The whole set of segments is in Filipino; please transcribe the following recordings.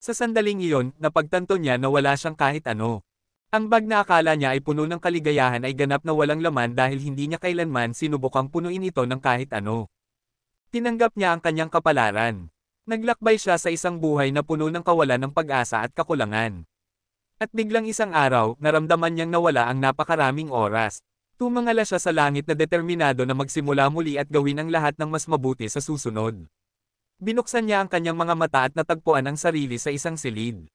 Sa sandaling iyon, napagtanto niya na wala siyang kahit ano. Ang bag na akala niya ay puno ng kaligayahan ay ganap na walang laman dahil hindi niya kailanman sinubukang punuin ito ng kahit ano. Tinanggap niya ang kanyang kapalaran. Naglakbay siya sa isang buhay na puno ng kawalan ng pag-asa at kakulangan. At biglang isang araw, naramdaman niyang nawala ang napakaraming oras. Tumangala siya sa langit na determinado na magsimula muli at gawin ang lahat ng mas mabuti sa susunod. Binuksan niya ang kanyang mga mata at natagpuan ang sarili sa isang silid.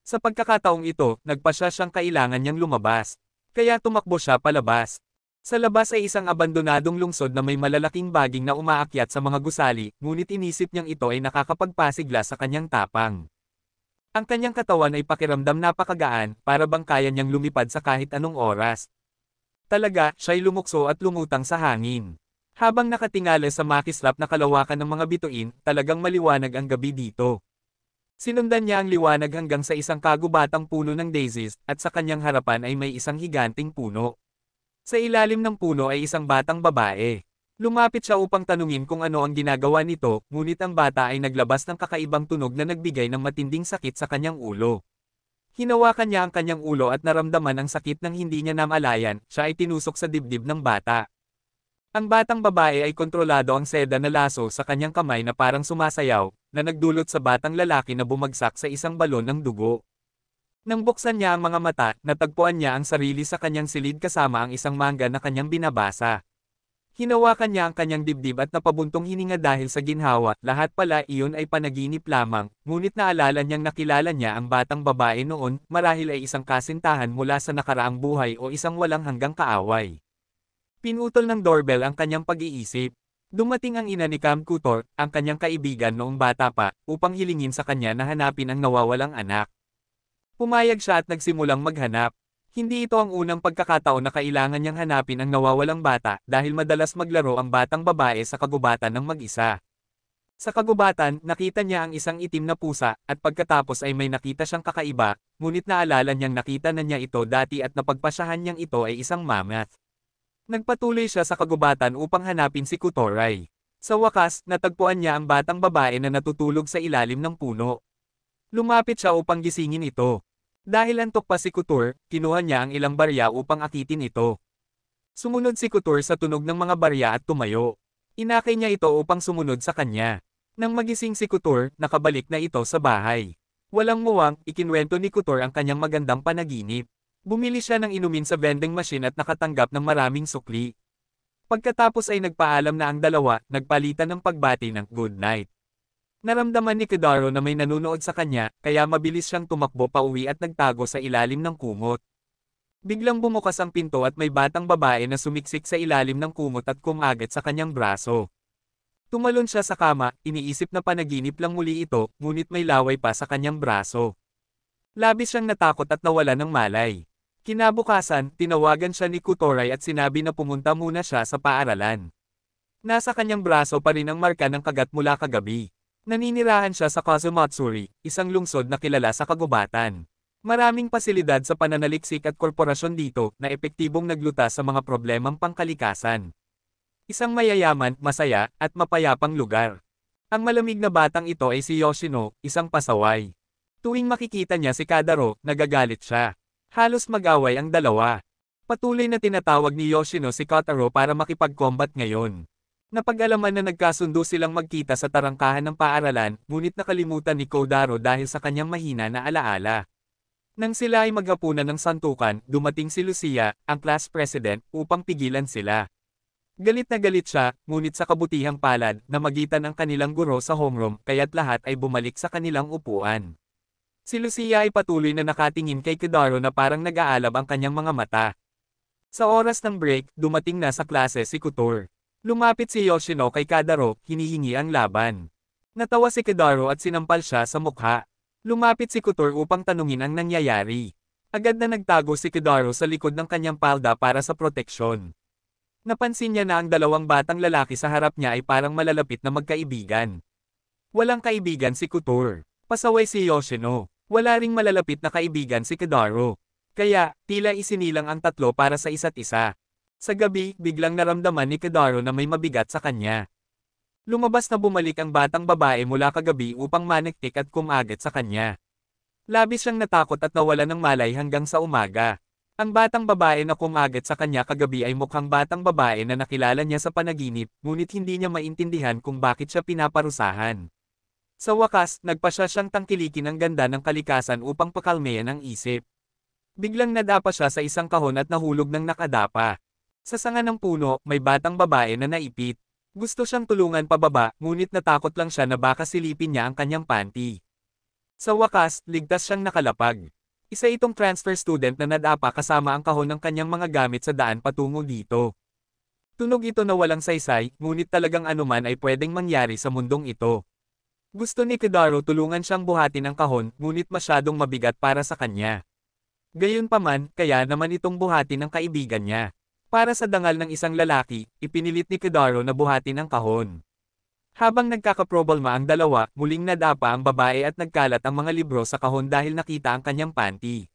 Sa pagkakataong ito, nagpasya siyang kailangan niyang lumabas. Kaya tumakbo siya palabas. Sa labas ay isang abandonadong lungsod na may malalaking baging na umaakyat sa mga gusali, ngunit inisip niyang ito ay nakakapagpasigla sa kanyang tapang. Ang kanyang katawan ay pakiramdam napakagaan, para bang kaya niyang lumipad sa kahit anong oras. Talaga, siya'y lumukso at lumutang sa hangin. Habang nakatingala sa makislap na kalawakan ng mga bituin, talagang maliwanag ang gabi dito. Sinundan niya ang liwanag hanggang sa isang kagubatang puno ng daisies, at sa kanyang harapan ay may isang higanting puno. Sa ilalim ng puno ay isang batang babae. Lumapit siya upang tanungin kung ano ang ginagawa nito, ngunit ang bata ay naglabas ng kakaibang tunog na nagbigay ng matinding sakit sa kanyang ulo. Hinawakan niya ang kanyang ulo at naramdaman ang sakit ng hindi niya namalayan, siya ay tinusok sa dibdib ng bata. Ang batang babae ay kontrolado ang seda na laso sa kanyang kamay na parang sumasayaw, na nagdulot sa batang lalaki na bumagsak sa isang balon ng dugo. Nang buksan niya ang mga mata, natagpuan niya ang sarili sa kanyang silid kasama ang isang manga na kanyang binabasa. Hinawakan niya ang kanyang dibdib at napabuntong hininga dahil sa ginhawa, lahat pala iyon ay panaginip lamang, ngunit naalala niyang nakilala niya ang batang babae noon, marahil ay isang kasintahan mula sa nakaraang buhay o isang walang hanggang kaaway. Pinutol ng doorbell ang kanyang pag-iisip. Dumating ang ina ni Cam Kutor, ang kanyang kaibigan noong bata pa, upang hilingin sa kanya na hanapin ang nawawalang anak. Pumayag siya at nagsimulang maghanap. Hindi ito ang unang pagkakataon na kailangan niyang hanapin ang nawawalang bata dahil madalas maglaro ang batang babae sa kagubatan ng mag-isa. Sa kagubatan, nakita niya ang isang itim na pusa, at pagkatapos ay may nakita siyang kakaiba, ngunit naalala niyang nakita na niya ito dati at napagpasyahan niyang ito ay isang mammoth. Nagpatuloy siya sa kagubatan upang hanapin si Kutoray. Sa wakas, natagpuan niya ang batang babae na natutulog sa ilalim ng puno. Lumapit siya upang gisingin ito. Dahil antok pa si Kutor, kinuha niya ang ilang barya upang akitin ito. Sumunod si Kutor sa tunog ng mga barya at tumayo. Inakay niya ito upang sumunod sa kanya. Nang magising si Kutor, nakabalik na ito sa bahay. Walang muwang, ikinwento ni Kutor ang kanyang magandang panaginip. Bumili siya ng inumin sa vending machine at nakatanggap ng maraming sukli. Pagkatapos ay nagpaalam na ang dalawa, nagpalitan ng pagbati ng good night. Naramdaman ni Kidaro na may nanunood sa kanya, kaya mabilis siyang tumakbo pauwi at nagtago sa ilalim ng kumot. Biglang bumukas ang pinto at may batang babae na sumiksik sa ilalim ng kumot at kumagat sa kanyang braso. Tumalon siya sa kama, iniisip na panaginip lang muli ito, ngunit may laway pa sa kanyang braso. Labis siyang natakot at nawala ng malay. Kinabukasan, tinawagan siya ni Kutoray at sinabi na pumunta muna siya sa paaralan. Nasa kanyang braso pa rin ang marka ng kagat mula kagabi. Naninirahan siya sa Kazumatsuri, isang lungsod na kilala sa kagubatan. Maraming pasilidad sa pananaliksik at korporasyon dito na epektibong naglutas sa mga problemang pangkalikasan. Isang mayayaman, masaya, at mapayapang lugar. Ang malamig na batang ito ay si Yoshino, isang pasaway. Tuwing makikita niya si Kadaro, nagagalit siya. Halos mag-away ang dalawa. Patuloy na tinatawag ni Yoshino si Kotaro para makipag-combat ngayon. Napag-alaman na nagkasundo silang magkita sa tarangkahan ng paaralan, ngunit nakalimutan ni Kodaro dahil sa kanyang mahina na alaala. Nang sila ay maghapunan ng santukan, dumating si Lucia, ang class president, upang pigilan sila. Galit na galit siya, ngunit sa kabutihang palad, namagitan ang kanilang guro sa homeroom, kaya't lahat ay bumalik sa kanilang upuan. Si Lucia ay patuloy na nakatingin kay Kidaro na parang nag-aalab ang kanyang mga mata. Sa oras ng break, dumating na sa klase si Kutor. Lumapit si Yoshino kay Kadaro, hinihingi ang laban. Natawa si Kidaro at sinampal siya sa mukha. Lumapit si Kutor upang tanungin ang nangyayari. Agad na nagtago si Kidaro sa likod ng kanyang palda para sa proteksyon. Napansin niya na ang dalawang batang lalaki sa harap niya ay parang malalapit na magkaibigan. Walang kaibigan si Kutor. Pasaway si Yoshino. Wala ring malalapit na kaibigan si Kidaro. Kaya, tila isinilang ang tatlo para sa isa't isa. Sa gabi, biglang naramdaman ni Kidaro na may mabigat sa kanya. Lumabas na bumalik ang batang babae mula kagabi upang maniktik at kumagat sa kanya. Labis siyang natakot at nawala ng malay hanggang sa umaga. Ang batang babae na kumagat sa kanya kagabi ay mukhang batang babae na nakilala niya sa panaginip, ngunit hindi niya maintindihan kung bakit siya pinaparusahan. Sa wakas, nagpasya siyang tangkilikin ang ganda ng kalikasan upang pakalmeyan ang isip. Biglang nadapa siya sa isang kahon at nahulog ng nakadapa. Sa sanga ng puno, may batang babae na naipit. Gusto siyang tulungan pababa, ngunit natakot lang siya na baka silipin niya ang kanyang panty. Sa wakas, ligtas siyang nakalapag. Isa itong transfer student na nadapa kasama ang kahon ng kanyang mga gamit sa daan patungo dito. Tunog ito na walang saysay, ngunit talagang anuman ay pwedeng mangyari sa mundong ito. Gusto ni Kidaro tulungan siyang buhatin ang kahon, ngunit masyadong mabigat para sa kanya. Gayunpaman, kaya naman itong buhatin ng kaibigan niya. Para sa dangal ng isang lalaki, ipinilit ni Kidaro na buhatin ang kahon. Habang nagkakaproblema ang dalawa, muling nadapa ang babae at nagkalat ang mga libro sa kahon dahil nakita ang kanyang panty.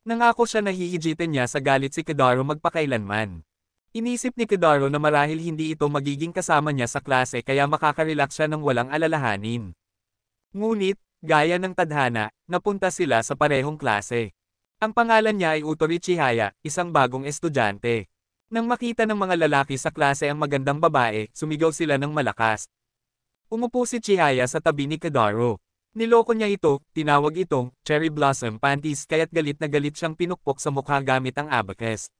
Nangako siya na hihijitin niya sa galit si Kidaro magpakailanman. Inisip ni Kidaro na marahil hindi ito magiging kasama niya sa klase kaya makakarelax siya ng walang alalahanin. Ngunit, gaya ng tadhana, napunta sila sa parehong klase. Ang pangalan niya ay Utori Chihaya, isang bagong estudyante. Nang makita ng mga lalaki sa klase ang magandang babae, sumigaw sila ng malakas. Umupo si Chihaya sa tabi ni Kidaro. Niloko niya ito, tinawag itong cherry blossom panties kaya't galit na galit siyang pinukpok sa mukha gamit ang abacus.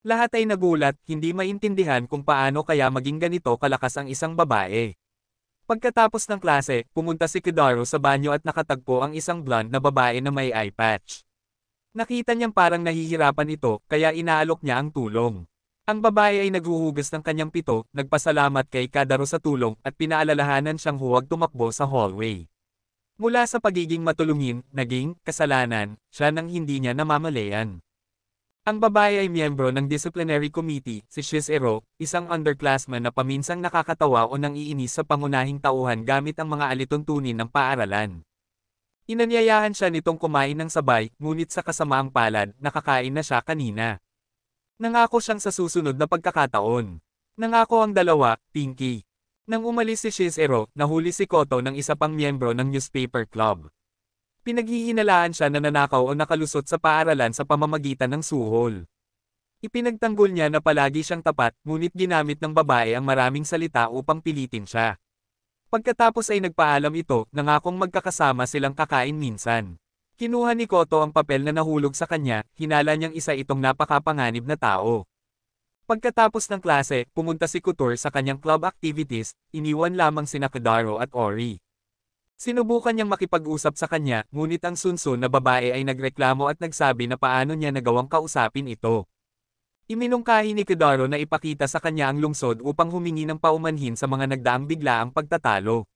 Lahat ay nagulat, hindi maintindihan kung paano kaya maging ganito kalakas ang isang babae. Pagkatapos ng klase, pumunta si Kidaro sa banyo at nakatagpo ang isang blonde na babae na may eye patch. Nakita niyang parang nahihirapan ito, kaya inaalok niya ang tulong. Ang babae ay naghuhugas ng kanyang pito, nagpasalamat kay Kidaro sa tulong, at pinaalalahanan siyang huwag tumakbo sa hallway. Mula sa pagiging matulungin, naging kasalanan, siya nang hindi niya namamalayan. Ang babae ay miyembro ng disciplinary committee, si Shizero, isang underclassman na paminsang nakakatawa o nangiinis sa pangunahing tauhan gamit ang mga alituntunin ng paaralan. Inanyayahan siya nitong kumain ng sabay, ngunit sa kasamaang palad, nakakain na siya kanina. Nangako siyang sa susunod na pagkakataon. Nangako ang dalawa, Pinky. Nang umalis si Shizero, nahuli si Koto ng isa pang miyembro ng newspaper club. Pinaghihinalaan siya na nanakaw o nakalusot sa paaralan sa pamamagitan ng suhol. Ipinagtanggol niya na palagi siyang tapat, ngunit ginamit ng babae ang maraming salita upang pilitin siya. Pagkatapos ay nagpaalam ito, nangakong magkakasama silang kakain minsan. Kinuha ni Koto ang papel na nahulog sa kanya, hinala niyang isa itong napakapanganib na tao. Pagkatapos ng klase, pumunta si Couture sa kanyang club activities, iniwan lamang sina Kidaro at Ori. Sinubukan niyang makipag-usap sa kanya, ngunit ang sunsun na babae ay nagreklamo at nagsabi na paano niya nagawang kausapin ito. Iminungkahi ni Kidaro na ipakita sa kanya ang lungsod upang humingi ng paumanhin sa mga nagdaang biglaang pagtatalo.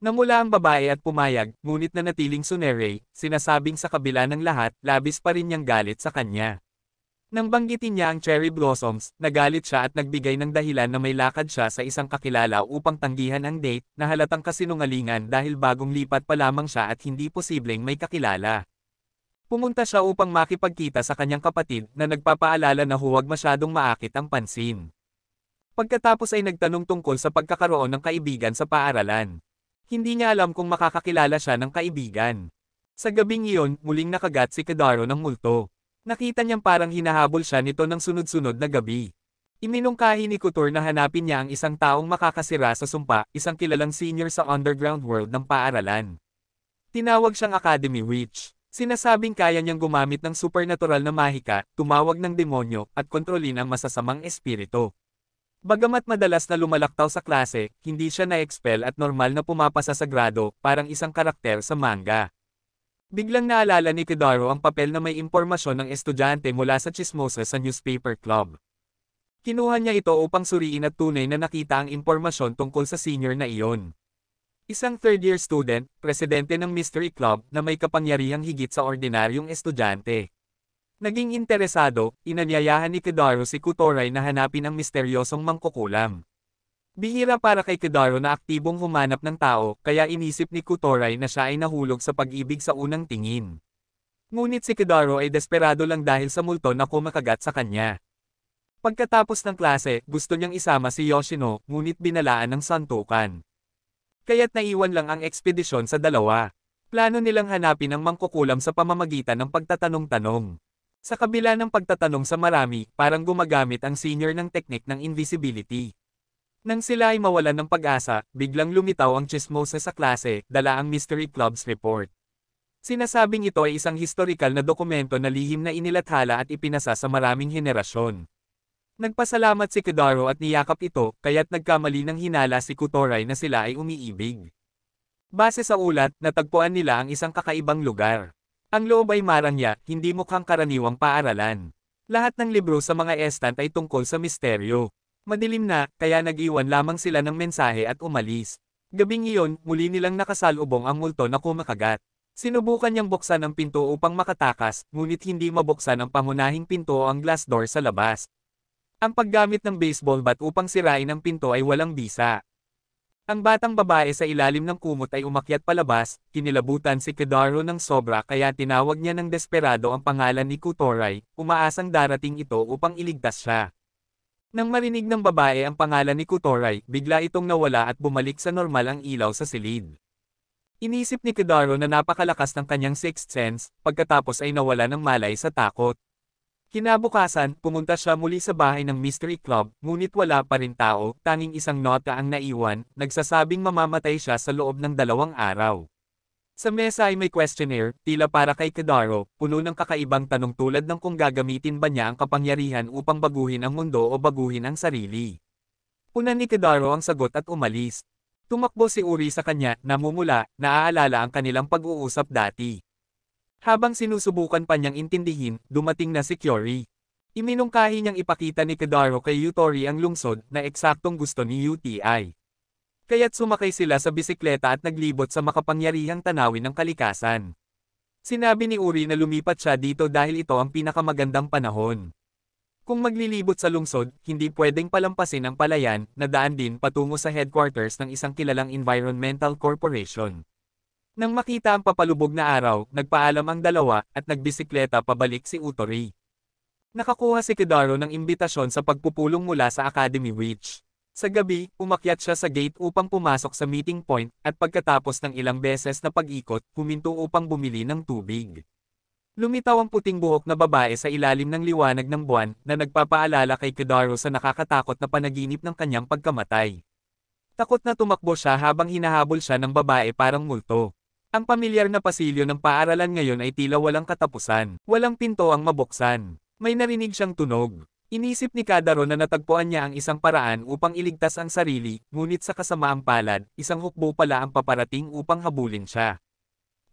Namula ang babae at pumayag, ngunit nanatiling sunere, sinasabing sa kabila ng lahat, labis pa rin niyang galit sa kanya. Nang banggitin niya ang cherry blossoms, nagalit siya at nagbigay ng dahilan na may lakad siya sa isang kakilala upang tanggihan ang date, na halatang kasinungalingan dahil bagong lipat pa lamang siya at hindi posibleng may kakilala. Pumunta siya upang makipagkita sa kanyang kapatid na nagpapaalala na huwag masyadong maakit ang pansin. Pagkatapos ay nagtanong tungkol sa pagkakaroon ng kaibigan sa paaralan. Hindi niya alam kung makakakilala siya ng kaibigan. Sa gabing iyon, muling nakagat si Kidaro ng multo. Nakita niyang parang hinahabol siya nito ng sunod-sunod na gabi. Iminungkahi ni Couture na hanapin niya ang isang taong makakasira sa sumpa, isang kilalang senior sa underground world ng paaralan. Tinawag siyang Academy Witch. Sinasabing kaya niyang gumamit ng supernatural na mahika, tumawag ng demonyo, at kontrolin ang masasamang espiritu. Bagamat madalas na lumalaktaw sa klase, hindi siya na-expel at normal na pumapasa sa grado, parang isang karakter sa manga. Biglang naalala ni Kidaro ang papel na may impormasyon ng estudyante mula sa chismosa sa newspaper club. Kinuha niya ito upang suriin at tunay na nakita ang impormasyon tungkol sa senior na iyon. Isang third-year student, presidente ng mystery club na may kapangyarihang higit sa ordinaryong estudyante. Naging interesado, inanyayahan ni Kidaro si Kutoray na hanapin ang misteryosong mangkukulam. Bihira para kay Kidaro na aktibong humanap ng tao, kaya inisip ni Kutoray na siya ay nahulog sa pag-ibig sa unang tingin. Ngunit si Kidaro ay desperado lang dahil sa multo na kumakagat sa kanya. Pagkatapos ng klase, gusto niyang isama si Yoshino, ngunit binalaan ng santukan. Kaya't naiwan lang ang ekspedisyon sa dalawa. Plano nilang hanapin ang mangkukulam sa pamamagitan ng pagtatanong-tanong. Sa kabila ng pagtatanong sa marami, parang gumagamit ang senior ng teknik ng invisibility. Nang sila ay mawalan ng pag-asa, biglang lumitaw ang chismosa sa klase, dala ang Mystery Club's report. Sinasabing ito ay isang historikal na dokumento na lihim na inilathala at ipinasa sa maraming henerasyon. Nagpasalamat si Kidaro at niyakap ito, kaya't nagkamali ng hinala si Kutoray na sila ay umiibig. Base sa ulat, natagpuan nila ang isang kakaibang lugar. Ang loob ay marangya, hindi mukhang karaniwang paaralan. Lahat ng libro sa mga estant ay tungkol sa misteryo. Madilim na, kaya nag-iwan lamang sila ng mensahe at umalis. Gabing iyon, muli nilang nakasalubong ang multo na kumakagat. Sinubukan niyang buksan ang pinto upang makatakas, ngunit hindi mabuksan ang pangunahing pinto o ang glass door sa labas. Ang paggamit ng baseball bat upang sirain ang pinto ay walang bisa. Ang batang babae sa ilalim ng kumot ay umakyat palabas, kinilabutan si Kidaro ng sobra kaya tinawag niya ng desperado ang pangalan ni Kutoray, umaasang darating ito upang iligtas siya. Nang marinig ng babae ang pangalan ni Kutoray, bigla itong nawala at bumalik sa normal ang ilaw sa silid. Inisip ni Kidaro na napakalakas ng kanyang sixth sense, pagkatapos ay nawala ng malay sa takot. Kinabukasan, pumunta siya muli sa bahay ng Mystery Club, ngunit wala pa rin tao, tanging isang nota ang naiwan, nagsasabing mamamatay siya sa loob ng 2 araw. Sa mesa ay may questionnaire, tila para kay Kidaro, puno ng kakaibang tanong tulad ng kung gagamitin ba niya ang kapangyarihan upang baguhin ang mundo o baguhin ang sarili. Punan ni Kidaro ang sagot at umalis. Tumakbo si Uri sa kanya, namumula, naaalala ang kanilang pag-uusap dati. Habang sinusubukan pa niyang intindihin, dumating na si Kyori. Iminungkahi niyang ipakita ni Kidaro kay Yutori ang lungsod na eksaktong gusto ni UTI. Kaya't sumakay sila sa bisikleta at naglibot sa makapangyarihang tanawin ng kalikasan. Sinabi ni Uri na lumipat siya dito dahil ito ang pinakamagandang panahon. Kung maglilibot sa lungsod, hindi pwedeng palampasin ang palayan, na daan din patungo sa headquarters ng isang kilalang environmental corporation. Nang makita ang papalubog na araw, nagpaalam ang dalawa, at nagbisikleta pabalik si Utori. Nakakuha si Kidaro ng imbitasyon sa pagpupulong mula sa Academy Witch. Sa gabi, umakyat siya sa gate upang pumasok sa meeting point, at pagkatapos ng ilang beses na pag-ikot, huminto upang bumili ng tubig. Lumitaw ang puting buhok na babae sa ilalim ng liwanag ng buwan, na nagpapaalala kay Kidaro sa nakakatakot na panaginip ng kanyang pagkamatay. Takot na tumakbo siya habang hinahabol siya ng babae parang multo. Ang pamilyar na pasilyo ng paaralan ngayon ay tila walang katapusan. Walang pinto ang mabuksan. May narinig siyang tunog. Inisip ni Kidaro na natagpuan niya ang isang paraan upang iligtas ang sarili, ngunit sa kasamaang palad, isang hukbo pala ang paparating upang habulin siya.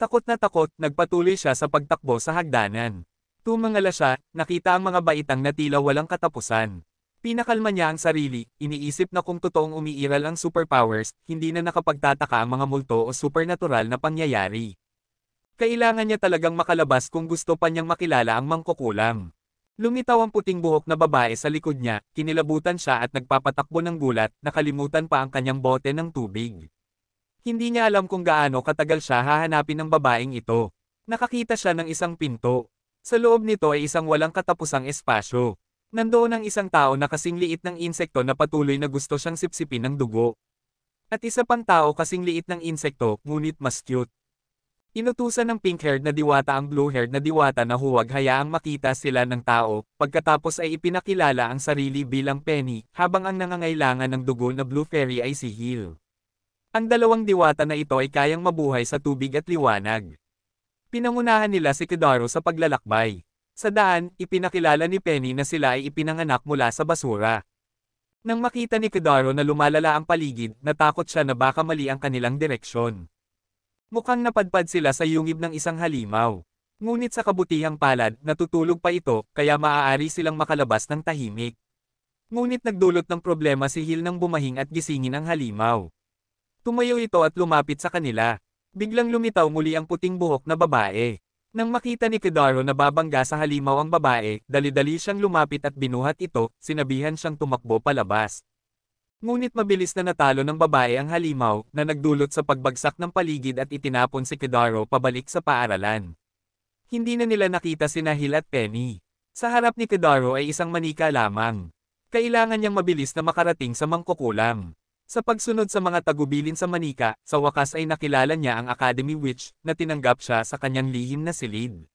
Takot na takot, nagpatuloy siya sa pagtakbo sa hagdanan. Tumangala siya, nakita ang mga baitang na tila walang katapusan. Pinakalma niya ang sarili, iniisip na kung totoong umiiral ang superpowers, hindi na nakapagtataka ang mga multo o supernatural na pangyayari. Kailangan niya talagang makalabas kung gusto pa niyang makilala ang mangkukulam. Lumitaw ang puting buhok na babae sa likod niya, kinilabutan siya at nagpapatakbo ng gulat, nakalimutan pa ang kanyang bote ng tubig. Hindi niya alam kung gaano katagal siya hahanapin ng babaeng ito. Nakakita siya ng isang pinto. Sa loob nito ay isang walang katapusang espasyo. Nandoon ang isang tao na kasing liit ng insekto na patuloy na gusto siyang sipsipin ng dugo. At isa pang tao kasing liit ng insekto, ngunit mas cute. Inutusan ng pink-haired na diwata ang blue-haired na diwata na huwag hayaang makita sila ng tao, pagkatapos ay ipinakilala ang sarili bilang Penny, habang ang nangangailangan ng dugo na blue fairy ay si Hill. Ang dalawang diwata na ito ay kayang mabuhay sa tubig at liwanag. Pinangunahan nila si Kidaro sa paglalakbay. Sa daan, ipinakilala ni Penny na sila ay ipinanganak mula sa basura. Nang makita ni Kidaro na lumalala ang paligid, natakot siya na baka mali ang kanilang direksyon. Mukhang napadpad sila sa yungib ng isang halimaw. Ngunit sa kabutihang palad, natutulog pa ito, kaya maaari silang makalabas ng tahimik. Ngunit nagdulot ng problema si Hill nang bumahing at gisingin ang halimaw. Tumayo ito at lumapit sa kanila. Biglang lumitaw muli ang puting buhok na babae. Nang makita ni Kidaro na babangga sa halimaw ang babae, dali-dali siyang lumapit at binuhat ito, sinabihan siyang tumakbo palabas. Ngunit mabilis na natalo ng babae ang halimaw, na nagdulot sa pagbagsak ng paligid at itinapon si Kidaro pabalik sa paaralan. Hindi na nila nakita sina Hill at Penny. Sa harap ni Kidaro ay isang manika lamang. Kailangan niyang mabilis na makarating sa mangkukulam. Sa pagsunod sa mga tagubilin sa manika, sa wakas ay nakilala niya ang Academy Witch na tinanggap siya sa kanyang lihim na silid.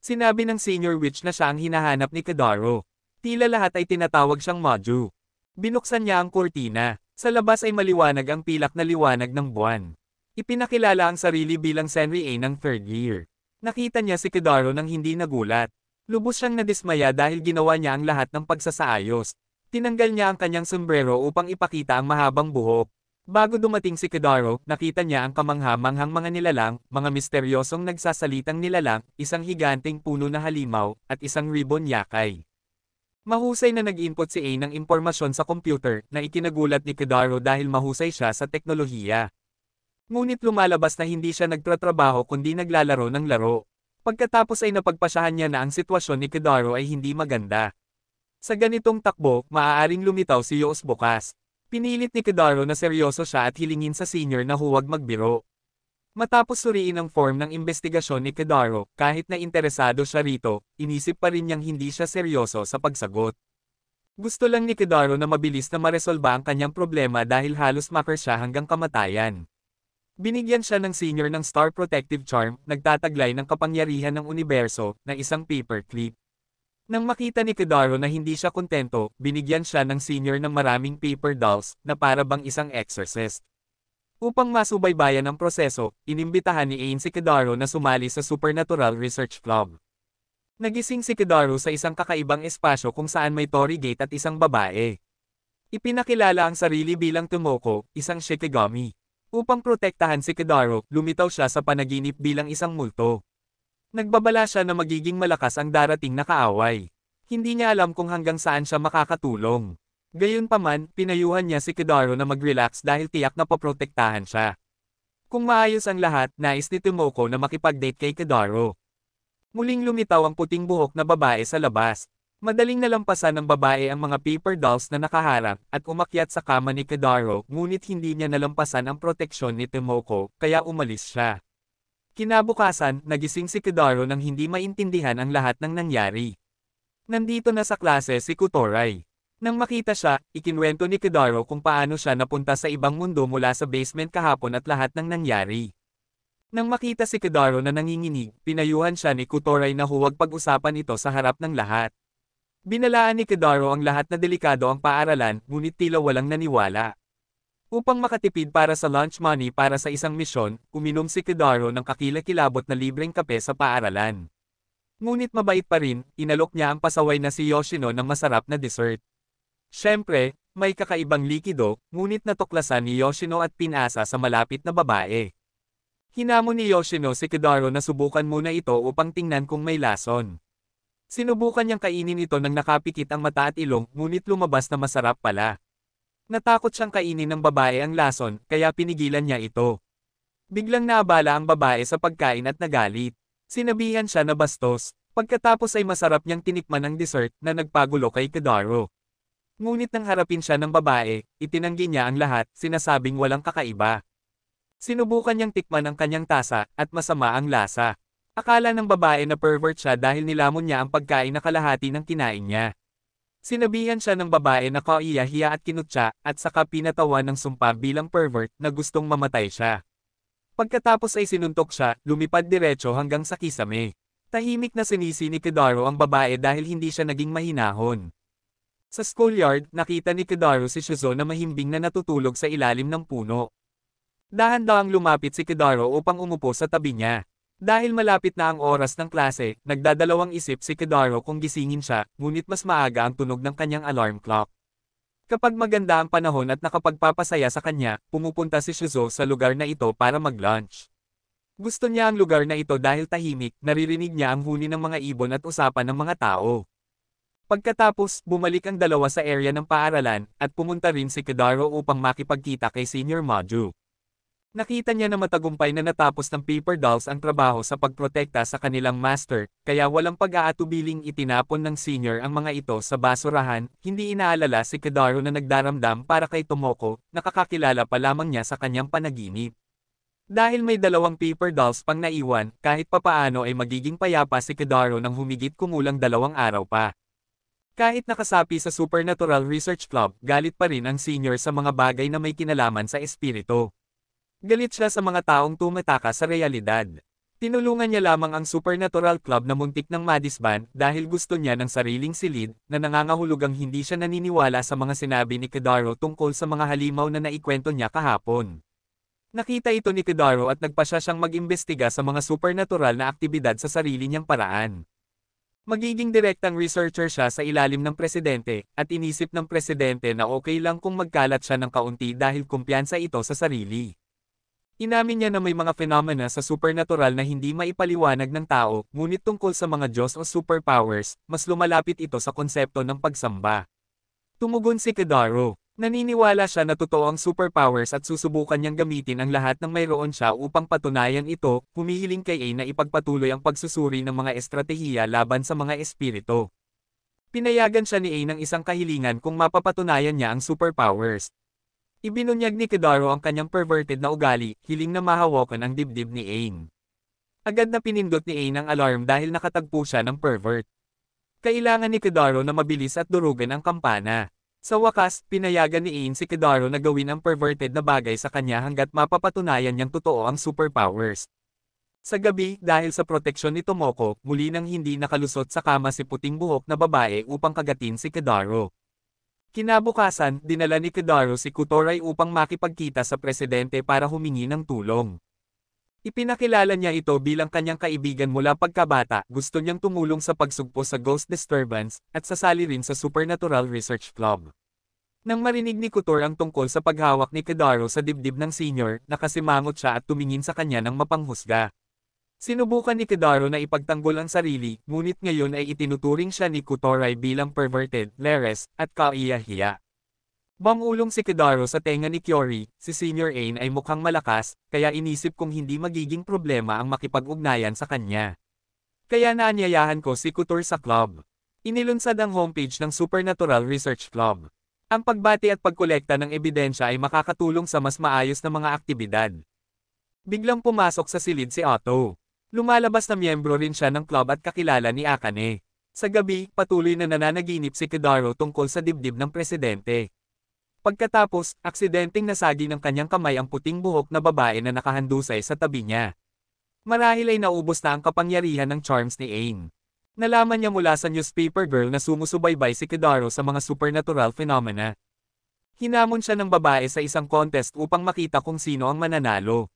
Sinabi ng Senior Witch na siya ang hinahanap ni Kadaro. Tila lahat ay tinatawag siyang Maju. Binuksan niya ang kurtina. Sa labas ay maliwanag ang pilak na liwanag ng buwan. Ipinakilala ang sarili bilang Senri A ng third year. Nakita niya si Kadaro nang hindi nagulat. Lubos siyang nadismaya dahil ginawa niya ang lahat ng pagsasaayos. Tinanggal niya ang kanyang sombrero upang ipakita ang mahabang buhok. Bago dumating si Kadaro, nakita niya ang kamangha-manghang mga nilalang, mga misteryosong nagsasalitang nilalang, isang higanteng puno na halimaw, at isang ribbon yakay. Mahusay na nag-input si A ng impormasyon sa computer na ikinagulat ni Kadaro dahil mahusay siya sa teknolohiya. Ngunit lumalabas na hindi siya nagtratrabaho kundi naglalaro ng laro. Pagkatapos ay napagpasyahan niya na ang sitwasyon ni Kadaro ay hindi maganda. Sa ganitong takbo, maaaring lumitaw si Yoos bukas. Pinilit ni Kadaro na seryoso siya at hilingin sa senior na huwag magbiro. Matapos suriin ang form ng investigasyon ni Kadaro, kahit na interesado siya rito, inisip pa rin niyang hindi siya seryoso sa pagsagot. Gusto lang ni Kadaro na mabilis na maresolba ang kanyang problema dahil halos makar siya hanggang kamatayan. Binigyan siya ng senior ng Star Protective Charm, nagtataglay ng kapangyarihan ng universo, na isang paperclip. Nang makita ni Kadaro na hindi siya kontento, binigyan siya ng senior ng maraming paper dolls, na para bang isang exorcist. Upang masubaybayan ang proseso, inimbitahan ni Ain si Kadaro na sumali sa Supernatural Research Club. Nagising si Kadaro sa isang kakaibang espasyo kung saan may torii gate at isang babae. Ipinakilala ang sarili bilang Tomoko, isang Shikigami. Upang protektahan si Kadaro, lumitaw siya sa panaginip bilang isang multo. Nagbabala siya na magiging malakas ang darating na kaaway. Hindi niya alam kung hanggang saan siya makakatulong. Gayunpaman, pinayuhan niya si Kadaro na mag-relax dahil tiyak na poprotektahan siya. Kung maayos ang lahat, nais ni Tomoko na makipag-date kay Kadaro. Muling lumitaw ang puting buhok na babae sa labas. Madaling nalampasan ng babae ang mga paper dolls na nakaharang at umakyat sa kama ni Kadaro, ngunit hindi niya nalampasan ang proteksyon ni Tomoko, kaya umalis siya. Kinabukasan, nagising si Kadaro nang hindi maintindihan ang lahat ng nangyari. Nandito na sa klase si Kutoray. Nang makita siya, ikinwento ni Kadaro kung paano siya napunta sa ibang mundo mula sa basement kahapon at lahat ng nangyari. Nang makita si Kadaro na nanginginig, pinayuhan siya ni Kutoray na huwag pag-usapan ito sa harap ng lahat. Binalaan ni Kadaro ang lahat na delikado ang paaralan, ngunit tila walang naniwala. Upang makatipid para sa lunch money para sa isang misyon, uminom si Kadaro ng kakilakilabot na libreng kape sa paaralan. Ngunit mabait pa rin, inalok niya ang pasaway na si Yoshino ng masarap na dessert. Siyempre, may kakaibang likido, ngunit natuklasan ni Yoshino at pinasa sa malapit na babae. Hinamon ni Yoshino si Kadaro na subukan muna ito upang tingnan kung may lason. Sinubukan niyang kainin ito nang nakapikit ang mata at ilong, ngunit lumabas na masarap pala. Natakot siyang kainin ng babae ang lason, kaya pinigilan niya ito. Biglang naabala ang babae sa pagkain at nagalit. Sinabihan siya na bastos, pagkatapos ay masarap niyang tinikman ang dessert na nagpagulo kay Kadaro. Ngunit nang harapin siya ng babae, itinanggi niya ang lahat, sinasabing walang kakaiba. Sinubukan niyang tikman ang kanyang tasa, at masama ang lasa. Akala ng babae na pervert siya dahil nilamon niya ang pagkain na kalahati ng kinain niya. Sinabihan siya ng babae na kaiya-hiya at kinutya, at saka pinatawan ng sumpa bilang pervert na gustong mamatay siya. Pagkatapos ay sinuntok siya, lumipad diretso hanggang sa kisame. Tahimik na sinisi ni Kadaro ang babae dahil hindi siya naging mahinahon. Sa schoolyard, nakita ni Kadaro si Shizuo na mahimbing na natutulog sa ilalim ng puno. Dahan-dahang lumapit si Kadaro upang umupo sa tabi niya. Dahil malapit na ang oras ng klase, nagdadalawang isip si Kadaro kung gisingin siya, ngunit mas maaga ang tunog ng kanyang alarm clock. Kapag maganda ang panahon at nakapagpapasaya sa kanya, pumupunta si Shizuo sa lugar na ito para mag-lunch. Gusto niya ang lugar na ito dahil tahimik, naririnig niya ang huni ng mga ibon at usapan ng mga tao. Pagkatapos, bumalik ang dalawa sa area ng paaralan, at pumunta rin si Kadaro upang makipagkita kay Senior Maju. Nakita niya na matagumpay na natapos ng paper dolls ang trabaho sa pagprotekta sa kanilang master, kaya walang pag-aatubiling itinapon ng senior ang mga ito sa basurahan. Hindi inaalala si Kadaro na nagdaramdam para kay Tomoko, nakakakilala pa lamang niya sa kanyang panaginip. Dahil may dalawang paper dolls pang naiwan, kahit papaano ay magiging payapa si Kadaro nang humigit kumulang 2 araw pa. Kahit nakasapi sa Supernatural Research Club, galit pa rin ang senior sa mga bagay na may kinalaman sa espiritu. Galit siya sa mga taong tumataka sa realidad. Tinulungan niya lamang ang Supernatural Club na muntik ng madisband dahil gusto niya ng sariling silid na nangangahulugang hindi siya naniniwala sa mga sinabi ni Kedaro tungkol sa mga halimaw na naikwento niya kahapon. Nakita ito ni Kedaro at nagpasya siyang mag-imbestiga sa mga supernatural na aktibidad sa sarili niyang paraan. Magiging direktang researcher siya sa ilalim ng presidente, at inisip ng presidente na okay lang kung magkalat siya ng kaunti dahil kumpiyansa ito sa sarili. Inamin niya na may mga phenomena sa supernatural na hindi maipaliwanag ng tao, ngunit tungkol sa mga Diyos o superpowers, mas lumalapit ito sa konsepto ng pagsamba. Tumugon si Kedaro. Naniniwala siya na totoo ang superpowers at susubukan niyang gamitin ang lahat ng mayroon siya upang patunayan ito, humihiling kay A na ipagpatuloy ang pagsusuri ng mga estratehiya laban sa mga espiritu. Pinayagan siya ni A ng isang kahilingan kung mapapatunayan niya ang superpowers. Ibinunyag ni Kedaro ang kanyang perverted na ugali, hiling na mahawakan ang dibdib ni Aang. Agad na pinindot ni Aang ang alarm dahil nakatagpo siya ng pervert. Kailangan ni Kedaro na mabilis at durugan ang kampana. Sa wakas, pinayagan ni Aang si Kedaro na gawin ang perverted na bagay sa kanya hanggat mapapatunayan niyang totoo ang superpowers. Sa gabi, dahil sa proteksyon ni Tomoko, muli nang hindi nakalusot sa kama si puting buhok na babae upang kagatin si Kedaro. Kinabukasan, dinala ni Kedaro si Kutoray upang makipagkita sa presidente para humingi ng tulong. Ipinakilala niya ito bilang kanyang kaibigan mula pagkabata, gusto niyang tumulong sa pagsugpo sa ghost disturbance, at sasali rin sa Supernatural Research Club. Nang marinig ni Kutor ang tungkol sa paghawak ni Kedaro sa dibdib ng senior, nakasimangot siya at tumingin sa kanya ng mapanghusga. Sinubukan ni Kedaro na ipagtanggol ang sarili, ngunit ngayon ay itinuturing siya ni Kutoray bilang perverted, leres, at kaiyahiya. Bangulong si Kedaro sa tenga ni Kyori, si Senior Aang ay mukhang malakas, kaya inisip kong hindi magiging problema ang makipag-ugnayan sa kanya. Kaya naanyayahan ko si Kutor sa club. Inilunsad ang homepage ng Supernatural Research Club. Ang pagbati at pagkolekta ng ebidensya ay makakatulong sa mas maayos na mga aktibidad. Biglang pumasok sa silid si Otto. Lumalabas na miyembro rin siya ng club at kakilala ni Akane. Sa gabi, patuloy na nananaginip si Kedaro tungkol sa dibdib ng presidente. Pagkatapos, aksidenteng nasagi ng kanyang kamay ang puting buhok na babae na nakahandusay sa tabi niya. Marahil ay naubos na ang kapangyarihan ng charms ni Aang. Nalaman niya mula sa newspaper girl na sumusubaybay si Kedaro sa mga supernatural phenomena. Hinamon siya ng babae sa isang contest upang makita kung sino ang mananalo.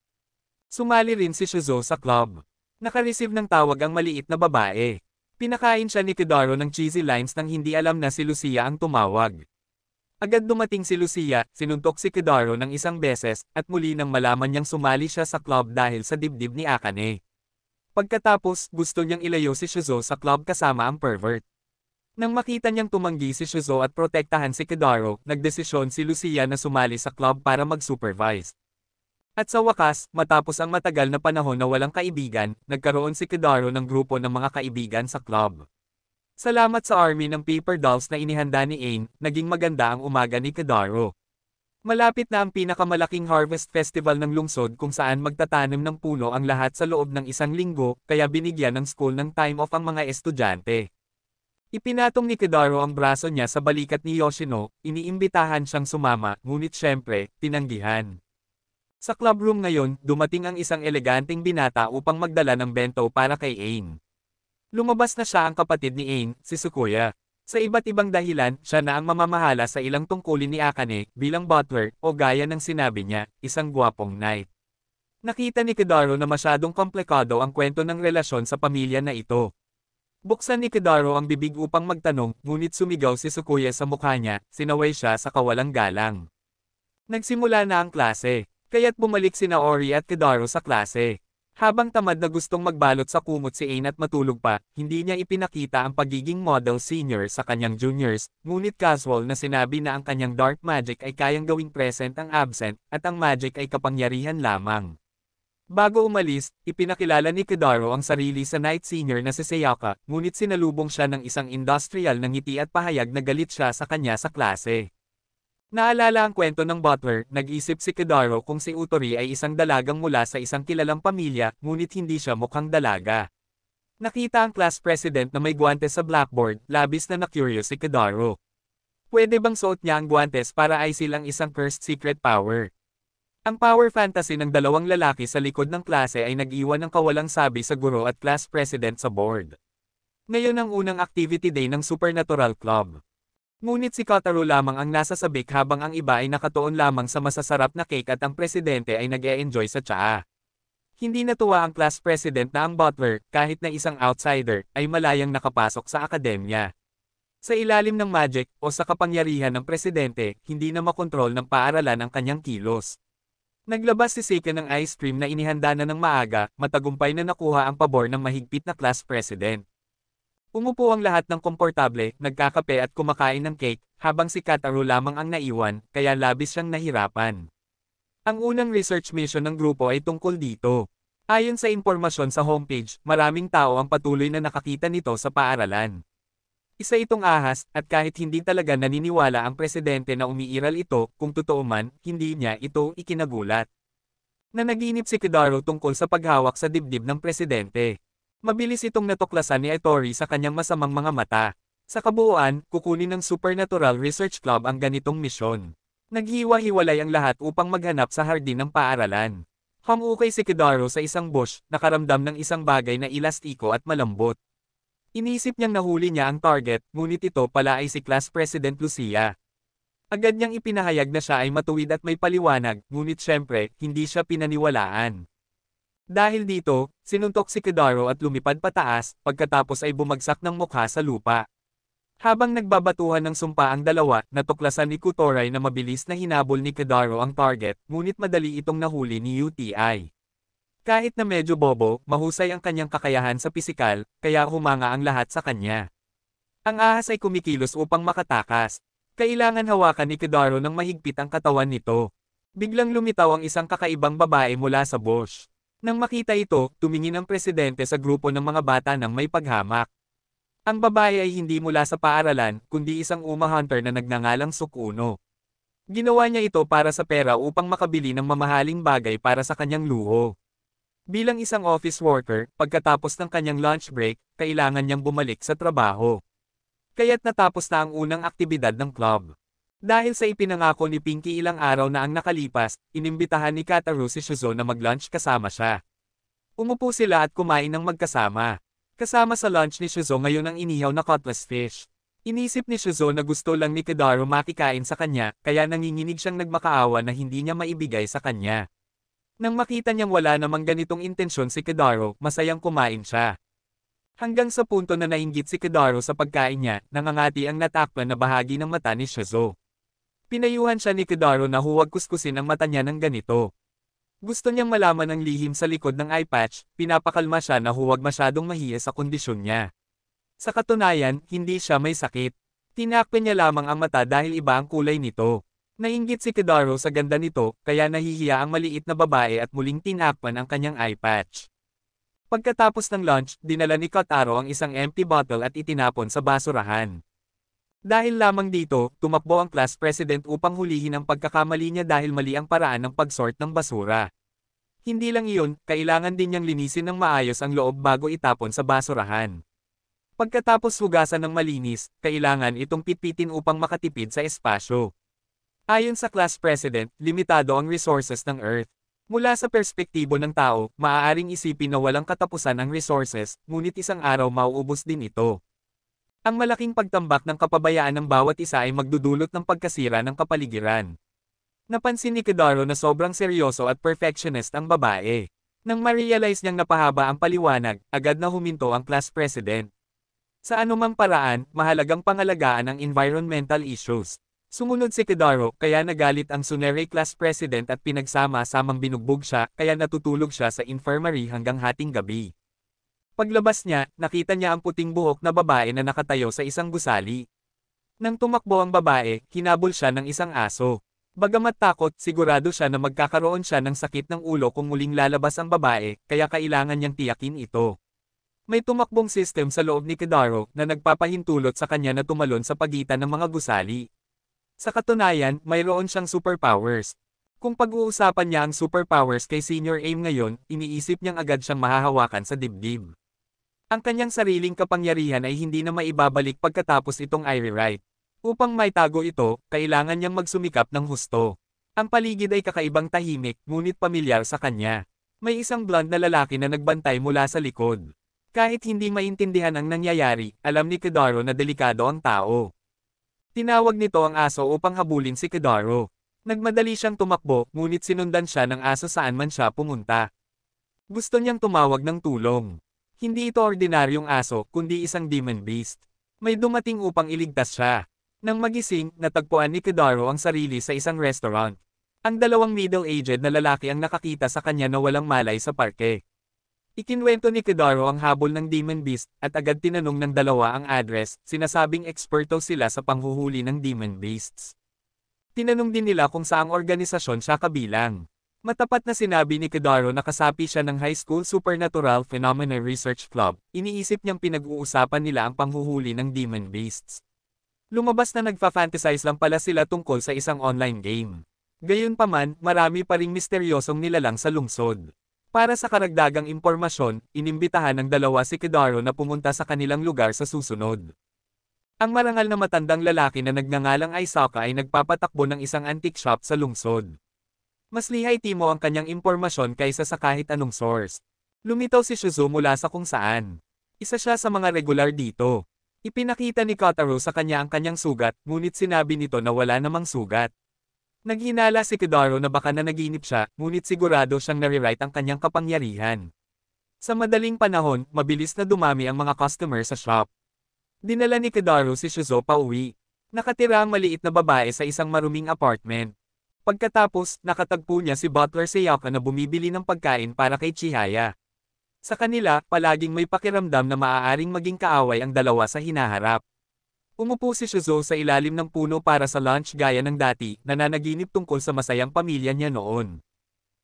Sumali rin si Shizuo sa club. Nakareceive ng tawag ang maliit na babae. Pinakain siya ni Kedaro ng cheesy lines nang hindi alam na si Lucia ang tumawag. Agad dumating si Lucia, sinuntok si Kedaro ng isang beses, at muli nang malaman niyang sumali siya sa club dahil sa dibdib ni Akane. Pagkatapos, gusto niyang ilayo si Shizuo sa club kasama ang pervert. Nang makita niyang tumanggi si Shizuo at protektahan si Kedaro, nagdesisyon si Lucia na sumali sa club para mag-supervise. At sa wakas, matapos ang matagal na panahon na walang kaibigan, nagkaroon si Kedaro ng grupo ng mga kaibigan sa club. Salamat sa army ng paper dolls na inihanda ni Aang, naging maganda ang umaga ni Kedaro. Malapit na ang pinakamalaking harvest festival ng lungsod kung saan magtatanim ng puno ang lahat sa loob ng isang linggo, kaya binigyan ng school ng time off ang mga estudyante. Ipinatong ni Kedaro ang braso niya sa balikat ni Yoshino, iniimbitahan siyang sumama, ngunit syempre, tinanggihan. Sa clubroom ngayon, dumating ang isang eleganteng binata upang magdala ng bento para kay Aang. Lumabas na siya ang kapatid ni Aang, si Sukuya. Sa iba't ibang dahilan, siya na ang mamamahala sa ilang tungkulin ni Akane, bilang butler, o gaya ng sinabi niya, isang gwapong knight. Nakita ni Kedaro na masyadong komplikado ang kwento ng relasyon sa pamilya na ito. Buksan ni Kedaro ang bibig upang magtanong, ngunit sumigaw si Sukuya sa mukha niya, sinaway siya sa kawalang galang. Nagsimula na ang klase. Kaya't bumalik sina Ori at Kedaro sa klase. Habang tamad na gustong magbalot sa kumot si Aang at matulog pa, hindi niya ipinakita ang pagiging model senior sa kanyang juniors, ngunit casual na sinabi na ang kanyang dark magic ay kayang gawing present ang absent, at ang magic ay kapangyarihan lamang. Bago umalis, ipinakilala ni Kedaro ang sarili sa night senior na si Sayaka, ngunit sinalubong siya ng isang industrial na ngiti at pahayag na galit siya sa kanya sa klase. Naalala ang kwento ng butler, nag-isip si Kedaro kung si Utori ay isang dalagang mula sa isang kilalang pamilya, ngunit hindi siya mukhang dalaga. Nakita ang class president na may guwantes sa blackboard, labis na na-curious si Kadaro. Pwede bang suot niya ang guwantes para i-seal ang isang cursed secret power? Ang power fantasy ng dalawang lalaki sa likod ng klase ay nag-iwan ng kawalang sabi sa guro at class president sa board. Ngayon ang unang activity day ng Supernatural Club. Ngunit si Kotaro lamang ang nasa sabik habang ang iba ay nakatuon lamang sa masasarap na cake at ang presidente ay nag-e-enjoy sa tsaa. Hindi natuwa ang class president na ang butler, kahit na isang outsider, ay malayang nakapasok sa akademya. Sa ilalim ng magic o sa kapangyarihan ng presidente, hindi na makontrol ng paaralan ang kanyang kilos. Naglabas si Seika ng ice cream na inihanda na ng maaga, matagumpay na nakuha ang pabor ng mahigpit na class president. Umupo ang lahat ng komportable, nagkakape at kumakain ng cake, habang si Kotaro lamang ang naiwan, kaya labis siyang nahirapan. Ang unang research mission ng grupo ay tungkol dito. Ayon sa impormasyon sa homepage, maraming tao ang patuloy na nakakita nito sa paaralan. Isa itong ahas, at kahit hindi talaga naniniwala ang presidente na umiiral ito, kung totoo man, hindi niya ito ikinagulat. Nanaginip si Kotaro tungkol sa paghawak sa dibdib ng presidente. Mabilis itong natuklasan ni Itori sa kanyang masamang mga mata. Sa kabuuan, kukunin ng Supernatural Research Club ang ganitong misyon. Naghiwa-hiwalay ang lahat upang maghanap sa hardin ng paaralan. Humukay si Kotaro sa isang bush, nakaramdam ng isang bagay na elastiko at malambot. Inisip niyang nahuli niya ang target, ngunit ito pala ay si Class President Lucia. Agad niyang ipinahayag na siya ay matuwid at may paliwanag, ngunit syempre, hindi siya pinaniwalaan. Dahil dito, sinuntok si Kotaro at lumipad pataas, pagkatapos ay bumagsak ng mukha sa lupa. Habang nagbabatuhan ng sumpa ang dalawa, natuklasan ni Kutoray na mabilis na hinabol ni Kotaro ang target, ngunit madali itong nahuli ni UTI. Kahit na medyo bobo, mahusay ang kanyang kakayahan sa pisikal, kaya humanga ang lahat sa kanya. Ang ahas ay kumikilos upang makatakas. Kailangan hawakan ni Kotaro ng mahigpit ang katawan nito. Biglang lumitaw ang isang kakaibang babae mula sa bush. Nang makita ito, tumingin ang presidente sa grupo ng mga bata ng may paghamak. Ang babae ay hindi mula sa paaralan, kundi isang hunter na nagngangalang Sukuno. Ginawa niya ito para sa pera upang makabili ng mamahaling bagay para sa kanyang luho. Bilang isang office worker, pagkatapos ng kanyang lunch break, kailangan niyang bumalik sa trabaho. Kaya't natapos na ang unang aktibidad ng club. Dahil sa ipinangako ni Pinky ilang araw na ang nakalipas, inimbitahan ni Kotaro si Shuzo na mag-lunch kasama siya. Umupo sila at kumain ng magkasama. Kasama sa lunch ni Shuzo ngayon ang inihaw na cutlass fish. Inisip ni Shuzo na gusto lang ni Kotaro makikain sa kanya, kaya nanginginig siyang nagmakaawa na hindi niya maibigay sa kanya. Nang makita niyang wala namang ganitong intensyon si Kotaro, masayang kumain siya. Hanggang sa punto na nainggit si Kotaro sa pagkain niya, nangangati ang natakpan na bahagi ng mata ni Shuzo. Pinayuhan siya ni Kotaro na huwag kuskusin ang mata niya ng ganito. Gusto niyang malaman ang lihim sa likod ng eye patch, pinapakalma siya na huwag masyadong mahiya sa kondisyon niya. Sa katunayan, hindi siya may sakit. Tinakpan niya lamang ang mata dahil iba ang kulay nito. Nainggit si Kotaro sa ganda nito, kaya nahihiya ang maliit na babae at muling tinakpan ang kanyang eye patch. Pagkatapos ng lunch, dinala ni Kotaro ang isang empty bottle at itinapon sa basurahan. Dahil lamang dito, tumakbo ang class president upang hulihin ang pagkakamali niya dahil mali ang paraan ng pag-sort ng basura. Hindi lang iyon, kailangan din niyang linisin ng maayos ang loob bago itapon sa basurahan. Pagkatapos hugasan ng malinis, kailangan itong pitpitin upang makatipid sa espasyo. Ayon sa class president, limitado ang resources ng Earth. Mula sa perspektibo ng tao, maaaring isipin na walang katapusan ang resources, ngunit isang araw mauubos din ito. Ang malaking pagtambak ng kapabayaan ng bawat isa ay magdudulot ng pagkasira ng kapaligiran. Napansin ni Kotaro na sobrang seryoso at perfectionist ang babae. Nang ma-realize niyang napahaba ang paliwanag, agad na huminto ang class president. Sa anumang paraan, mahalagang pangalagaan ang environmental issues. Sumunod si Kotaro, kaya nagalit ang Tsunere class president at pinagsama-samang binugbog siya, kaya natutulog siya sa infirmary hanggang hating gabi. Paglabas niya, nakita niya ang puting buhok na babae na nakatayo sa isang gusali. Nang tumakbo ang babae, hinabol siya ng isang aso. Bagamat takot, sigurado siya na magkakaroon siya ng sakit ng ulo kung muling lalabas ang babae, kaya kailangan niyang tiyakin ito. May tumakbong system sa loob ni Kotaro na nagpapahintulot sa kanya na tumalon sa pagitan ng mga gusali. Sa katunayan, mayroon siyang superpowers. Kung pag-uusapan niya ang superpowers kay Senior Aim ngayon, iniisip niyang agad siyang mahahawakan sa dibdib. Ang kanyang sariling kapangyarihan ay hindi na maibabalik pagkatapos itong i-rewrite. Upang maitago ito, kailangan niyang magsumikap ng husto. Ang paligid ay kakaibang tahimik, ngunit pamilyar sa kanya. May isang blonde na lalaki na nagbantay mula sa likod. Kahit hindi maintindihan ang nangyayari, alam ni Kidaro na delikado ang tao. Tinawag nito ang aso upang habulin si Kidaro. Nagmadali siyang tumakbo, ngunit sinundan siya ng aso saan man siya pumunta. Gusto niyang tumawag ng tulong. Hindi ito ordinaryong aso, kundi isang demon beast. May dumating upang iligtas siya. Nang magising, natagpuan ni Kidaro ang sarili sa isang restaurant. Ang dalawang middle-aged na lalaki ang nakakita sa kanya na walang malay sa parke. Ikinwento ni Kidaro ang habol ng demon beast, at agad tinanong ng dalawa ang address, sinasabing eksperto sila sa panghuhuli ng demon beasts. Tinanong din nila kung saang organisasyon siya kabilang. Matapat na sinabi ni Kidaro na kasapi siya ng High School Supernatural Phenomena Research Club, iniisip niyang pinag-uusapan nila ang panghuhuli ng demon beasts. Lumabas na nagfa-fantasize lang pala sila tungkol sa isang online game. Gayunpaman, marami pa ring misteryosong nilalang sa lungsod. Para sa karagdagang impormasyon, inimbitahan ng dalawa si Kidaro na pumunta sa kanilang lugar sa susunod. Ang marangal na matandang lalaki na nagngangalang Aisaka ay nagpapatakbo ng isang antique shop sa lungsod. Mas lihay-timo ang kanyang impormasyon kaysa sa kahit anong source. Lumitaw si Shizuo mula sa kung saan. Isa siya sa mga regular dito. Ipinakita ni Kotaro sa kanya ang kanyang sugat, ngunit sinabi nito na wala namang sugat. Naghinala si Kidaro na baka nanaginip siya, ngunit sigurado siyang nare-write ang kanyang kapangyarihan. Sa madaling panahon, mabilis na dumami ang mga customer sa shop. Dinala ni Kidaro si Shizuo pauwi. Nakatira ang maliit na babae sa isang maruming apartment. Pagkatapos, nakatagpo niya si Butler Sayaka na bumibili ng pagkain para kay Chihaya. Sa kanila, palaging may pakiramdam na maaaring maging kaaway ang dalawa sa hinaharap. Umupo si Shizuo sa ilalim ng puno para sa lunch gaya ng dati, nananaginip tungkol sa masayang pamilya niya noon.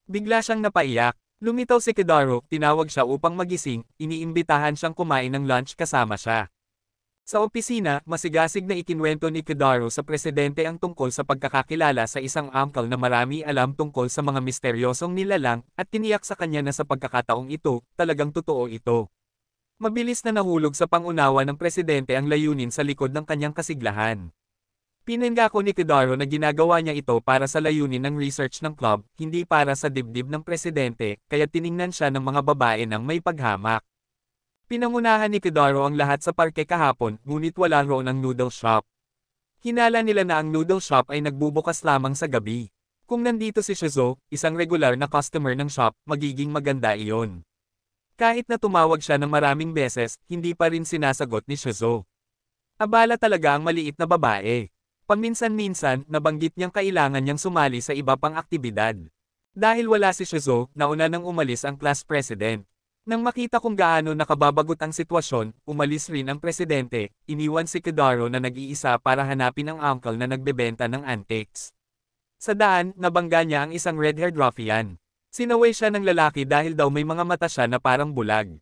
Bigla siyang napaiyak. Lumitaw si Kidaro, tinawag siya upang magising, iniimbitahan siyang kumain ng lunch kasama siya. Sa opisina, masigasig na ikinwento ni Kidaro sa presidente ang tungkol sa pagkakakilala sa isang uncle na marami alam tungkol sa mga misteryosong nilalang, at tiniyak sa kanya na sa pagkakataong ito, talagang totoo ito. Mabilis na nahulog sa pangunawa ng presidente ang layunin sa likod ng kanyang kasiglahan. Pinangako ni Kidaro na ginagawa niya ito para sa layunin ng research ng club, hindi para sa dibdib ng presidente, kaya tiningnan siya ng mga babae ng may paghamak. Pinangunahan ni Kidaro ang lahat sa parke kahapon, ngunit wala roon ang noodle shop. Hinala nila na ang noodle shop ay nagbubukas lamang sa gabi. Kung nandito si Shizuo, isang regular na customer ng shop, magiging maganda iyon. Kahit na tumawag siya ng maraming beses, hindi pa rin sinasagot ni Shizuo. Abala talaga ang maliit na babae. Paminsan-minsan, nabanggit niyang kailangan niyang sumali sa iba pang aktibidad. Dahil wala si Shizuo, nauna nang umalis ang class president. Nang makita kung gaano nakababagot ang sitwasyon, umalis rin ang presidente, iniwan si Kidaro na nag-iisa para hanapin ang uncle na nagbebenta ng antiques. Sa daan, nabangga niya ang isang red-haired ruffian. Sinaway siya ng lalaki dahil daw may mga mata siya na parang bulag.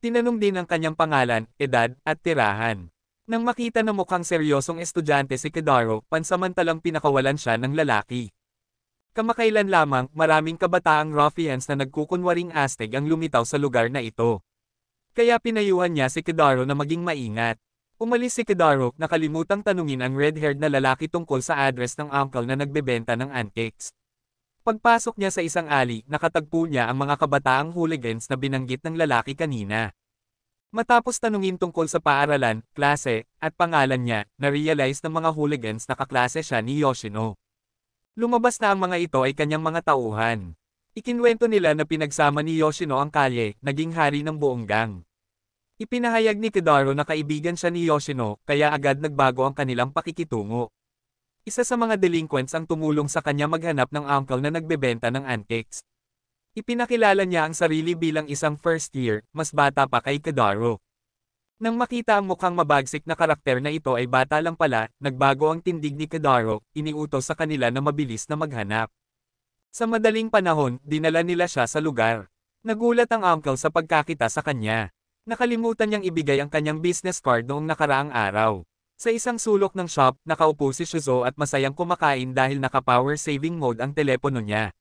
Tinanong din ang kanyang pangalan, edad, at tirahan. Nang makita na mukhang seryosong estudyante si Kidaro, pansamantalang pinakawalan siya ng lalaki. Kamakailan lamang, maraming kabataang ruffians na nagkukunwaring astig ang lumitaw sa lugar na ito. Kaya pinayuhan niya si Kidaro na maging maingat. Umalis si Kidaro, nakalimutang tanungin ang red-haired na lalaki tungkol sa address ng uncle na nagbebenta ng antiques. Pagpasok niya sa isang alley, nakatagpo niya ang mga kabataang hooligans na binanggit ng lalaki kanina. Matapos tanungin tungkol sa paaralan, klase, at pangalan niya, na-realize ng mga hooligans na kaklase siya ni Yoshino. Lumabas na ang mga ito ay kanyang mga tauhan. Ikinwento nila na pinagsama ni Yoshino ang kalye, naging hari ng buong gang. Ipinahayag ni Kidaro na kaibigan siya ni Yoshino, kaya agad nagbago ang kanilang pakikitungo. Isa sa mga delinquents ang tumulong sa kanya maghanap ng uncle na nagbebenta ng antiques. Ipinakilala niya ang sarili bilang isang first year, mas bata pa kay Kidaro. Nang makita ang mukhang mabagsik na karakter na ito ay bata lang pala, nagbago ang tindig ni Kidaro, iniutos sa kanila na mabilis na maghanap. Sa madaling panahon, dinala nila siya sa lugar. Nagulat ang uncle sa pagkakita sa kanya. Nakalimutan niyang ibigay ang kanyang business card noong nakaraang araw. Sa isang sulok ng shop, nakaupo si Shizuo at masayang kumakain dahil naka-power saving mode ang telepono niya.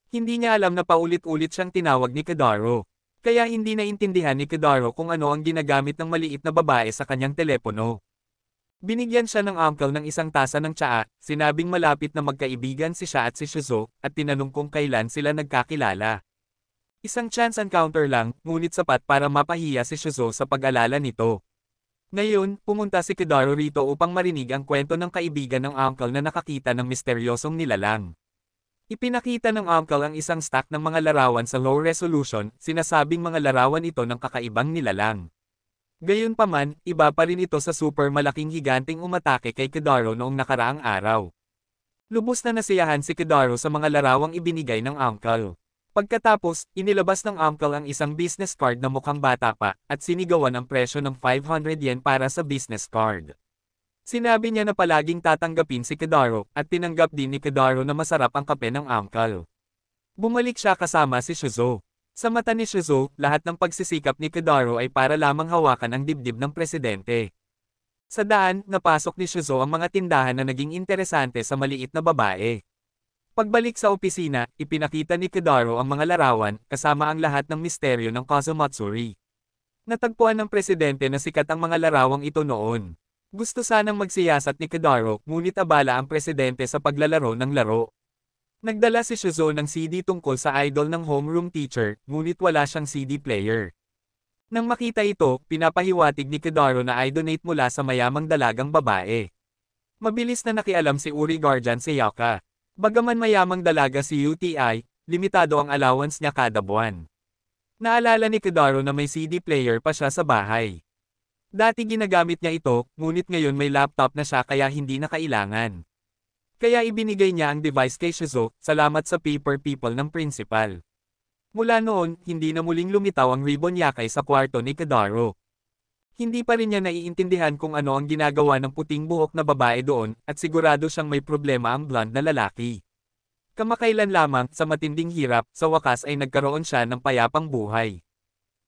Hindi niya alam na paulit-ulit siyang tinawag ni Kidaro. Kaya hindi naintindihan ni Kidaro kung ano ang ginagamit ng maliit na babae sa kanyang telepono. Binigyan siya ng uncle ng isang tasa ng tsaa, sinabing malapit na magkaibigan si siya at si Shizuo, at tinanong kung kailan sila nagkakilala. Isang chance encounter lang, ngunit sapat para mapahiya si Shizuo sa pag-alala nito. Ngayon, pumunta si Kidaro rito upang marinig ang kwento ng kaibigan ng uncle na nakakita ng misteryosong nilalang. Ipinakita ng uncle ang isang stack ng mga larawan sa low resolution, sinasabing mga larawan ito ng kakaibang nilalang. Gayunpaman, iba pa rin ito sa super malaking higanting umatake kay Kidaro noong nakaraang araw. Lubos na nasiyahan si Kidaro sa mga larawang ibinigay ng uncle. Pagkatapos, inilabas ng uncle ang isang business card na mukhang bata pa, at sinigawan ang presyo ng 500 yen para sa business card. Sinabi niya na palaging tatanggapin si Kidaro, at tinanggap din ni Kidaro na masarap ang kape ng uncle. Bumalik siya kasama si Shizuo. Sa mata ni Shizuo, lahat ng pagsisikap ni Kidaro ay para lamang hawakan ang dibdib ng presidente. Sa daan, napasok ni Shizuo ang mga tindahan na naging interesante sa maliit na babae. Pagbalik sa opisina, ipinakita ni Kidaro ang mga larawan, kasama ang lahat ng misteryo ng Kozumatsuri. Natagpuan ng presidente na sikat ang mga larawang ito noon. Gusto sanang magsiyasat ni Kidaro, ngunit abala ang presidente sa paglalaro ng laro. Nagdala si Shizuo ng CD tungkol sa idol ng homeroom teacher, ngunit wala siyang CD player. Nang makita ito, pinapahiwatig ni Kidaro na i-donate mula sa mayamang dalagang babae. Mabilis na nakialam si Uri Guardian si Yaka. Bagaman mayamang dalaga si UTI, limitado ang allowance niya kada buwan. Naalala ni Kidaro na may CD player pa siya sa bahay. Dati ginagamit niya ito, ngunit ngayon may laptop na siya kaya hindi na kailangan. Kaya ibinigay niya ang device kay Shizuo, salamat sa paper people ng principal. Mula noon, hindi na muling lumitaw ang ribbon yakay sa kwarto ni Kidaro. Hindi pa rin niya naiintindihan kung ano ang ginagawa ng puting buhok na babae doon, at sigurado siyang may problema ang blonde na lalaki. Kamakailan lamang, sa matinding hirap, sa wakas ay nagkaroon siya ng payapang buhay.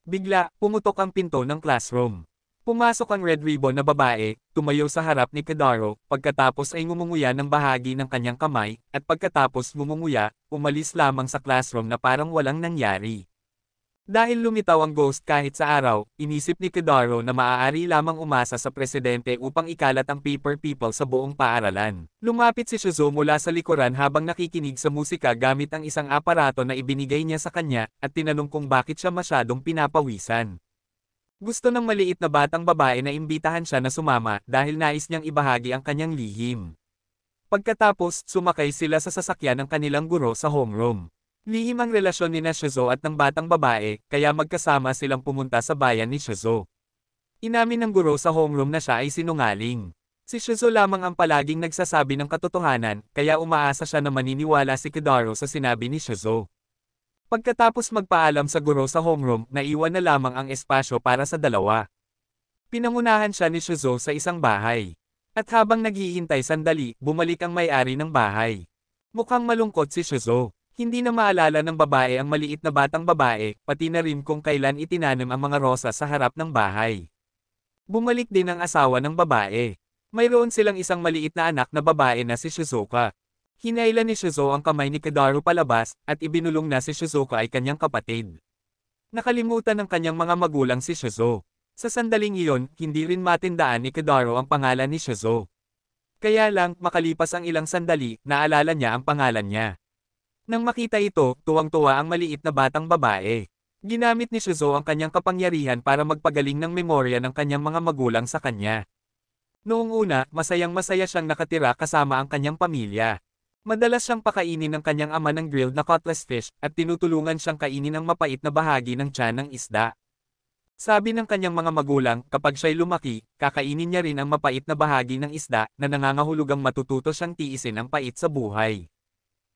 Bigla, pumutok ang pinto ng classroom. Pumasok ang red ribbon na babae, tumayo sa harap ni Kidaro, pagkatapos ay ngumunguya ng bahagi ng kanyang kamay, at pagkatapos ngumunguya, umalis lamang sa classroom na parang walang nangyari. Dahil lumitaw ang ghost kahit sa araw, inisip ni Kidaro na maaari lamang umasa sa presidente upang ikalat ang paper people sa buong paaralan. Lumapit si Shizuo mula sa likuran habang nakikinig sa musika gamit ang isang aparato na ibinigay niya sa kanya, at tinanong kung bakit siya masyadong pinapawisan. Gusto ng maliit na batang babae na imbitahan siya na sumama dahil nais niyang ibahagi ang kanyang lihim. Pagkatapos, sumakay sila sa sasakyan ng kanilang guro sa homeroom. Lihim ang relasyon ni Shizuo at ng batang babae, kaya magkasama silang pumunta sa bayan ni Shizuo. Inamin ng guro sa homeroom na siya ay sinungaling. Si Shizuo lamang ang palaging nagsasabi ng katotohanan, kaya umaasa siya na maniniwala si Kidaro sa sinabi ni Shizuo. Pagkatapos magpaalam sa guro sa homeroom, naiwan na lamang ang espasyo para sa dalawa. Pinangunahan siya ni Shizuo sa isang bahay. At habang naghihintay sandali, bumalik ang may-ari ng bahay. Mukhang malungkot si Shizuo. Hindi na maalala ng babae ang maliit na batang babae, pati na rin kung kailan itinanim ang mga rosa sa harap ng bahay. Bumalik din ang asawa ng babae. Mayroon silang isang maliit na anak na babae na si Shizuka. Hinailan ni Shizuo ang kamay ni Kidaro palabas, at ibinulong na si Shizuka ay kanyang kapatid. Nakalimutan ng kanyang mga magulang si Shizuo. Sa sandaling iyon, hindi rin matindaan ni Kidaro ang pangalan ni Shizuo. Kaya lang, makalipas ang ilang sandali, naalala niya ang pangalan niya. Nang makita ito, tuwang-tuwa ang maliit na batang babae. Ginamit ni Shizuo ang kanyang kapangyarihan para magpagaling ng memorya ng kanyang mga magulang sa kanya. Noong una, masayang-masaya siyang nakatira kasama ang kanyang pamilya. Madalas siyang pakainin ng kanyang ama ng grilled na cutlass fish, at tinutulungan siyang kainin ang mapait na bahagi ng tiyan ng isda. Sabi ng kanyang mga magulang, kapag siya'y lumaki, kakainin niya rin ang mapait na bahagi ng isda, na nangangahulugang matututo siyang tiisin ang pait sa buhay.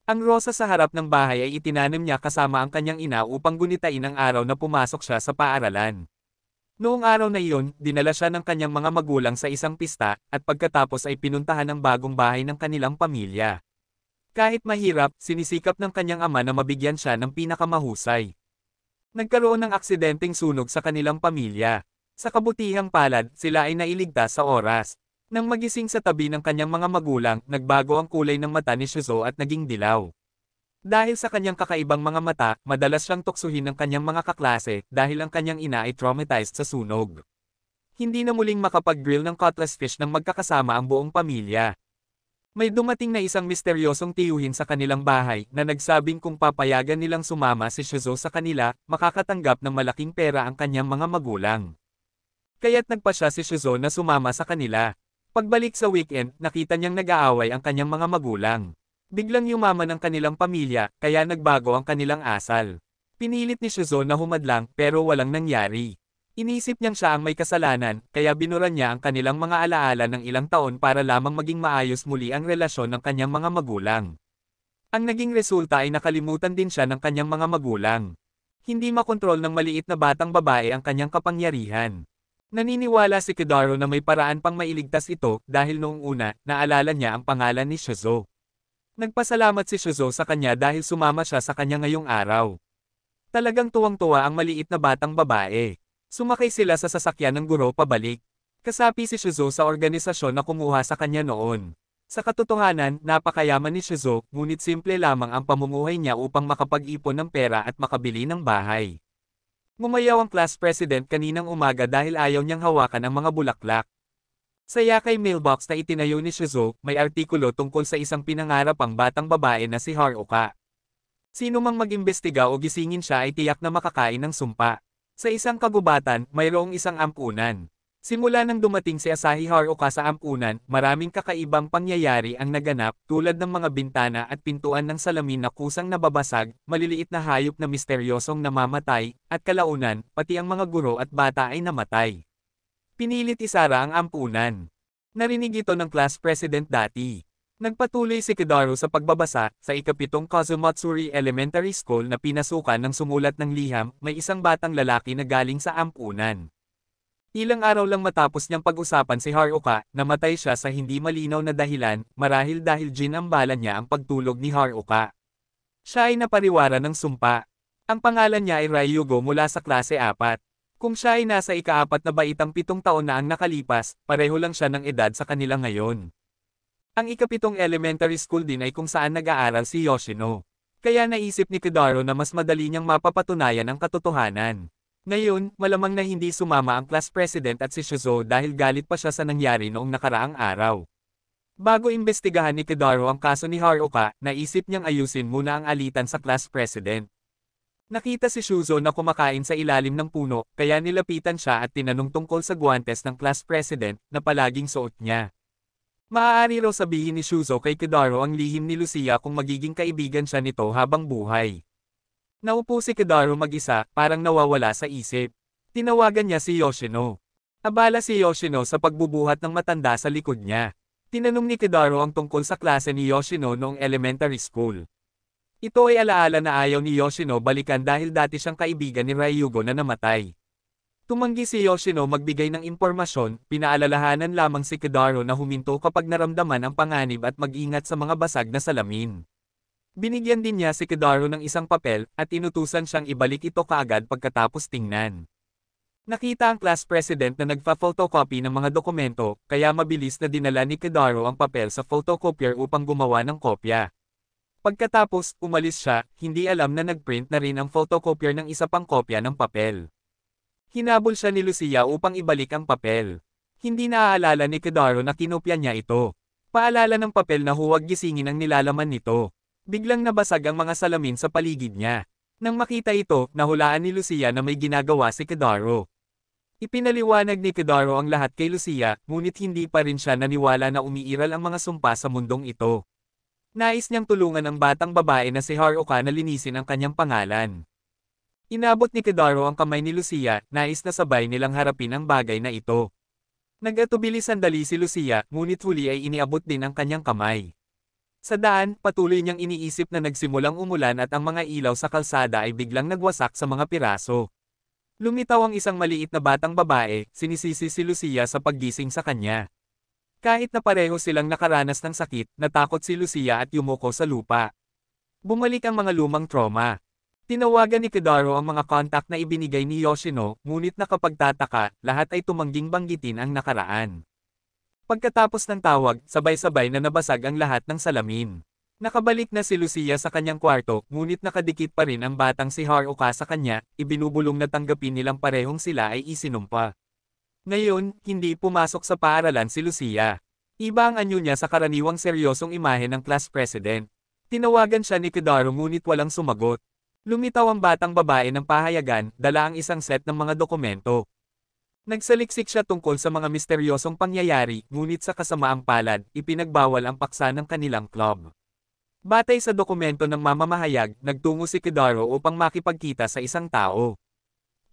Ang rosa sa harap ng bahay ay itinanim niya kasama ang kanyang ina upang gunitain ang araw na pumasok siya sa paaralan. Noong araw na iyon, dinala siya ng kanyang mga magulang sa isang pista, at pagkatapos ay pinuntahan ang bagong bahay ng kanilang pamilya. Kahit mahirap, sinisikap ng kanyang ama na mabigyan siya ng pinakamahusay. Nagkaroon ng aksidenteng sunog sa kanilang pamilya. Sa kabutihang palad, sila ay nailigtas sa oras. Nang magising sa tabi ng kanyang mga magulang, nagbago ang kulay ng mata ni Shizuo at naging dilaw. Dahil sa kanyang kakaibang mga mata, madalas siyang tuksuhin ng kanyang mga kaklase dahil ang kanyang ina ay traumatized sa sunog. Hindi na muling makapag-grill ng cutlass fish ng magkakasama ang buong pamilya. May dumating na isang misteryosong tiyuhin sa kanilang bahay na nagsabing kung papayagan nilang sumama si Shizuo sa kanila, makakatanggap ng malaking pera ang kanyang mga magulang. Kaya't nagpasya si Shizuo na sumama sa kanila. Pagbalik sa weekend, nakita niyang nag-aaway ang kanyang mga magulang. Biglang yumaman ang kanilang pamilya, kaya nagbago ang kanilang asal. Pinilit ni Shizuo na humadlang pero walang nangyari. Inisip niyang siya ang may kasalanan, kaya binuran niya ang kanilang mga alaala ng ilang taon para lamang maging maayos muli ang relasyon ng kanyang mga magulang. Ang naging resulta ay nakalimutan din siya ng kanyang mga magulang. Hindi makontrol ng maliit na batang babae ang kanyang kapangyarihan. Naniniwala si Kidaro na may paraan pang mailigtas ito dahil noong una, naalala niya ang pangalan ni Shizuo. Nagpasalamat si Shizuo sa kanya dahil sumama siya sa kanya ngayong araw. Talagang tuwang-tuwa ang maliit na batang babae. Sumakay sila sa sasakyan ng guro pabalik. Kasapi si Shizuo sa organisasyon na kumuha sa kanya noon. Sa katotohanan, napakayaman ni Shizuo, ngunit simple lamang ang pamumuhay niya upang makapag-ipon ng pera at makabili ng bahay. Ngumayaw ang class president kaninang umaga dahil ayaw niyang hawakan ang mga bulaklak. Sa yakay mailbox na itinayo ni Shizuo, may artikulo tungkol sa isang pinangarapang batang babae na si Haruka. Sino mang mag-imbestiga o gisingin siya ay tiyak na makakain ng sumpa. Sa isang kagubatan, mayroong isang ampunan. Simula nang dumating si Asahi Haruka sa ampunan, maraming kakaibang pangyayari ang naganap tulad ng mga bintana at pintuan ng salamin na kusang nababasag, maliliit na hayop na misteryosong namamatay, at kalaunan, pati ang mga guro at bata ay namatay. Pinilit isara ang ampunan. Narinig ito ng class president dati. Nagpatuloy si Kidaro sa pagbabasa, sa ikapitong Kazumatsuri Elementary School na pinasukan ng sumulat ng liham, may isang batang lalaki na galing sa ampunan. Ilang araw lang matapos niyang pag-usapan si Haruka, namatay siya sa hindi malinaw na dahilan, marahil dahil ginambala niya ang pagtulog ni Haruka. Siya ay napariwara ng sumpa. Ang pangalan niya ay Ryugo mula sa klase 4. Kung siya ay nasa ika-4 na baitang 7 taon na ang nakalipas, pareho lang siya ng edad sa kanila ngayon. Ang ikapitong elementary school din ay kung saan nag-aaral si Yoshino. Kaya naisip ni Kidaro na mas madali niyang mapapatunayan ang katotohanan. Ngayon, malamang na hindi sumama ang class president at si Shizuo dahil galit pa siya sa nangyari noong nakaraang araw. Bago imbestigahan ni Kidaro ang kaso ni Haruka, naisip niyang ayusin muna ang alitan sa class president. Nakita si Shizuo na kumakain sa ilalim ng puno, kaya nilapitan siya at tinanong tungkol sa guwantes ng class president na palaging suot niya. Maaari raw sabihin ni Shizuo kay Kidaro ang lihim ni Lucia kung magiging kaibigan siya nito habang buhay. Naupo si Kidaro mag-isa, parang nawawala sa isip. Tinawagan niya si Yoshino. Abala si Yoshino sa pagbubuhat ng matanda sa likod niya. Tinanong ni Kidaro ang tungkol sa klase ni Yoshino noong elementary school. Ito ay alaala na ayaw ni Yoshino balikan dahil dati siyang kaibigan ni Ryugo na namatay. Tumanggi si Yoshino magbigay ng impormasyon, pinaalalahanan lamang si Kidaro na huminto kapag naramdaman ang panganib at mag-ingat sa mga basag na salamin. Binigyan din niya si Kidaro ng isang papel, at inutusan siyang ibalik ito kaagad pagkatapos tingnan. Nakita ang class president na nagpa-photocopy ng mga dokumento, kaya mabilis na dinala ni Kidaro ang papel sa photocopier upang gumawa ng kopya. Pagkatapos, umalis siya, hindi alam na nagprint na rin ang photocopier ng isa pang kopya ng papel. Hinabol siya ni Lucia upang ibalik ang papel. Hindi naaalala ni Kidaro na kinopya niya ito. Paalala ng papel na huwag gisingin ang nilalaman nito. Biglang nabasag ang mga salamin sa paligid niya. Nang makita ito, nahulaan ni Lucia na may ginagawa si Kidaro. Ipinaliwanag ni Kidaro ang lahat kay Lucia, ngunit hindi pa rin siya naniwala na umiiral ang mga sumpa sa mundong ito. Nais niyang tulungan ang batang babae na si Haruka na linisin ang kanyang pangalan. Inabot ni Kidaro ang kamay ni Lucia, nais na sabay nilang harapin ang bagay na ito. Nag-atubili sandali si Lucia, ngunit huli ay iniabot din ang kanyang kamay. Sa daan, patuloy niyang iniisip na nagsimulang umulan at ang mga ilaw sa kalsada ay biglang nagwasak sa mga piraso. Lumitaw ang isang maliit na batang babae, sinisisi si Lucia sa paggising sa kanya. Kahit na pareho silang nakaranas ng sakit, natakot si Lucia at yumuko sa lupa. Bumalik ang mga lumang trauma. Tinawagan ni Kidaro ang mga kontak na ibinigay ni Yoshino, ngunit nakapagtataka, lahat ay tumangging banggitin ang nakaraan. Pagkatapos ng tawag, sabay-sabay na nabasag ang lahat ng salamin. Nakabalik na si Lucia sa kanyang kwarto, ngunit nakadikit pa rin ang batang si Haruka sa kanya, ibinubulong na tanggapin nilang parehong sila ay isinumpa. Ngayon, hindi pumasok sa paaralan si Lucia. Iba ang anyo niya sa karaniwang seryosong imahe ng class president. Tinawagan siya ni Kidaro ngunit walang sumagot. Lumitaw ang batang babae ng pahayagan, dala ang isang set ng mga dokumento. Nagsaliksik siya tungkol sa mga misteryosong pangyayari, ngunit sa kasamaang palad, ipinagbawal ang paksa ng kanilang club. Batay sa dokumento ng mamamahayag, nagtungo si Kidaro upang makipagkita sa isang tao.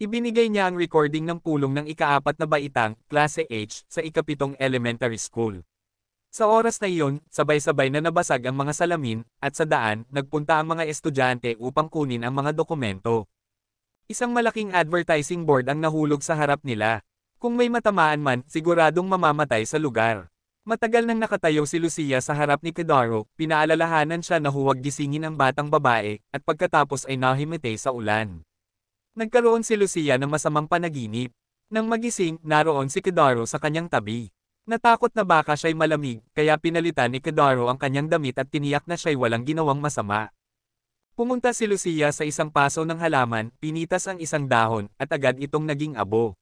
Ibinigay niya ang recording ng pulong ng ika-4 na baitang, klase H, sa ika-7 elementary school. Sa oras na iyon, sabay-sabay na nabasag ang mga salamin, at sa daan, nagpunta ang mga estudyante upang kunin ang mga dokumento. Isang malaking advertising board ang nahulog sa harap nila. Kung may matamaan man, siguradong mamamatay sa lugar. Matagal nang nakatayo si Lucia sa harap ni Kidaro, pinaalalahanan siya na huwag gisingin ang batang babae, at pagkatapos ay nahimete sa ulan. Nagkaroon si Lucia ng masamang panaginip. Nang magising, naroon si Kidaro sa kanyang tabi. Natakot na baka siya'y malamig, kaya pinalitan ni Kidaro ang kanyang damit at tiniyak na siya'y walang ginawang masama. Pumunta si Lucia sa isang paso ng halaman, pinitas ang isang dahon, at agad itong naging abo.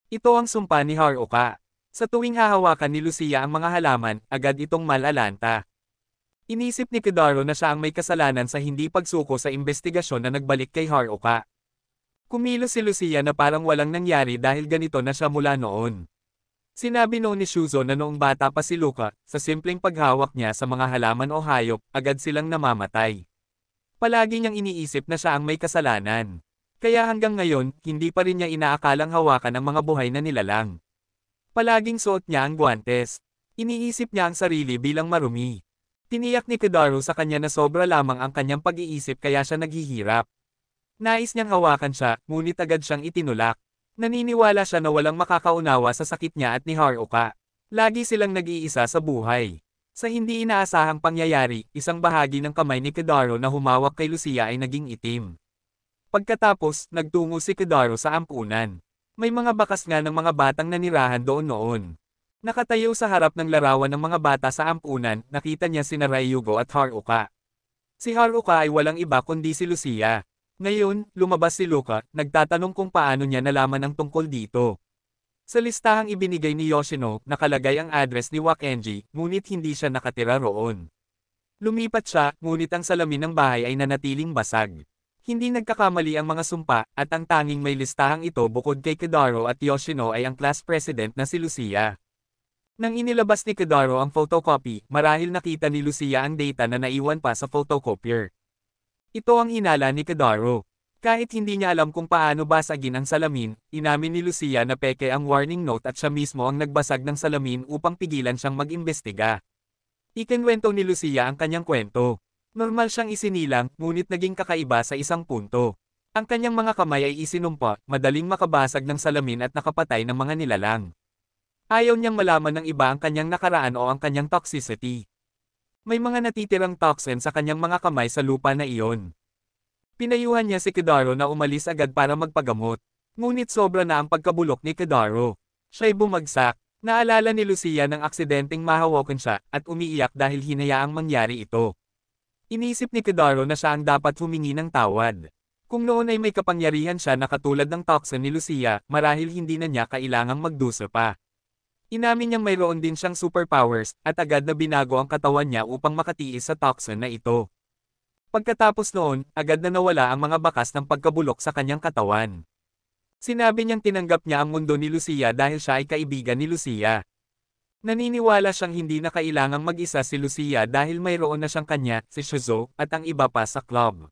Ito ang sumpa ni Haruka. Sa tuwing hahawakan ni Lucia ang mga halaman, agad itong malalanta. Inisip ni Kidaro na siya ang may kasalanan sa hindi pagsuko sa investigasyon na nagbalik kay Haruka. Kumilos si Lucia na parang walang nangyari dahil ganito na siya mula noon. Sinabi noon ni Shuzo na noong bata pa si Luka, sa simpleng paghawak niya sa mga halaman o hayop, agad silang namamatay. Palagi niyang iniisip na siya ang may kasalanan. Kaya hanggang ngayon, hindi pa rin niya inaakalang hawakan ang mga buhay na nilalang. Palaging suot niya ang guwantes. Iniisip niya ang sarili bilang marumi. Tiniyak ni Kidaro sa kanya na sobra lamang ang kanyang pag-iisip kaya siya naghihirap. Nais niyang hawakan siya, ngunit agad siyang itinulak. Naniniwala siya na walang makakaunawa sa sakit niya at ni Haruka. Lagi silang nag-iisa sa buhay. Sa hindi inaasahang pangyayari, isang bahagi ng kamay ni Kidaro na humawak kay Lucia ay naging itim. Pagkatapos, nagtungo si Kidaro sa ampunan. May mga bakas nga ng mga batang nanirahan doon noon. Nakatayo sa harap ng larawan ng mga bata sa ampunan, nakita niya sina Ryugo at Haruka. Si Haruka ay walang iba kundi si Lucia. Ngayon, lumabas si Luka, nagtatanong kung paano niya nalaman ang tungkol dito. Sa listahang ibinigay ni Yoshino, nakalagay ang address ni Wakenji, ngunit hindi siya nakatira roon. Lumipat siya, ngunit ang salamin ng bahay ay nanatiling basag. Hindi nagkakamali ang mga sumpa, at ang tanging may listahang ito bukod kay Kidaro at Yoshino ay ang class president na si Lucia. Nang inilabas ni Kidaro ang photocopy, marahil nakita ni Lucia ang data na naiwan pa sa photocopier. Ito ang hinala ni Kidaro. Kahit hindi niya alam kung paano basagin ang salamin, inamin ni Lucia na peke ang warning note at siya mismo ang nagbasag ng salamin upang pigilan siyang mag-imbestiga. Ikinwento ni Lucia ang kanyang kwento. Normal siyang isinilang, ngunit naging kakaiba sa isang punto. Ang kanyang mga kamay ay isinumpa, madaling makabasag ng salamin at nakapatay ng mga nilalang. Ayaw niyang malaman ng iba ang kanyang nakaraan o ang kanyang toxicity. May mga natitirang toxin sa kanyang mga kamay sa lupa na iyon. Pinayuhan niya si Kidaro na umalis agad para magpagamot. Ngunit sobra na ang pagkabulok ni Kidaro. Siya'y bumagsak. Naalala ni Lucia ng aksidenteng mahawakan siya at umiiyak dahil hinayaang mangyari ito. Inisip ni Kidaro na siya ang dapat humingi ng tawad. Kung noon ay may kapangyarihan siya na katulad ng toxin ni Lucia, marahil hindi na niya kailangang magdusa pa. Inamin niyang mayroon din siyang superpowers, at agad na binago ang katawan niya upang makatiis sa toxin na ito. Pagkatapos noon, agad na nawala ang mga bakas ng pagkabulok sa kanyang katawan. Sinabi niyang tinanggap niya ang mundo ni Lucia dahil siya ay kaibigan ni Lucia. Naniniwala siyang hindi na kailangang mag-isa si Lucia dahil mayroon na siyang kanya, si Shuzo, at ang iba pa sa club.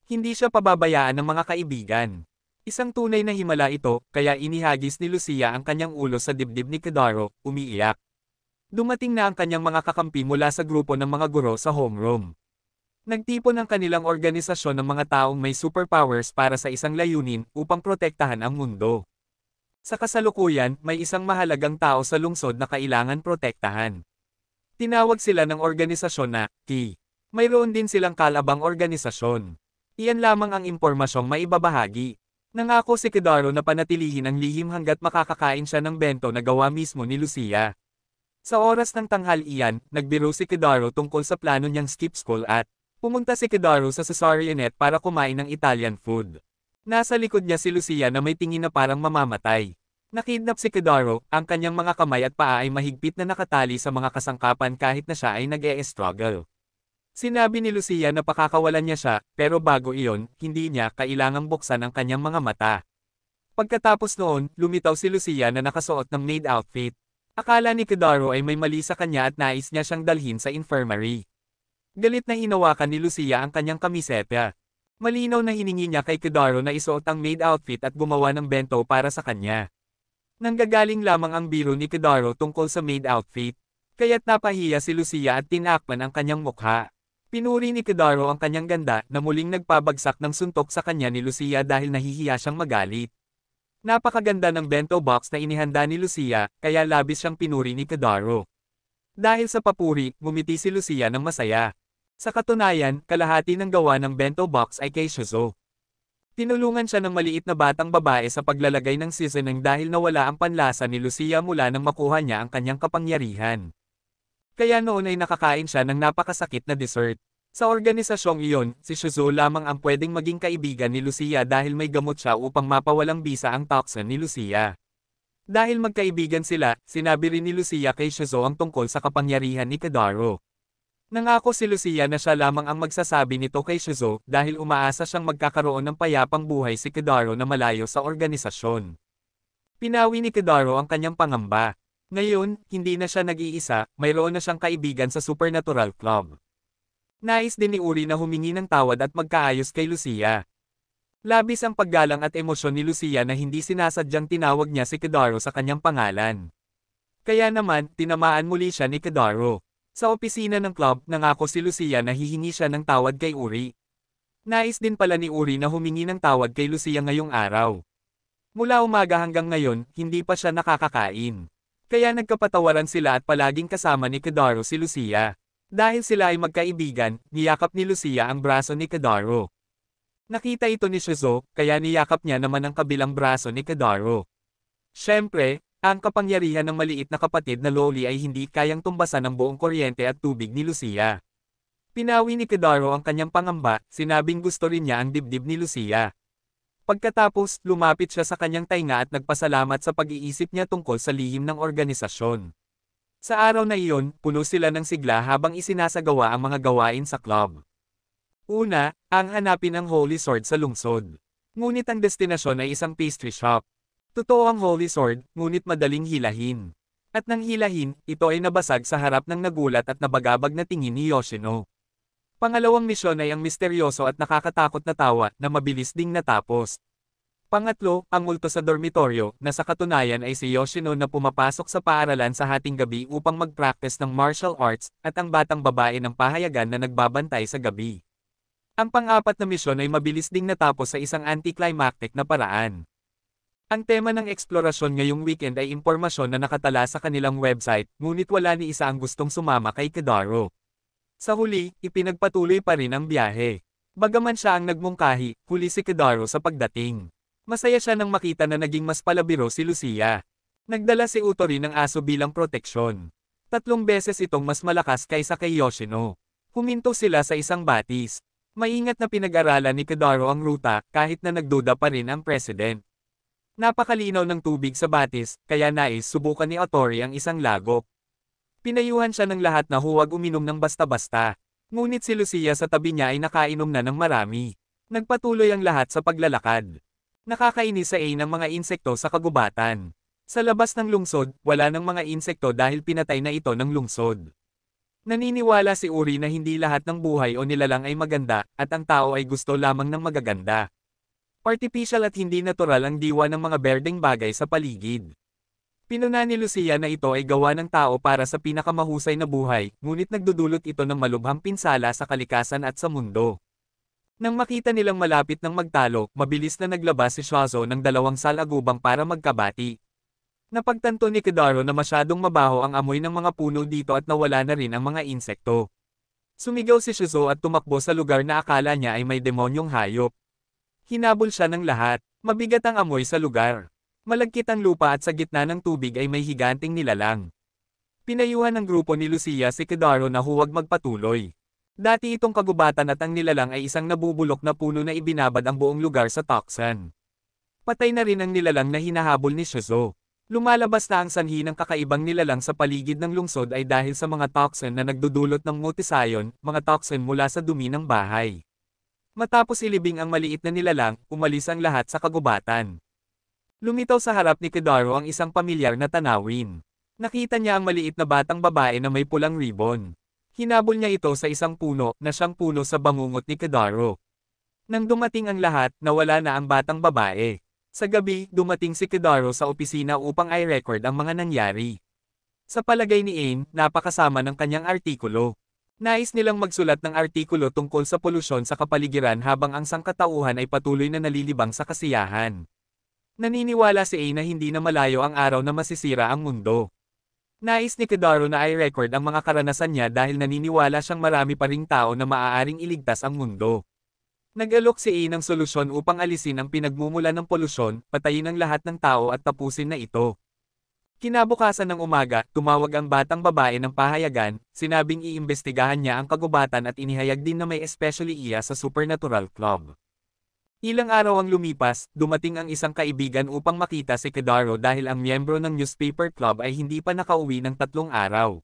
Hindi siya pababayaan ng mga kaibigan. Isang tunay na himala ito, kaya inihagis ni Lucia ang kanyang ulo sa dibdib ni Kidaro, umiiyak. Dumating na ang kanyang mga kakampi mula sa grupo ng mga guro sa homeroom. Nagtipon ang kanilang organisasyon ng mga taong may superpowers para sa isang layunin upang protektahan ang mundo. Sa kasalukuyan, may isang mahalagang tao sa lungsod na kailangan protektahan. Tinawag sila ng organisasyon na Ki. Mayroon din silang kalabang organisasyon. Iyan lamang ang impormasyong maibabahagi. Nangako si Kidaro na panatilihin ang lihim hanggat makakakain siya ng bento na gawa mismo ni Lucia. Sa oras ng tanghalian, nagbiro si Kidaro tungkol sa plano niyang skip school at pumunta si Kidaro sa Cesarionet para kumain ng Italian food. Nasa likod niya si Lucia na may tingin na parang mamamatay. Nakidnap si Kidaro, ang kanyang mga kamay at paa ay mahigpit na nakatali sa mga kasangkapan kahit na siya ay nag-e-struggle. Sinabi ni Lucia na pakakawalan niya siya, pero bago iyon, hindi niya kailangang buksan ang kanyang mga mata. Pagkatapos noon, lumitaw si Lucia na nakasuot ng maid outfit. Akala ni Kidaro ay may mali sa kanya at nais niya siyang dalhin sa infirmary. Galit na hinawakan ni Lucia ang kanyang kamiseta. Malinaw na hiningi niya kay Kidaro na isuot ang maid outfit at gumawa ng bento para sa kanya. Nanggagaling lamang ang biro ni Kidaro tungkol sa maid outfit. Kaya't napahiya si Lucia at tinakpan ang kanyang mukha. Pinuri ni Kidaro ang kanyang ganda na muling nagpabagsak ng suntok sa kanya ni Lucia dahil nahihiya siyang magalit. Napakaganda ng bento box na inihanda ni Lucia, kaya labis siyang pinuri ni Kidaro. Dahil sa papuri, ngumiti si Lucia ng masaya. Sa katunayan, kalahati ng gawa ng bento box ay kay Shizuo. Tinulungan siya ng maliit na batang babae sa paglalagay ng seasoning dahil nawala ang panlasa ni Lucia mula nang makuha niya ang kanyang kapangyarihan. Kaya noon ay nakakain siya ng napakasakit na dessert. Sa organisasyong iyon, si Shizuo lamang ang pwedeng maging kaibigan ni Lucia dahil may gamot siya upang mapawalang bisa ang toxin ni Lucia. Dahil magkaibigan sila, sinabi rin ni Lucia kay Shizuo ang tungkol sa kapangyarihan ni Kidaro. Nangako si Lucia na siya lamang ang magsasabi nito kay Shizuo dahil umaasa siyang magkakaroon ng payapang buhay si Kidaro na malayo sa organisasyon. Pinawi ni Kidaro ang kanyang pangamba. Ngayon, hindi na siya nag-iisa, mayroon na siyang kaibigan sa Supernatural Club. Nais din ni Uri na humingi ng tawad at magkaayos kay Lucia. Labis ang paggalang at emosyon ni Lucia na hindi sinasadyang tinawag niya si Kidaro sa kanyang pangalan. Kaya naman, tinamaan muli siya ni Kidaro. Sa opisina ng club, nangako si Lucia na hihingi siya ng tawad kay Uri. Nais din pala ni Uri na humingi ng tawad kay Lucia ngayong araw. Mula umaga hanggang ngayon, hindi pa siya nakakakain. Kaya nagkapatawaran sila at palaging kasama ni Kidaro si Lucia. Dahil sila ay magkaibigan, niyakap ni Lucia ang braso ni Kidaro. Nakita ito ni Shizuo, kaya niyakap niya naman ang kabilang braso ni Kidaro. Siyempre, ang kapangyarihan ng maliit na kapatid na loli ay hindi kayang tumbasan ng buong kuryente at tubig ni Lucia. Pinawi ni Kidaro ang kanyang pangamba, sinabing gusto rin niya ang dibdib ni Lucia. Pagkatapos, lumapit siya sa kanyang tainga at nagpasalamat sa pag-iisip niya tungkol sa lihim ng organisasyon. Sa araw na iyon, puno sila ng sigla habang isinasagawa ang mga gawain sa club. Una, ang hanapin ang Holy Sword sa lungsod. Ngunit ang destinasyon ay isang pastry shop. Totoo ang Holy Sword, ngunit madaling hilahin. At nang hilahin, ito ay nabasag sa harap ng nagulat at nabagabag na tingin ni Yoshino. Pangalawang misyon ay ang misteryoso at nakakatakot na tawa na mabilis ding natapos. Pangatlo, ang multo sa dormitoryo, na sa katunayan ay si Yoshino na pumapasok sa paaralan sa hating gabi upang mag-practice ng martial arts, at ang batang babae ng pahayagan na nagbabantay sa gabi. Ang pang-apat na misyon ay mabilis ding natapos sa isang anticlimactic na paraan. Ang tema ng eksplorasyon ngayong weekend ay impormasyon na nakatala sa kanilang website, ngunit wala ni isa ang gustong sumama kay Kidaro. Sa huli, ipinagpatuloy pa rin ang biyahe. Bagaman siya ang nagmungkahi, huli si Kidaro sa pagdating. Masaya siya nang makita na naging mas palabiro si Lucia. Nagdala si Utori ng aso bilang proteksyon. 3 beses itong mas malakas kaysa kay Yoshino. Huminto sila sa isang batis. Maingat na pinag-aralan ni Kidaro ang ruta, kahit na nagduda pa rin ang president. Napakalinaw ng tubig sa batis, kaya nais subukan ni Utori ang isang lagop. Pinayuhan siya ng lahat na huwag uminom ng basta-basta. Ngunit si Lucia sa tabi niya ay nakainom na ng marami. Nagpatuloy ang lahat sa paglalakad. Nakakainis sa ng mga insekto sa kagubatan. Sa labas ng lungsod, wala ng mga insekto dahil pinatay na ito ng lungsod. Naniniwala si Uri na hindi lahat ng buhay o nilalang ay maganda, at ang tao ay gusto lamang ng magaganda. Artificial at hindi natural ang diwa ng mga berdeng bagay sa paligid. Pinuna ni Lucia na ito ay gawa ng tao para sa pinakamahusay na buhay, ngunit nagdudulot ito ng malubhang pinsala sa kalikasan at sa mundo. Nang makita nilang malapit ng magtalo, mabilis na naglabas si Shizuo ng 2 salagubang para magkabati. Napagtanto ni Kidaro na masyadong mabaho ang amoy ng mga puno dito at nawala na rin ang mga insekto. Sumigaw si Shizuo at tumakbo sa lugar na akala niya ay may demonyong hayop. Hinabol siya ng lahat. Mabigat ang amoy sa lugar. Malagkit ang lupa at sa gitna ng tubig ay may higanting nilalang. Pinayuhan ng grupo ni Lucia si Kidaro na huwag magpatuloy. Dati itong kagubatan at ang nilalang ay isang nabubulok na puno na ibinabad ang buong lugar sa Toxan. Patay na rin ang nilalang na hinahabol ni Shizo. Lumalabas na ang sanhi ng kakaibang nilalang sa paligid ng lungsod ay dahil sa mga toxin na nagdudulot ng mutasayon, mga toxin mula sa dumi ng bahay. Matapos ilibing ang maliit na nilalang, umalis ang lahat sa kagubatan. Lumitaw sa harap ni Kidaro ang isang pamilyar na tanawin. Nakita niya ang maliit na batang babae na may pulang ribbon. Hinabol niya ito sa isang puno na siyang puno sa bangungot ni Kidaro. Nang dumating ang lahat, nawala na ang batang babae. Sa gabi, dumating si Kidaro sa opisina upang i-record ang mga nangyari. Sa palagay ni Ain, napakasama ng kanyang artikulo. Nais nilang magsulat ng artikulo tungkol sa polusyon sa kapaligiran habang ang sangkatauhan ay patuloy na nalilibang sa kasiyahan. Naniniwala si Ain na hindi na malayo ang araw na masisira ang mundo. Nais ni Kidaro na i-record ang mga karanasan niya dahil naniniwala siyang marami pa ring tao na maaaring iligtas ang mundo. Nag-alok si Ain ng solusyon upang alisin ang pinagmumulan ng polusyon, patayin ang lahat ng tao at tapusin na ito. Kinabukasan ng umaga, tumawag ang batang babae ng pahayagan, sinabing iimbestigahan niya ang kagubatan at inihayag din na may especially iya sa Supernatural Club. Ilang araw ang lumipas, dumating ang isang kaibigan upang makita si Kidaro dahil ang miyembro ng newspaper club ay hindi pa nakauwi ng 3 araw.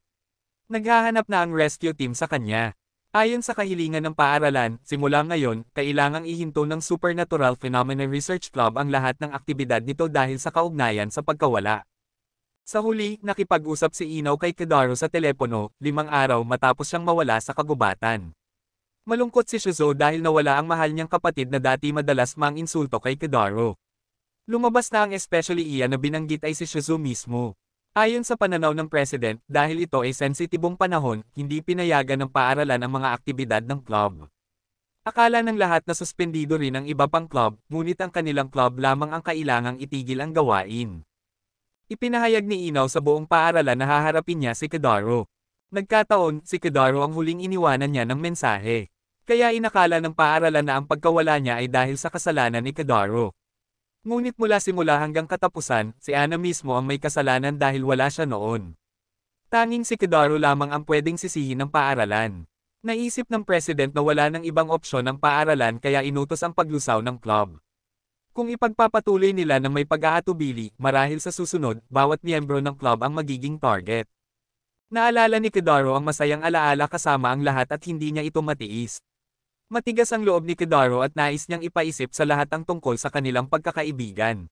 Naghahanap na ang rescue team sa kanya. Ayon sa kahilingan ng paaralan, simula ngayon, kailangang ihinto ng Supernatural Phenomena Research Club ang lahat ng aktibidad nito dahil sa kaugnayan sa pagkawala. Sa huli, nakipag-usap si Inaw kay Kidaro sa telepono, 5 araw matapos siyang mawala sa kagubatan. Malungkot si Shizo dahil nawala ang mahal niyang kapatid na dati madalas mang-insulto kay Kidaro. Lumabas na ang especially iya na binanggit ay si Shizo mismo. Ayon sa pananaw ng president, dahil ito ay sensitibong panahon, hindi pinayagan ng paaralan ang mga aktibidad ng club. Akala ng lahat na suspendido rin ang iba pang club, ngunit ang kanilang club lamang ang kailangang itigil ang gawain. Ipinahayag ni Inaw sa buong paaralan na haharapin niya si Kidaro. Nagkataon, si Kidaro ang huling iniwanan niya ng mensahe. Kaya inakala ng paaralan na ang pagkawala niya ay dahil sa kasalanan ni Kidaro. Ngunit mula simula hanggang katapusan, si Ana mismo ang may kasalanan dahil wala siya noon. Tanging si Kidaro lamang ang pwedeng sisihin ng paaralan. Naisip ng president na wala ng ibang opsyon ang paaralan kaya inutos ang paglusaw ng club. Kung ipagpapatuloy nila na may pag-aatubili, marahil sa susunod, bawat miyembro ng club ang magiging target. Naalala ni Kidaro ang masayang alaala kasama ang lahat at hindi niya ito matiis. Matigas ang loob ni Kidaro at nais niyang ipaisip sa lahat ang tungkol sa kanilang pagkakaibigan.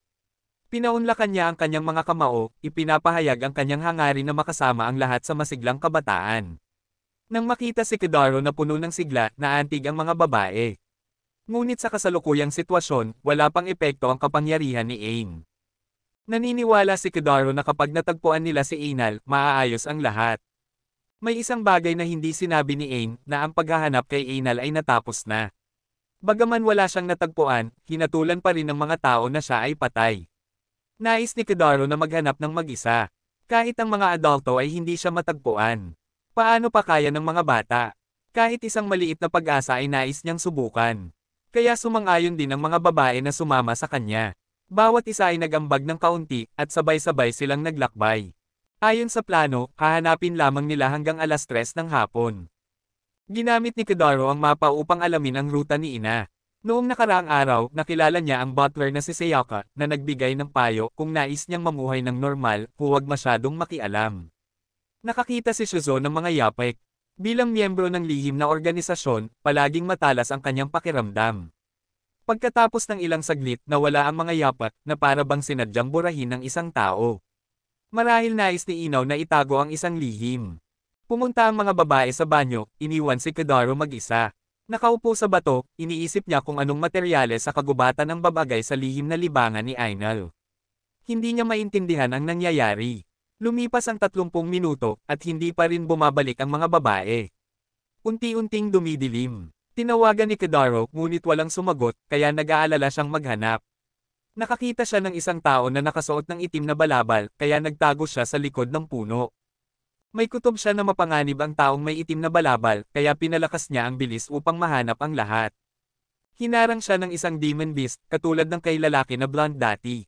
Pinaunlakan niya ang kanyang mga kamao, ipinapahayag ang kanyang hangarin na makasama ang lahat sa masiglang kabataan. Nang makita si Kidaro na puno ng sigla, naantig ang mga babae. Ngunit sa kasalukuyang sitwasyon, wala pang epekto ang kapangyarihan ni Ain. Naniniwala si Kidaro na kapag natagpuan nila si Ainal, maaayos ang lahat. May isang bagay na hindi sinabi ni Ain, na ang paghahanap kay Ainal ay natapos na. Bagaman wala siyang natagpuan, hinatulan pa rin ng mga tao na siya ay patay. Nais ni Kidaro na maghanap ng mag-isa. Kahit ang mga adulto ay hindi siya matagpuan. Paano pa kaya ng mga bata? Kahit isang maliit na pag-asa ay nais niyang subukan. Kaya sumang-ayon din ang mga babae na sumama sa kanya. Bawat isa ay nagambag ng kaunti, at sabay-sabay silang naglakbay. Ayon sa plano, hahanapin lamang nila hanggang 3:00 ng hapon. Ginamit ni Kidaro ang mapa upang alamin ang ruta ni Ina. Noong nakaraang araw, nakilala niya ang butler na si Sayaka, na nagbigay ng payo kung nais niyang mamuhay ng normal, huwag masyadong makialam. Nakakita si Shizo ng mga yapek. Bilang miyembro ng lihim na organisasyon, palaging matalas ang kanyang pakiramdam. Pagkatapos ng ilang saglit, nawala ang mga yapak na para bang sinadyang burahin ng isang tao. Marahil nais ni Inaw na itago ang isang lihim. Pumunta ang mga babae sa banyo, iniwan si Kidaro mag-isa. Nakaupo sa bato, iniisip niya kung anong materyales sa kagubatan ng babagay sa lihim na libangan ni Ainal. Hindi niya maintindihan ang nangyayari. Lumipas ang 30 minuto, at hindi pa rin bumabalik ang mga babae. Unti-unting dumidilim. Tinawagan ni Kidaro, ngunit walang sumagot, kaya nag-aalala siyang maghanap. Nakakita siya ng isang tao na nakasuot ng itim na balabal, kaya nagtago siya sa likod ng puno. May kutob siya na mapanganib ang taong may itim na balabal, kaya pinalakas niya ang bilis upang mahanap ang lahat. Hinarang siya ng isang demon beast, katulad ng kay lalaki na blonde dati.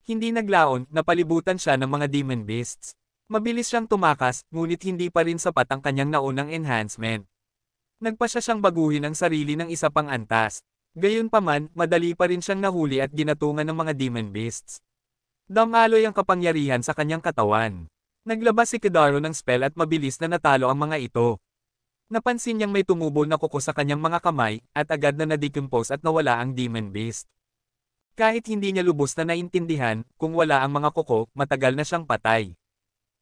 Hindi naglaon, napalibutan siya ng mga demon beasts. Mabilis siyang tumakas, ngunit hindi pa rin sapat ang kanyang naunang enhancement. Nagpa siya siyang baguhin ang sarili ng isa pang antas. Gayunpaman, madali pa rin siyang nahuli at ginatungan ng mga demon beasts. Damaloy ang kapangyarihan sa kanyang katawan. Naglabas si Kidaro ng spell at mabilis na natalo ang mga ito. Napansin niyang may tumubol na kuko sa kanyang mga kamay, at agad na na-decompose at nawala ang demon beast. Kahit hindi niya lubos na naintindihan, kung wala ang mga kuko, matagal na siyang patay.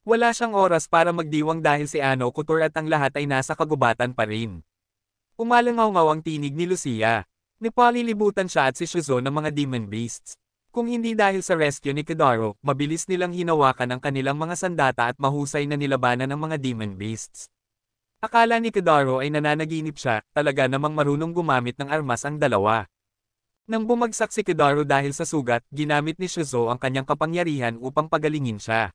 Wala siyang oras para magdiwang dahil si Ano Couture at ang lahat ay nasa kagubatan pa rin. Umalangaw-ngaw ang tinig ni Lucia. Nipalilibutan siya at si Shuzo ng mga demon beasts. Kung hindi dahil sa rescue ni Kidaro, mabilis nilang hinawakan ang kanilang mga sandata at mahusay na nilabanan ng mga demon beasts. Akala ni Kidaro ay nananaginip siya, talaga namang marunong gumamit ng armas ang dalawa. Nang bumagsak si Kidaro dahil sa sugat, ginamit ni Shuzo ang kanyang kapangyarihan upang pagalingin siya.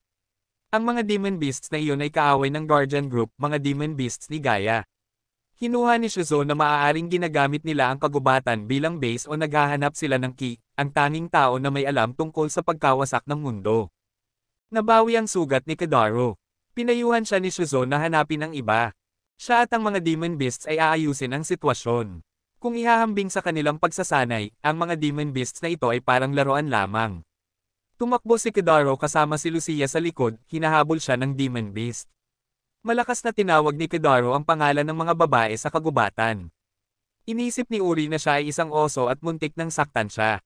Ang mga demon beasts na iyon ay kaaway ng Guardian Group, mga demon beasts ni Gaia. Hinuha ni Shuzo na maaaring ginagamit nila ang kagubatan bilang base o naghahanap sila ng Ki, ang tanging tao na may alam tungkol sa pagkawasak ng mundo. Nabawi ang sugat ni Kidaro. Pinayuhan siya ni Shuzo na hanapin ang iba. Siya at ang mga demon beasts ay aayusin ang sitwasyon. Kung ihahambing sa kanilang pagsasanay, ang mga demon beasts na ito ay parang laruan lamang. Tumakbo si Kidaro kasama si Lucia sa likod, hinahabol siya ng demon beast. Malakas na tinawag ni Kidaro ang pangalan ng mga babae sa kagubatan. Inisip ni Uri na siya ay isang oso at muntik nang saktan siya.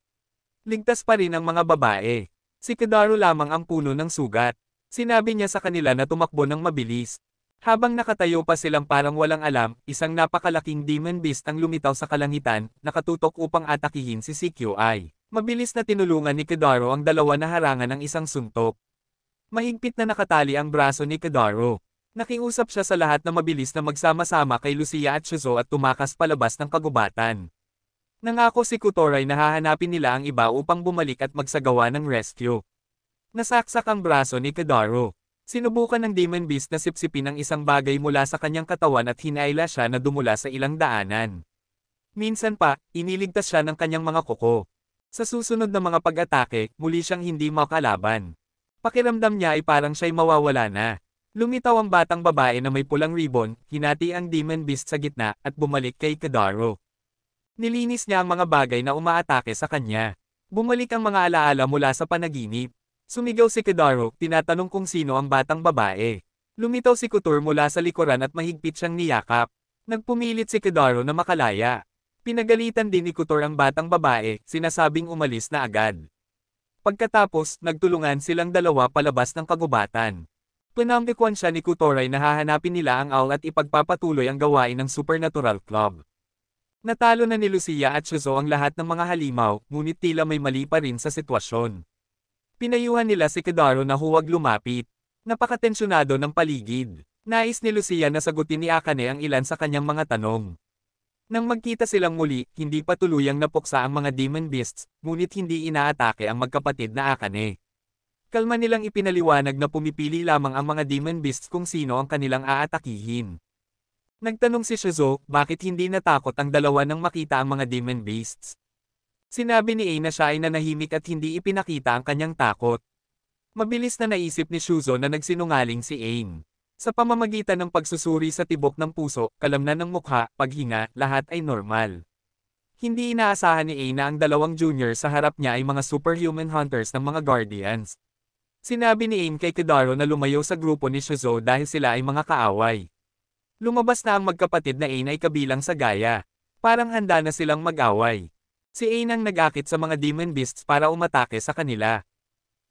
Ligtas pa rin ang mga babae. Si Kidaro lamang ang puno ng sugat. Sinabi niya sa kanila na tumakbo ng mabilis. Habang nakatayo pa silang parang walang alam, isang napakalaking demon beast ang lumitaw sa kalangitan, nakatutok upang atakihin si CQI. Mabilis na tinulungan ni Kidaro ang dalawa na harangan ng isang suntok. Mahigpit na nakatali ang braso ni Kidaro. Nakiusap siya sa lahat na mabilis na magsama-sama kay Lucia at Shuzo at tumakas palabas ng kagubatan. Nangako si Kutoray na hahanapin nila ang iba upang bumalik at magsagawa ng rescue. Nasaksak ang braso ni Kidaro. Sinubukan ng demon beast na sipsipin ang isang bagay mula sa kanyang katawan at hinaila siya na dumula sa ilang daanan. Minsan pa, iniligtas siya ng kanyang mga kuko. Sa susunod na mga pag-atake, muli siyang hindi makalaban. Pakiramdam niya ay parang siya'y mawawala na. Lumitaw ang batang babae na may pulang ribbon, hinati ang demon beast sa gitna, at bumalik kay Kidaro. Nilinis niya ang mga bagay na umaatake sa kanya. Bumalik ang mga alaala mula sa panaginip. Sumigaw si Kidaro, tinatanong kung sino ang batang babae. Lumitaw si Couture mula sa likuran at mahigpit siyang niyakap. Nagpumilit si Kidaro na makalaya. Pinagalitan din ni Couture ang batang babae, sinasabing umalis na agad. Pagkatapos, nagtulungan silang dalawa palabas ng kagubatan. Pinamtikwan siya ni Couture na hahanapin nila ang owl at ipagpapatuloy ang gawain ng Supernatural Club. Natalo na ni Lucia at Shuzo ang lahat ng mga halimaw, ngunit tila may mali pa rin sa sitwasyon. Pinayuhan nila si Kidaro na huwag lumapit. Napakatensyonado ng paligid. Nais ni Lucia na sagutin ni Akane ang ilan sa kanyang mga tanong. Nang magkita silang muli, hindi pa tuluyang napuksa ang mga demon beasts, ngunit hindi inaatake ang magkapatid na Akane. Kalma nilang ipinaliwanag na pumipili lamang ang mga demon beasts kung sino ang kanilang aatakihin. Nagtanong si Shuzo, bakit hindi natakot ang dalawa nang makita ang mga demon beasts. Sinabi ni A na siya ay nanahimik at hindi ipinakita ang kanyang takot. Mabilis na naisip ni Shuzo na nagsinungaling si Ain. Sa pamamagitan ng pagsusuri sa tibok ng puso, kalamnan ng mukha, paghinga, lahat ay normal. Hindi inaasahan ni A na ang dalawang junior sa harap niya ay mga superhuman hunters ng mga guardians. Sinabi ni Ain kay Kidaro na lumayo sa grupo ni Shuzo dahil sila ay mga kaaway. Lumabas na ang magkapatid na Ain ay kabilang sa Gaia. Parang handa na silang mag-away. Si Ain ang nag-akit sa mga demon beasts para umatake sa kanila.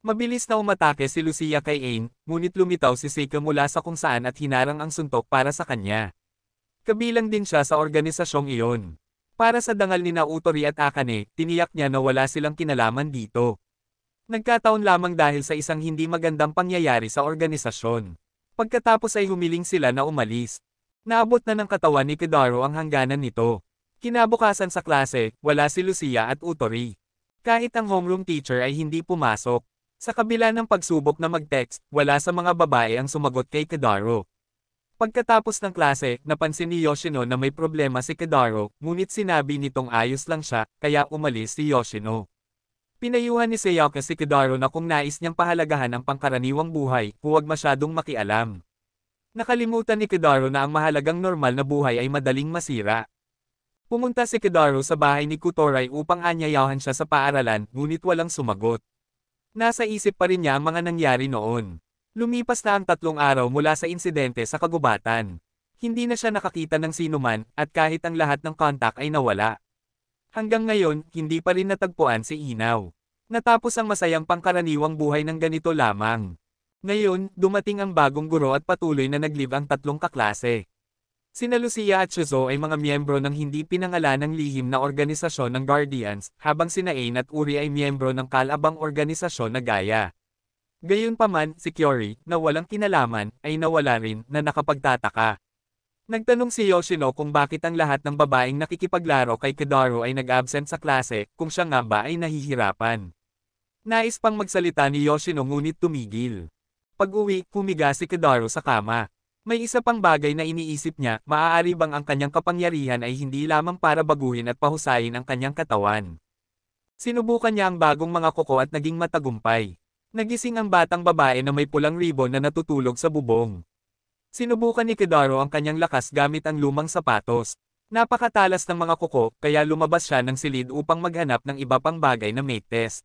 Mabilis na umatake si Lucia kay Ain, ngunit lumitaw si Seika mula sa kung saan at hinarang ang suntok para sa kanya. Kabilang din siya sa organisasyong iyon. Para sa dangal ni Utori at Akane, tiniyak niya na wala silang kinalaman dito. Nagkataon lamang dahil sa isang hindi magandang pangyayari sa organisasyon. Pagkatapos ay humiling sila na umalis. Naabot na ng katawan ni Kidaro ang hangganan nito. Kinabukasan sa klase, wala si Lucia at Utori. Kahit ang homeroom teacher ay hindi pumasok. Sa kabila ng pagsubok na mag-text, wala sa mga babae ang sumagot kay Kidaro. Pagkatapos ng klase, napansin ni Yoshino na may problema si Kidaro, ngunit sinabi nitong ayos lang siya, kaya umalis si Yoshino. Pinayuhan ni Sayaka si Kidaro na kung nais niyang pahalagahan ang pangkaraniwang buhay, huwag masyadong makialam. Nakalimutan ni Kidaro na ang mahalagang normal na buhay ay madaling masira. Pumunta si Kidaro sa bahay ni Kutoray upang anyayahan siya sa paaralan, ngunit walang sumagot. Nasa isip pa rin niya ang mga nangyari noon. Lumipas na ang 3 araw mula sa insidente sa kagubatan. Hindi na siya nakakita ng sinuman, at kahit ang lahat ng kontak ay nawala. Hanggang ngayon, hindi pa rin natagpuan si Inaw. Natapos ang masayang pangkaraniwang buhay ng ganito lamang. Ngayon, dumating ang bagong guro at patuloy na naglive ang 3 kaklase. Sina Lucia at Shizuo ay mga miyembro ng hindi pinangalanang lihim na organisasyon ng Guardians, habang sina Ain at Uri ay miyembro ng kalabang organisasyon na Gaia. Gayunpaman, si Kyori, na walang kinalaman, ay nawala rin, na nakapagtataka. Nagtanong si Yoshino kung bakit ang lahat ng babaeng nakikipaglaro kay Kidaro ay nag-absent sa klase, kung siya nga ba ay nahihirapan. Nais pang magsalita ni Yoshino ngunit tumigil. Pag-uwi, humiga si Kidaro sa kama. May isa pang bagay na iniisip niya, maaari bang ang kanyang kapangyarihan ay hindi lamang para baguhin at pahusayin ang kanyang katawan. Sinubukan niya ang bagong mga kuko at naging matagumpay. Nagising ang batang babae na may pulang ribbon na natutulog sa bubong. Sinubukan ni Kidaro ang kanyang lakas gamit ang lumang sapatos. Napakatalas ng mga kuko, kaya lumabas siya ng silid upang maghanap ng iba pang bagay na mate test.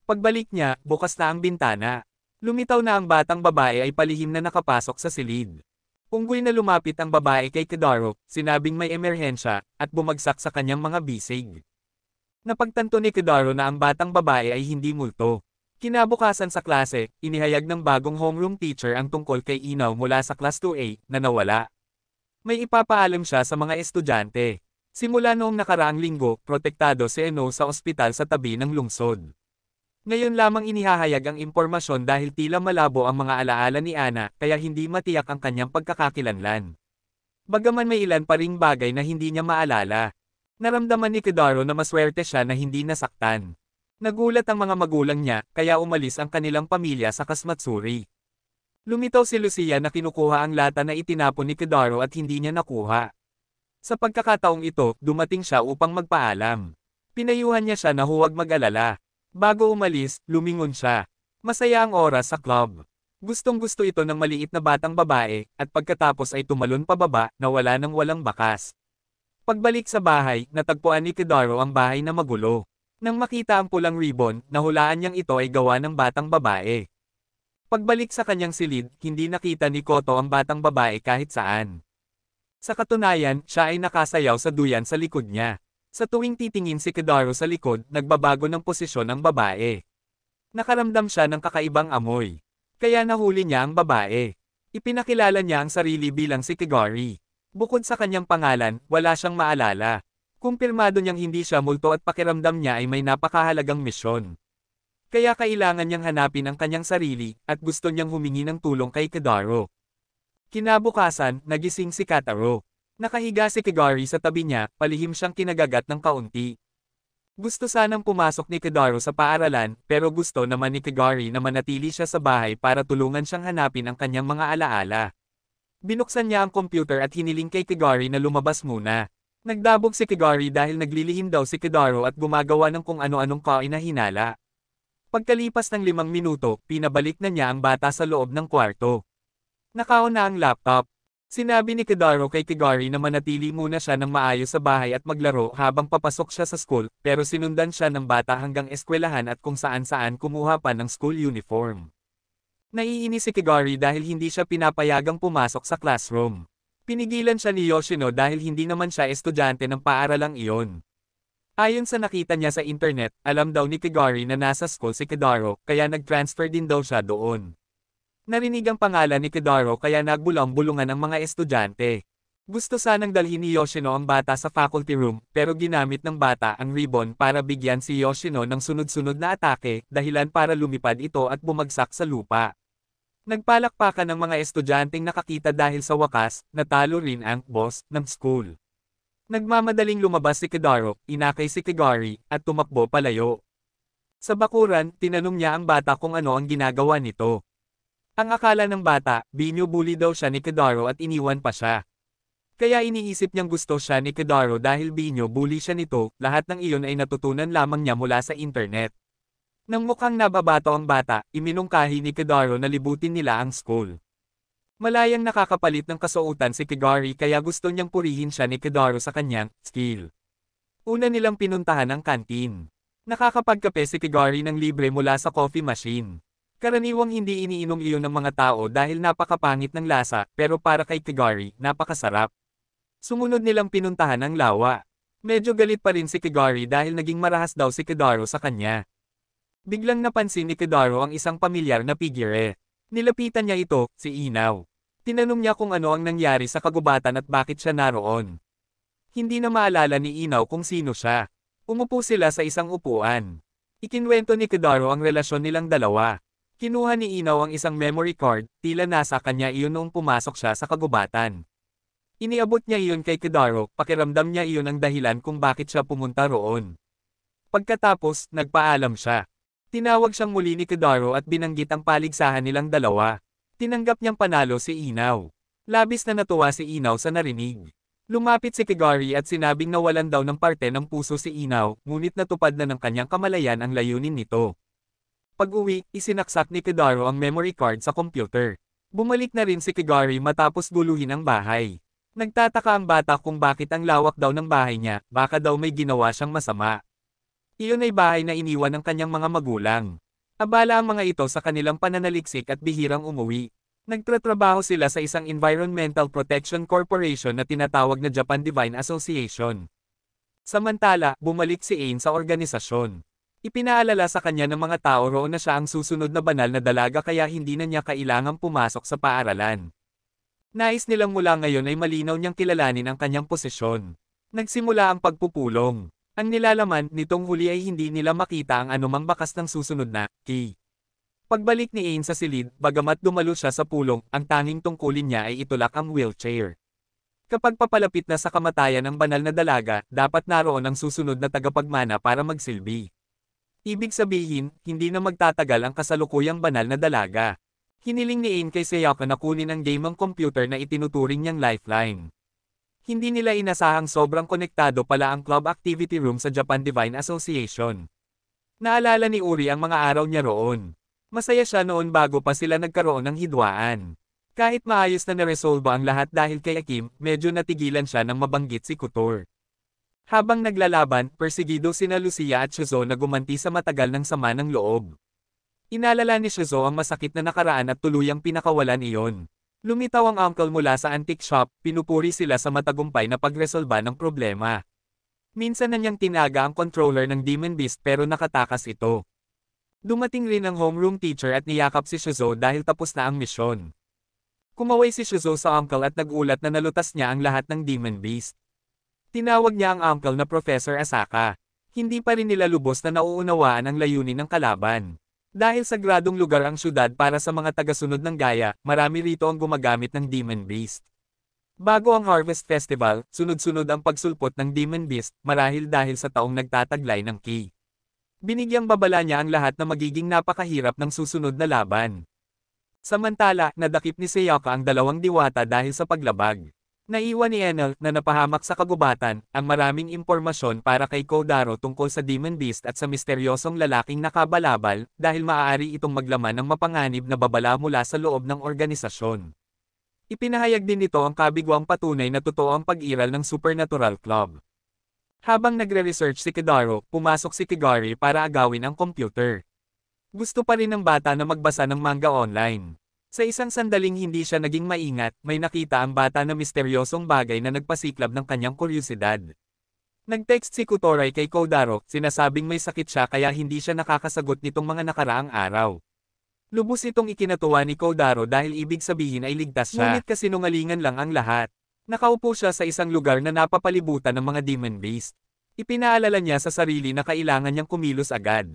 Pagbalik niya, bukas na ang bintana. Lumitaw na ang batang babae ay palihim na nakapasok sa silid. Unggoy na lumapit ang babae kay Kidaro, sinabing may emerhensya, at bumagsak sa kanyang mga bisig. Napagtanto ni Kidaro na ang batang babae ay hindi multo. Kinabukasan sa klase, inihayag ng bagong homeroom teacher ang tungkol kay Inaw mula sa class 2A, na nawala. May ipapaalam siya sa mga estudyante. Simula noong nakaraang linggo, protektado si Eno sa ospital sa tabi ng lungsod. Ngayon lamang inihahayag ang impormasyon dahil tila malabo ang mga alaala ni Ana, kaya hindi matiyak ang kanyang pagkakakilanlan. Bagaman may ilan pa ring bagay na hindi niya maalala. Naramdaman ni Kidaro na maswerte siya na hindi nasaktan. Nagulat ang mga magulang niya, kaya umalis ang kanilang pamilya sa Kasmatsuri. Lumitaw si Lucia na kinukuha ang lata na itinapon ni Kidaro at hindi niya nakuha. Sa pagkakataong ito, dumating siya upang magpaalam. Pinayuhan niya siya na huwag mag-alala. Bago umalis, lumingon siya. Masaya ang oras sa club. Gustong-gusto ito ng maliit na batang babae, at pagkatapos ay tumalon pababa, na wala nang walang bakas. Pagbalik sa bahay, natagpuan ni Kidaro ang bahay na magulo. Nang makita ang pulang ribbon, nahulaan niyang ito ay gawa ng batang babae. Pagbalik sa kanyang silid, hindi nakita ni Koto ang batang babae kahit saan. Sa katunayan, siya ay nakasayaw sa duyan sa likod niya. Sa tuwing titingin si Kidaro sa likod, nagbabago ng posisyon ang babae. Nakaramdam siya ng kakaibang amoy. Kaya nahuli niya ang babae. Ipinakilala niya ang sarili bilang si Kigari. Bukod sa kanyang pangalan, wala siyang maalala. Kumpirmado niyang hindi siya multo at pakiramdam niya ay may napakahalagang misyon. Kaya kailangan niyang hanapin ang kanyang sarili, at gusto niyang humingi ng tulong kay Kidaro. Kinabukasan, nagising si Kataro. Nakahiga si Kigari sa tabi niya, palihim siyang kinagagat ng kaunti. Gusto sanang pumasok ni Kidaro sa paaralan, pero gusto naman ni Kigari na manatili siya sa bahay para tulungan siyang hanapin ang kanyang mga alaala. Binuksan niya ang computer at hiniling kay Kigari na lumabas muna. Nagdabog si Kigari dahil naglilihim daw si Kidaro at gumagawa ng kung ano-anong kainahinala. Pagkalipas ng 5 minuto, pinabalik na niya ang bata sa loob ng kwarto. Nakaon na ang laptop. Sinabi ni Kidaro kay Kigari na manatili muna siya ng maayos sa bahay at maglaro habang papasok siya sa school, pero sinundan siya ng bata hanggang eskwelahan at kung saan-saan kumuha pa ng school uniform. Naiinis si Kigari dahil hindi siya pinapayagang pumasok sa classroom. Pinigilan siya ni Yoshino dahil hindi naman siya estudyante ng paaralang iyon. Ayon sa nakita niya sa internet, alam daw ni Kigari na nasa school si Kidaro, kaya nag-transfer din daw siya doon. Narinig ang pangalan ni Kidaro kaya nagbulong-bulungan ang mga estudyante. Gusto sanang dalhin ni Yoshino ang bata sa faculty room, pero ginamit ng bata ang ribbon para bigyan si Yoshino ng sunod-sunod na atake, dahilan para lumipad ito at bumagsak sa lupa. Nagpalakpakan ng mga estudyanteng nakakita dahil sa wakas, natalo rin ang boss ng school. Nagmamadaling lumabas si Kidaro, inakay si Kigari, at tumakbo palayo. Sa bakuran, tinanong niya ang bata kung ano ang ginagawa nito. Ang akala ng bata, binubuli daw siya ni Kidaro at iniwan pa siya. Kaya iniisip niyang gusto siya ni Kidaro dahil binubuli siya nito, lahat ng iyon ay natutunan lamang niya mula sa internet. Nang mukhang nababato ang bata, iminungkahi ni Kidaro na libutin nila ang school. Malayang nakakapalit ng kasuotan si Kigari kaya gusto niyang purihin siya ni Kidaro sa kanyang skill. Una nilang pinuntahan ang kantin. Nakakapagkape si Kigari ng libre mula sa coffee machine. Karaniwang hindi iniinom iyon ng mga tao dahil napakapangit ng lasa, pero para kay Kigari, napakasarap. Sumunod nilang pinuntahan ang lawa. Medyo galit pa rin si Kigari dahil naging marahas daw si Kidaro sa kanya. Biglang napansin ni Kidaro ang isang pamilyar na figure. Nilapitan niya ito, si Inaw. Tinanong niya kung ano ang nangyari sa kagubatan at bakit siya naroon. Hindi na maalala ni Inaw kung sino siya. Umupo sila sa isang upuan. Ikinwento ni Kidaro ang relasyon nilang dalawa. Kinuha ni Inaw ang isang memory card, tila nasa kanya iyon noong pumasok siya sa kagubatan. Iniabot niya iyon kay Kidaro, pakiramdam niya iyon ang dahilan kung bakit siya pumunta roon. Pagkatapos, nagpaalam siya. Tinawag siyang muli ni Kidaro at binanggit ang paligsahan nilang dalawa. Tinanggap niyang panalo si Inaw. Labis na natuwa si Inaw sa narinig. Lumapit si Kigari at sinabing nawalan daw ng parte ng puso si Inaw, ngunit natupad na ng kanyang kamalayan ang layunin nito. Pag-uwi, isinaksak ni Kidaro ang memory card sa computer. Bumalik na rin si Kigari matapos guluhin ang bahay. Nagtataka ang bata kung bakit ang lawak daw ng bahay niya, baka daw may ginawa siyang masama. Iyon ay bahay na iniwan ng kanyang mga magulang. Abala ang mga ito sa kanilang pananaliksik at bihirang umuwi. Nagtratrabaho sila sa isang Environmental Protection Corporation na tinatawag na Japan Divine Association. Samantala, bumalik si Ain sa organisasyon. Ipinaalala sa kanya ng mga tao roon na siya ang susunod na banal na dalaga kaya hindi na niya kailangang pumasok sa paaralan. Nais nilang mula ngayon ay malinaw niyang kilalanin ang kanyang posisyon. Nagsimula ang pagpupulong. Ang nilalaman nitong huli ay hindi nila makita ang anumang bakas ng susunod na key. Pagbalik ni Ain sa silid, bagamat dumalo siya sa pulong, ang tanging tungkulin niya ay itulak ang wheelchair. Kapag papalapit na sa kamatayan ng banal na dalaga, dapat naroon ang susunod na tagapagmana para magsilbi. Ibig sabihin, hindi na magtatagal ang kasalukuyang banal na dalaga. Hiniling ni Ain kay Sayaka na kunin ang gaming computer na itinuturing niyang lifeline. Hindi nila inasahang sobrang konektado pala ang club activity room sa Japan Divine Association. Naalala ni Uri ang mga araw niya roon. Masaya siya noon bago pa sila nagkaroon ng hidwaan. Kahit maayos na naresolba ang lahat dahil kay Akim, medyo natigilan siya nang mabanggit si Kotor. Habang naglalaban, persigido sina Lucia at Shizo na gumanti sa matagal ng sama ng loob. Inalala ni Shizo ang masakit na nakaraan at tuluyang pinakawalan iyon. Lumitaw ang uncle mula sa antique shop, pinupuri sila sa matagumpay na pagresolba ng problema. Minsan na niyang tinaga ang controller ng Demon Beast pero nakatakas ito. Dumating rin ang homeroom teacher at niyakap si Shizo dahil tapos na ang misyon. Kumaway si Shizo sa uncle at nagulat na nalutas niya ang lahat ng Demon Beast. Tinawag niya ang uncle na Professor Asaka. Hindi pa rin nila lubos na nauunawaan ang layunin ng kalaban. Dahil sagradong lugar ang syudad para sa mga tagasunod ng Gaia, marami rito ang gumagamit ng Demon Beast. Bago ang Harvest Festival, sunod-sunod ang pagsulpot ng Demon Beast, marahil dahil sa taong nagtataglay ng key. Binigyang babala niya ang lahat na magiging napakahirap ng susunod na laban. Samantala, nadakip ni Sayaka ang dalawang diwata dahil sa paglabag. Naiwan ni Enel na napahamak sa kagubatan ang maraming impormasyon para kay Kodaro tungkol sa Demon Beast at sa misteryosong lalaking nakabalabal dahil maaari itong maglaman ng mapanganib na babala mula sa loob ng organisasyon. Ipinahayag din nito ang kabigwang patunay na totoo ang pag-iral ng Supernatural Club. Habang nagre-research si Kidaro, pumasok si Kigari para agawin ang computer. Gusto pa rin ng bata na magbasa ng manga online. Sa isang sandaling hindi siya naging maingat, may nakita ang bata na misteryosong bagay na nagpasiklab ng kanyang kuryosidad. Nag-text si Kutoray kay Kodaro, sinasabing may sakit siya kaya hindi siya nakakasagot nitong mga nakaraang araw. Lubos itong ikinatuwa ni Kodaro dahil ibig sabihin ay ligtas siya. Ngunit kasinungalingan lang ang lahat. Nakaupo siya sa isang lugar na napapalibutan ng mga Demon Beast. Ipinaalala niya sa sarili na kailangan niyang kumilos agad.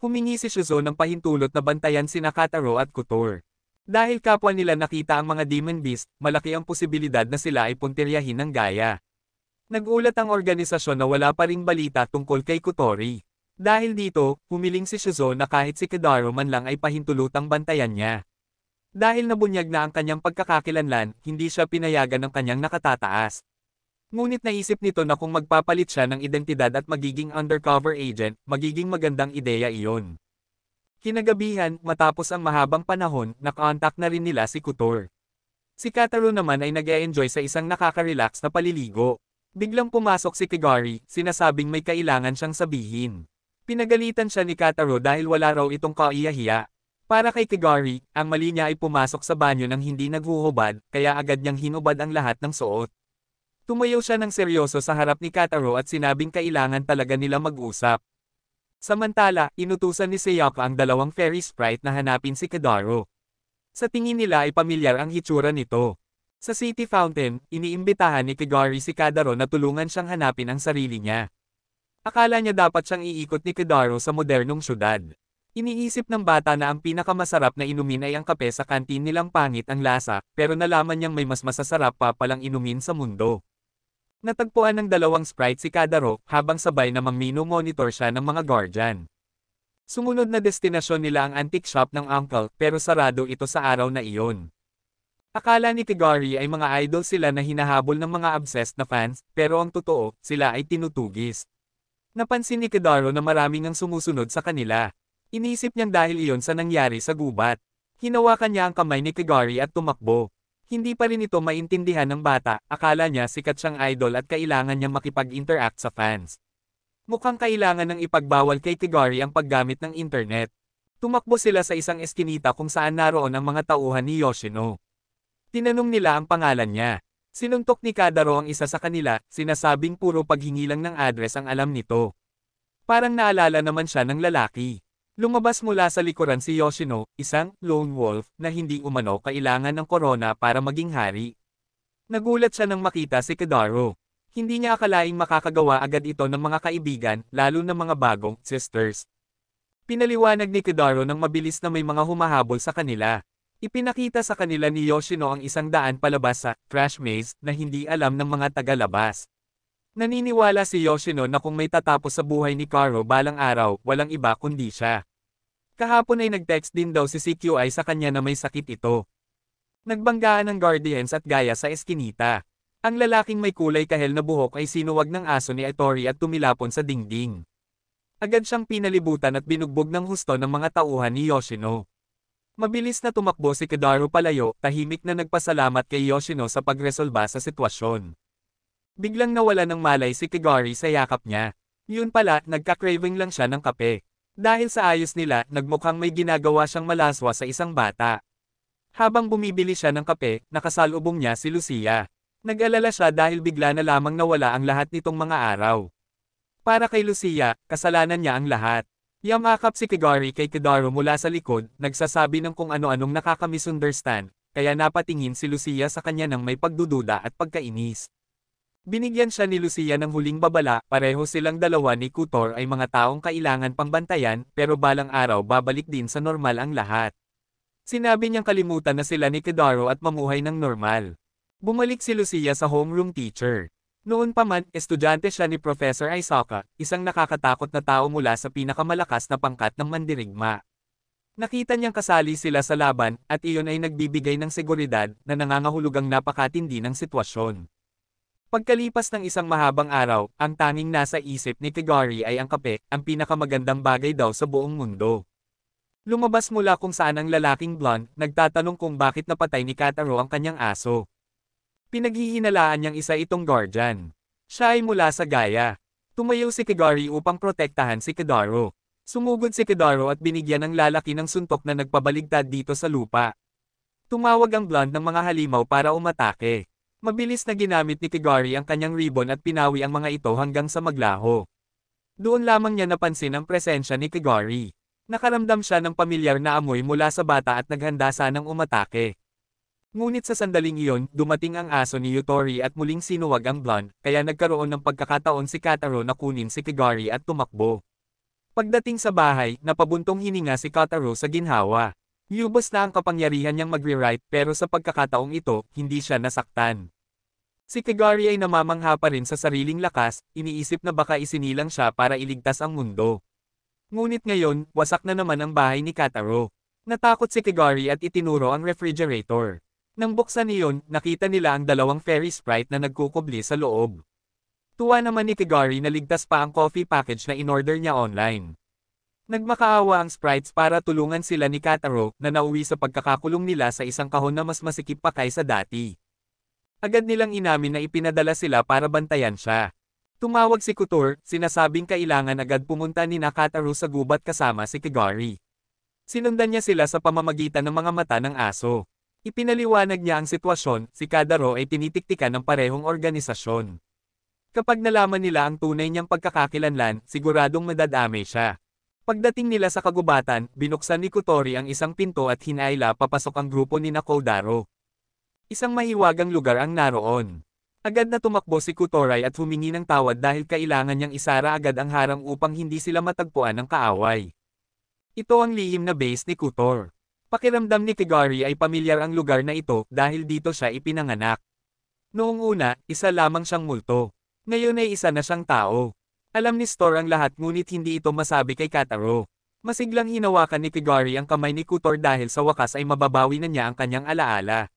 Humingi si Shizo ng pahintulot na bantayan sina Kataro at Kotor. Dahil kapwa nila nakita ang mga Demon Beast, malaki ang posibilidad na sila ay puntiryahin ng Gaia. Nagulat ang organisasyon na wala pa ring balita tungkol kay Kotori. Dahil dito, humiling si Shizo na kahit si Kidaro man lang ay pahintulutang bantayan niya. Dahil nabunyag na ang kanyang pagkakakilanlan, hindi siya pinayagan ng kanyang nakatataas. Ngunit naisip nito na kung magpapalit siya ng identidad at magiging undercover agent, magiging magandang ideya iyon. Kinagabihan, matapos ang mahabang panahon, nakontak na rin nila si Couture. Si Kotaro naman ay nag-e-enjoy sa isang nakaka-relax na paliligo. Biglang pumasok si Kigari, sinasabing may kailangan siyang sabihin. Pinagalitan siya ni Kotaro dahil wala raw itong kaiyahiya. Para kay Kigari, ang mali niya ay pumasok sa banyo nang hindi naghuhubad, kaya agad niyang hinubad ang lahat ng suot. Tumayo siya ng seryoso sa harap ni Kotaro at sinabing kailangan talaga nila mag-usap. Samantala, inutusan ni Sayaka ang dalawang fairy sprite na hanapin si Kotaro. Sa tingin nila ay pamilyar ang hitsura nito. Sa City Fountain, iniimbitahan ni Kigari si Kotaro na tulungan siyang hanapin ang sarili niya. Akala niya dapat siyang iikot ni Kotaro sa modernong syudad. Iniisip ng bata na ang pinakamasarap na inumin ay ang kape sa kantin nilang pangit ang lasa, pero nalaman niyang may mas masasarap pa palang inumin sa mundo. Natagpuan ng dalawang sprite si Kotaro habang sabay na monitor siya ng mga guardian. Sumunod na destinasyon nila ang antique shop ng uncle pero sarado ito sa araw na iyon. Akala ni Kigari ay mga idol sila na hinahabol ng mga obsessed na fans, pero ang totoo, sila ay tinutugis. Napansin ni Kotaro na maraming ang sumusunod sa kanila. Inisip niyang dahil iyon sa nangyari sa gubat. Hinawakan niya ang kamay ni Kigari at tumakbo. Hindi pa rin ito maintindihan ng bata, akala niya sikat siyang idol at kailangan niyang makipag-interact sa fans. Mukhang kailangan ng ipagbawal kay Kigari ang paggamit ng internet. Tumakbo sila sa isang eskinita kung saan naroon ang mga tauhan ni Yoshino. Tinanong nila ang pangalan niya. Sinuntok ni Kotaro ang isa sa kanila, sinasabing puro paghingi lang ng address ang alam nito. Parang naalala naman siya ng lalaki. Lumabas mula sa likuran si Yoshino, isang lone wolf na hindi umano kailangan ng korona para maging hari. Nagulat siya nang makita si Kotaro. Hindi niya akalaing makakagawa agad ito ng mga kaibigan, lalo na mga bagong sisters. Pinaliwanag ni Kotaro nang mabilis na may mga humahabol sa kanila. Ipinakita sa kanila ni Yoshino ang isang daan palabas sa trash maze na hindi alam ng mga taga-labas. Naniniwala si Yoshino na kung may tatapos sa buhay ni Karo balang araw, walang iba kundi siya. Kahapon ay nag-text din daw si CQI sa kanya na may sakit ito. Nagbanggaan ng guardians at gaya sa eskinita. Ang lalaking may kulay kahel na buhok ay sinuwag ng aso ni Itori at tumilapon sa dingding. Agad siyang pinalibutan at binugbog ng husto ng mga tauhan ni Yoshino. Mabilis na tumakbo si Kotaro palayo, tahimik na nagpasalamat kay Yoshino sa pagresolba sa sitwasyon. Biglang nawala ng malay si Kigari sa yakap niya. Yun pala, nagka-craving lang siya ng kape. Dahil sa ayos nila, nagmukhang may ginagawa siyang malaswa sa isang bata. Habang bumibili siya ng kape, nakasalubong niya si Lucia. Nag-alala siya dahil bigla na lamang nawala ang lahat nitong mga araw. Para kay Lucia, kasalanan niya ang lahat. Yamakap si Kigari kay Kotaro mula sa likod, nagsasabi ng kung ano-anong nakaka-misunderstand, kaya napatingin si Lucia sa kanya ng may pagdududa at pagkainis. Binigyan siya ni Lucia ng huling babala, pareho silang dalawa ni Couture ay mga taong kailangan pangbantayan, pero balang araw babalik din sa normal ang lahat. Sinabi niyang kalimutan na sila ni Kotaro at mamuhay ng normal. Bumalik si Lucia sa homeroom teacher. Noon pa man, estudyante siya ni Professor Isaka, isang nakakatakot na tao mula sa pinakamalakas na pangkat ng mandirigma. Nakita niyang kasali sila sa laban, at iyon ay nagbibigay ng seguridad na nangangahulugang napakatindi ng sitwasyon. Pagkalipas ng isang mahabang araw, ang tanging nasa isip ni Kigari ay ang kape, ang pinakamagandang bagay daw sa buong mundo. Lumabas mula kung saan ang lalaking blonde, nagtatanong kung bakit napatay ni Kotaro ang kanyang aso. Pinaghihinalaan niyang isa itong guardian. Siya ay mula sa Gaia. Tumayo si Kigari upang protektahan si Kotaro. Sumugod si Kotaro at binigyan ng lalaki ng suntok na nagpabaligtad dito sa lupa. Tumawag ang blonde ng mga halimaw para umatake. Mabilis na ginamit ni Kigari ang kanyang ribbon at pinawi ang mga ito hanggang sa maglaho. Doon lamang niya napansin ang presensya ni Kigari. Nakaramdam siya ng pamilyar na amoy mula sa bata at naghanda sanang umatake. Ngunit sa sandaling iyon, dumating ang aso ni Yutori at muling sinuwag ang blonde, kaya nagkaroon ng pagkakataon si Kotaro na kunin si Kigari at tumakbo. Pagdating sa bahay, napabuntong hininga si Kotaro sa ginhawa. Lubos na ang kapangyarihan niyang magre-write pero sa pagkakataong ito, hindi siya nasaktan. Si Kigari ay namamangha pa rin sa sariling lakas, iniisip na baka isinilang siya para iligtas ang mundo. Ngunit ngayon, wasak na naman ang bahay ni Kotaro. Natakot si Kigari at itinuro ang refrigerator. Nang buksan niyon, nakita nila ang dalawang fairy sprite na nagkukubli sa loob. Tuwa naman ni Kigari na ligtas pa ang coffee package na in-order niya online. Nagmakaawa ang sprites para tulungan sila ni Kataro na nauwi sa pagkakakulong nila sa isang kahon na mas masikip pa kaysa dati. Agad nilang inamin na ipinadala sila para bantayan siya. Tumawag si Kutor, sinasabing kailangan agad pumunta ni Kataro sa gubat kasama si Kigari. Sinundan niya sila sa pamamagitan ng mga mata ng aso. Ipinaliwanag niya ang sitwasyon, si Kadaro ay tinitiktikan ng parehong organisasyon. Kapag nalaman nila ang tunay niyang pagkakakilanlan, siguradong madadamay siya. Pagdating nila sa kagubatan, binuksan ni Kotori ang isang pinto at hinaila papasok ang grupo ni Kodaro. Isang mahiwagang lugar ang naroon. Agad na tumakbo si Kotoray at humingi ng tawad dahil kailangan niyang isara agad ang harang upang hindi sila matagpuan ng kaaway. Ito ang lihim na base ni Kotor. Pakiramdam ni Kigari ay pamilyar ang lugar na ito dahil dito siya ipinanganak. Noong una, isa lamang siyang multo. Ngayon ay isa na siyang tao. Alam ni Store ang lahat ngunit hindi ito masabi kay Kataro. Masiglang hinawakan ni Kigari ang kamay ni Kotor dahil sa wakas ay mababawi na niya ang kanyang alaala.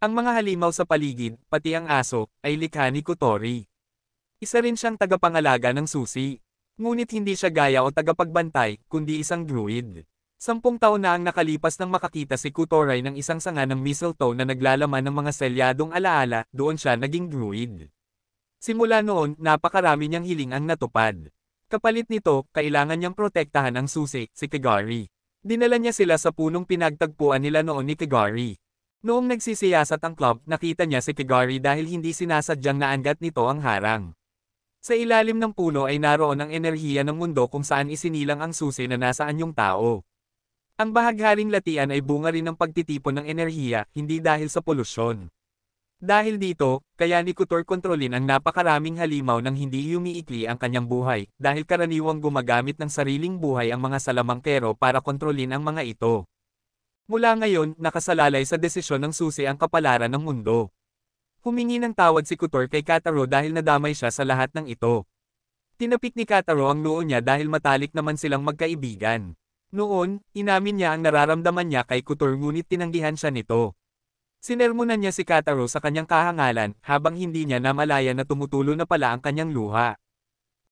Ang mga halimaw sa paligid, pati ang aso, ay likha ni Kotori. Isa rin siyang tagapangalaga ng susi. Ngunit hindi siya gaya o tagapagbantay, kundi isang druid. 10 taon na ang nakalipas nang makakita si Kotoray ng isang sanga ng mistletoe na naglalaman ng mga selyadong alaala, doon siya naging druid. Simula noon, napakarami niyang hiling ang natupad. Kapalit nito, kailangan niyang protektahan ang susi, si Kigari. Dinala niya sila sa punong pinagtagpuan nila noon ni Kigari. Noong nagsisiyasat ang club, nakita niya si Kigari dahil hindi sinasadyang naangat nito ang harang. Sa ilalim ng puno ay naroon ang enerhiya ng mundo kung saan isinilang ang susi na nasaan yung tao. Ang bahagharing latian ay bunga rin ng pagtitipon ng enerhiya, hindi dahil sa polusyon. Dahil dito, kaya ni Kotor kontrolin ang napakaraming halimaw nang hindi umiikli ang kanyang buhay, dahil karaniwang gumagamit ng sariling buhay ang mga salamangkero para kontrolin ang mga ito. Mula ngayon, nakasalalay sa desisyon ng susi ang kapalaran ng mundo. Humingi ng tawad si Kotor kay Kataro dahil nadamay siya sa lahat ng ito. Tinapik ni Kataro ang noo niya dahil matalik naman silang magkaibigan. Noon, inamin niya ang nararamdaman niya kay Kotor ngunit tinanggihan siya nito. Sinermonan niya si Kataro sa kanyang kahangalan, habang hindi niya namalaya na tumutulo na pala ang kanyang luha.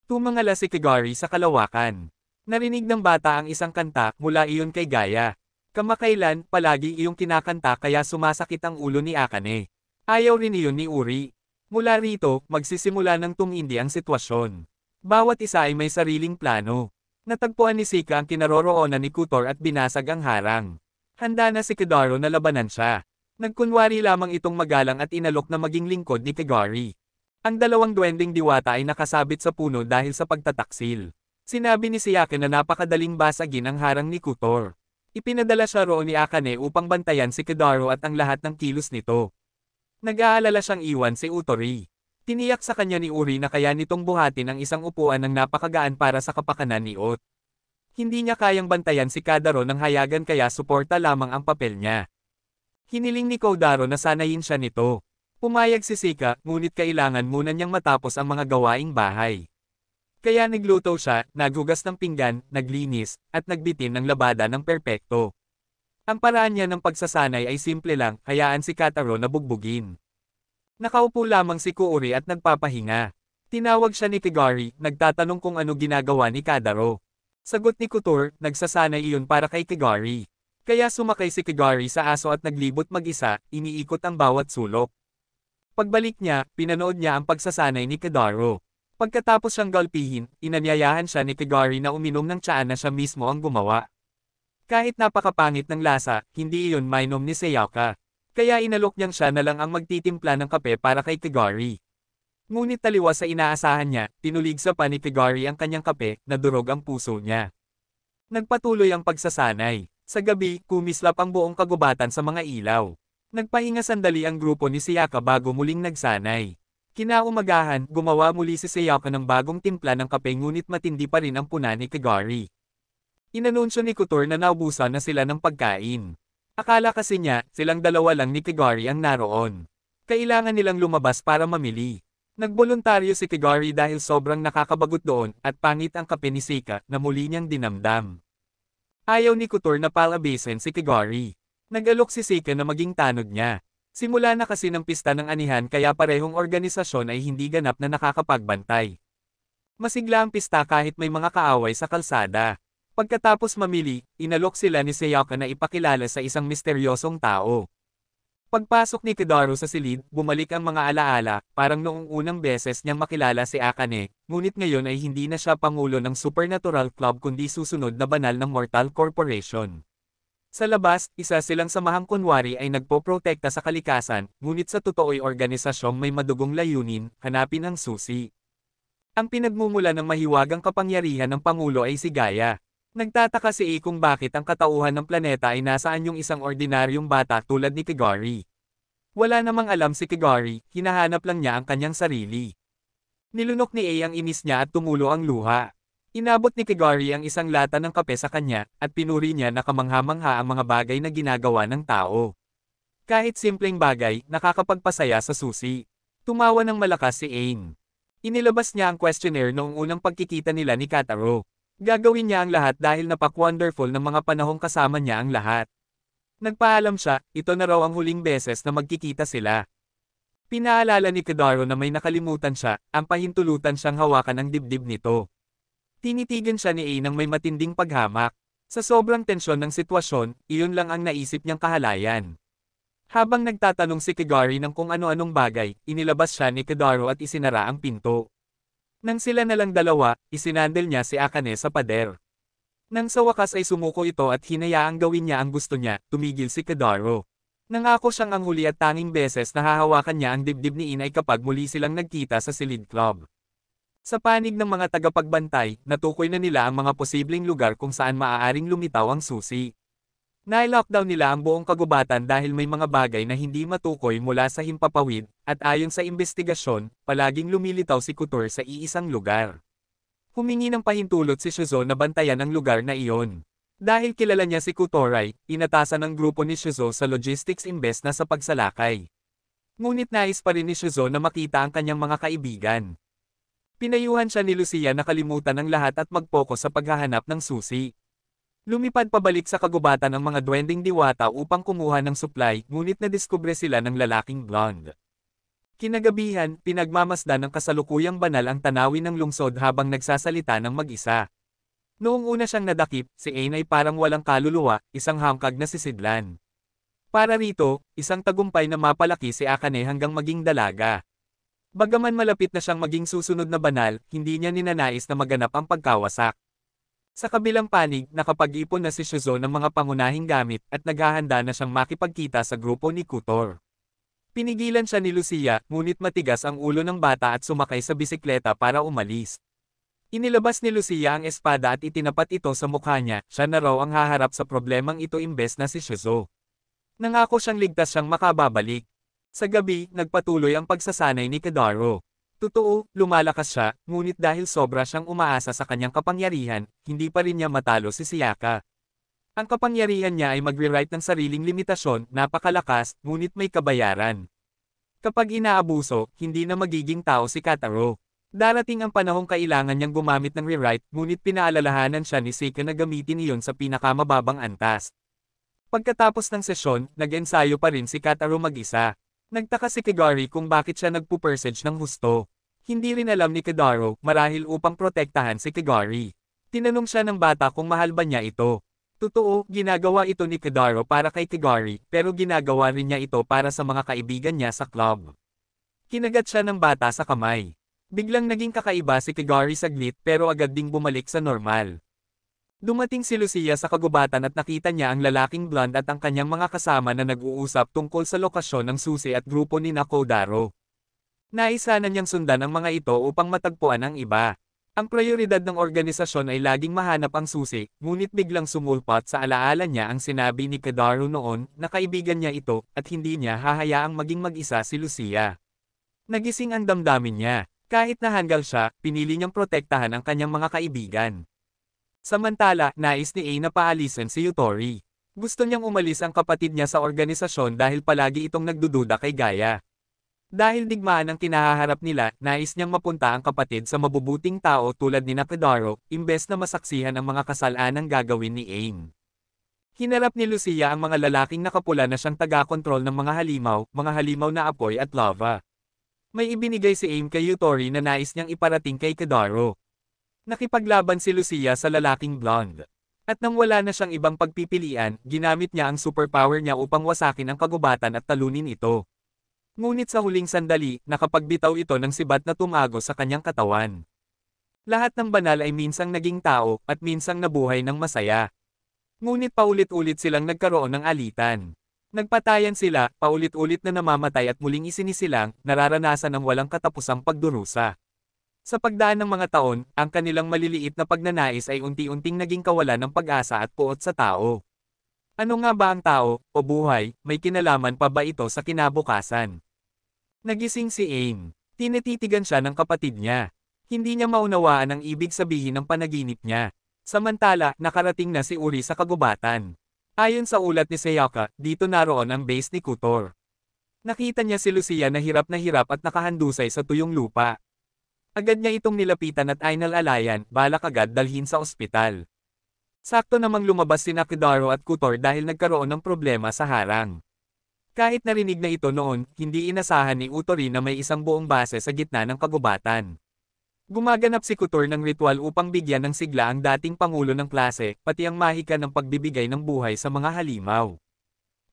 Tumangala si Kigari sa kalawakan. Narinig ng bata ang isang kanta mula iyon kay Gaia. Kamakailan, palagi iyong kinakanta kaya sumasakit ang ulo ni Akane. Ayaw rin iyon ni Uri. Mula rito, magsisimula ng tumindi ang sitwasyon. Bawat isa ay may sariling plano. Natagpuan ni Sika ang kinaroroonan ni Kotor at binasag ang harang. Handa na si Kidaro na labanan siya. Nagkunwari lamang itong magalang at inalok na maging lingkod ni Kigari. Ang dalawang duwending diwata ay nakasabit sa puno dahil sa pagtataksil. Sinabi ni Siyake na napakadaling basagin ang harang ni Kotor. Ipinadala siya roon ni Akane upang bantayan si Kidaro at ang lahat ng kilos nito. Nag-aalala siyang iwan si Utori. Tiniyak sa kanya ni Uri na kaya nitong buhatin ang isang upuan ng napakagaan para sa kapakanan ni Ot. Hindi niya kayang bantayan si Kadaro ng hayagan kaya suporta lamang ang papel niya. Hiniling ni Kodaro na sanayin siya nito. Pumayag si Sika, ngunit kailangan muna niyang matapos ang mga gawaing bahay. Kaya nagluto siya, naghugas ng pinggan, naglinis, at nagbitin ng labada ng perpekto. Ang paraan niya ng pagsasanay ay simple lang, hayaan si Kataro na bugbugin. Nakaupo lamang si Kuori at nagpapahinga. Tinawag siya ni Kigari, nagtatanong kung ano ginagawa ni Kadaro. Sagot ni Kotor, nagsasanay iyon para kay Kigari. Kaya sumakay si Kigari sa aso at naglibot mag-isa, iniikot ang bawat sulok. Pagbalik niya, pinanood niya ang pagsasanay ni Kadaro. Pagkatapos siyang galpihin, inanyayahan siya ni Kigari na uminom ng tsaa na siya mismo ang gumawa. Kahit napakapangit ng lasa, hindi iyon mainom ni Sayaka. Kaya inalok niyang siya na lang ang magtitimpla ng kape para kay Kigari. Ngunit taliwas sa inaasahan niya, tinuligsa pa ni Kigari ang kanyang kape, nadurog ang puso niya. Nagpatuloy ang pagsasanay. Sa gabi, kumislap ang buong kagubatan sa mga ilaw. Nagpahinga sandali ang grupo ni Sayaka bago muling nagsanay. Kinaumagahan, gumawa muli si Sayaka ng bagong timpla ng kape ngunit matindi pa rin ang puna ni Kigari. Inanunsyo ni Kotor na naubusan na sila ng pagkain. Akala kasi niya, silang dalawa lang ni Kigari ang naroon. Kailangan nilang lumabas para mamili. Nagboluntaryo si Kigari dahil sobrang nakakabagot doon at pangit ang kape ni Sika na muli niyang dinamdam. Ayaw ni Kotor na palabasin si Kigari. Nag-alok si Sika na maging tanod niya. Simula na kasi ng pista ng anihan kaya parehong organisasyon ay hindi ganap na nakakapagbantay. Masigla ang pista kahit may mga kaaway sa kalsada. Pagkatapos mamili, inalok sila ni Sayaka na ipakilala sa isang misteryosong tao. Pagpasok ni Kidaru sa silid, bumalik ang mga alaala, parang noong unang beses niyang makilala si Akane, ngunit ngayon ay hindi na siya pangulo ng Supernatural Club kundi susunod na banal ng Mortal Corporation. Sa labas, isa silang samahang kunwari ay nagpoprotekta sa kalikasan, ngunit sa totoo'y organisasyong may madugong layunin, hanapin ang susi. Ang pinagmumula ng mahiwagang kapangyarihan ng Pangulo ay si Gaia. Nagtataka si A kung bakit ang katauhan ng planeta ay nasaan yung isang ordinaryong bata tulad ni Kigari. Wala namang alam si Kigari, hinahanap lang niya ang kanyang sarili. Nilunok ni A ang inis niya at tumulo ang luha. Inabot ni Kigari ang isang lata ng kape sa kanya, at pinuri niya na kamangha-mangha ang mga bagay na ginagawa ng tao. Kahit simpleng bagay, nakakapagpasaya sa susi. Tumawa ng malakas si Ain. Inilabas niya ang questionnaire noong unang pagkikita nila ni Kataro. Gagawin niya ang lahat dahil napak-wonderful ng mga panahong kasama niya ang lahat. Nagpaalam siya, ito na raw ang huling beses na magkikita sila. Pinaalala ni Kidaro na may nakalimutan siya, ang pahintulutan siyang hawakan ang dibdib nito. Tinitigan siya ni A ng may matinding paghamak. Sa sobrang tensyon ng sitwasyon, iyon lang ang naisip niyang kahalayan. Habang nagtatanong si Kigari ng kung ano-anong bagay, inilabas siya ni Kidaro at isinara ang pinto. Nang sila na lang dalawa, isinandal niya si Akane sa pader. Nang sa wakas ay sumuko ito at hinayaang gawin niya ang gusto niya, tumigil si Kidaro. Nangako siyang ang huli at tanging beses na hahawakan niya ang dibdib ni Inay kapag muli silang nagkita sa Silid Club. Sa panig ng mga tagapagbantay, natukoy na nila ang mga posibleng lugar kung saan maaaring lumitaw ang susi. Nai-lockdown nila ang buong kagubatan dahil may mga bagay na hindi matukoy mula sa himpapawid, at ayon sa investigasyon, palaging lumilitaw si Couture sa iisang lugar. Humingi ng pahintulot si Shizo na bantayan ang lugar na iyon. Dahil kilala niya si Couture, inatasan ng grupo ni Shizo sa logistics imbes na sa pagsalakay. Ngunit nais pa rin ni Shizo na makita ang kanyang mga kaibigan. Pinayuhan siya ni Lucia na kalimutan ang lahat at mag-focus sa paghahanap ng susi. Lumipad pabalik sa kagubatan ang mga duwending diwata upang kumuha ng supply, ngunit nadiskubre sila ng lalaking blonde. Kinagabihan, pinagmamasdan ng kasalukuyang banal ang tanawin ng lungsod habang nagsasalita ng mag-isa. Noong una siyang nadakip, si Ain ay parang walang kaluluwa, isang hangkag na sisidlan. Para rito, isang tagumpay na mapalaki si Akane hanggang maging dalaga. Bagaman malapit na siyang maging susunod na banal, hindi niya ninanais na maganap ang pagkawasak. Sa kabilang panig, nakapag-ipon na si Shizo ng mga pangunahing gamit at naghahanda na siyang makipagkita sa grupo ni Couture. Pinigilan siya ni Lucia, ngunit matigas ang ulo ng bata at sumakay sa bisikleta para umalis. Inilabas ni Lucia ang espada at itinapat ito sa mukha niya, siya na raw ang haharap sa problemang ito imbes na si Shizo. Nangako siyang ligtas siyang makababalik. Sa gabi, nagpatuloy ang pagsasanay ni Kidaro. Totoo, lumalakas siya, ngunit dahil sobra siyang umaasa sa kanyang kapangyarihan, hindi pa rin niya matalo si Sayaka. Ang kapangyarihan niya ay mag-rewrite ng sariling limitasyon, napakalakas, ngunit may kabayaran. Kapag inaabuso, hindi na magiging tao si Kataro. Darating ang panahong kailangan niyang gumamit ng rewrite, ngunit pinaalalahanan siya ni Seika na gamitin iyon sa pinakamababang antas. Pagkatapos ng sesyon, nag-ensayo pa rin si Kataro mag-isa. Nagtaka si Kigari kung bakit siya nagpupersage ng husto. Hindi rin alam ni Kidaro, marahil upang protektahan si Kigari. Tinanong siya ng bata kung mahal ba niya ito. Totoo, ginagawa ito ni Kidaro para kay Kigari, pero ginagawa rin niya ito para sa mga kaibigan niya sa club. Kinagat siya ng bata sa kamay. Biglang naging kakaiba si Kigari saglit pero agad ding bumalik sa normal. Dumating si Lucia sa kagubatan at nakita niya ang lalaking blonde at ang kanyang mga kasama na nag-uusap tungkol sa lokasyon ng susi at grupo ni Nakodaro. Naisa na niyang sundan ang mga ito upang matagpuan ang iba. Ang prioridad ng organisasyon ay laging mahanap ang susi, ngunit biglang sumulpot sa alaala niya ang sinabi ni Kidaro noon na kaibigan niya ito at hindi niya hahayaang maging mag-isa si Lucia. Nagising ang damdamin niya. Kahit nahanggal siya, pinili niyang protektahan ang kanyang mga kaibigan. Samantala, nais ni A na paalisin si Yutori. Gusto niyang umalis ang kapatid niya sa organisasyon dahil palagi itong nagdududa kay Gaia. Dahil digmaan ang kinahaharap nila, nais niyang mapunta ang kapatid sa mabubuting tao tulad ni Nakadaro, imbes na masaksihan ang mga kasalanang gagawin ni Ain. Hinarap ni Lucia ang mga lalaking nakapula na siyang taga-kontrol ng mga halimaw na apoy at lava. May ibinigay si Ain kay Yutori na nais niyang iparating kay Kidaro. Nakipaglaban si Lucia sa lalaking blonde. At nang wala na siyang ibang pagpipilian, ginamit niya ang superpower niya upang wasakin ang kagubatan at talunin ito. Ngunit sa huling sandali, nakapagbitaw ito ng sibat na tumago sa kanyang katawan. Lahat ng banal ay minsang naging tao, at minsang nabuhay ng masaya. Ngunit paulit-ulit silang nagkaroon ng alitan. Nagpatayan sila, paulit-ulit na namamatay at muling isinisilang, nararanasan ng walang katapusang pagdurusa. Sa pagdaan ng mga taon, ang kanilang maliliit na pagnanais ay unti-unting naging kawalan ng pag-asa at puot sa tao. Ano nga ba ang tao, o buhay, may kinalaman pa ba ito sa kinabukasan? Nagising si Aang. Tinititigan siya ng kapatid niya. Hindi niya maunawaan ang ibig sabihin ng panaginip niya. Samantala, nakarating na si Uri sa kagubatan. Ayon sa ulat ni Sayaka, dito naroon ang base ni Kutor. Nakita niya si Lucia na hirap at nakahandusay sa tuyong lupa. Agad niya itong nilapitan at inalalayan, balak agad dalhin sa ospital. Sakto namang lumabas si Nakidaro at Kutor dahil nagkaroon ng problema sa harang. Kahit narinig na ito noon, hindi inasahan ni Utori na may isang buong base sa gitna ng kagubatan. Gumaganap si Kutor ng ritual upang bigyan ng sigla ang dating pangulo ng klase, pati ang mahika ng pagbibigay ng buhay sa mga halimaw.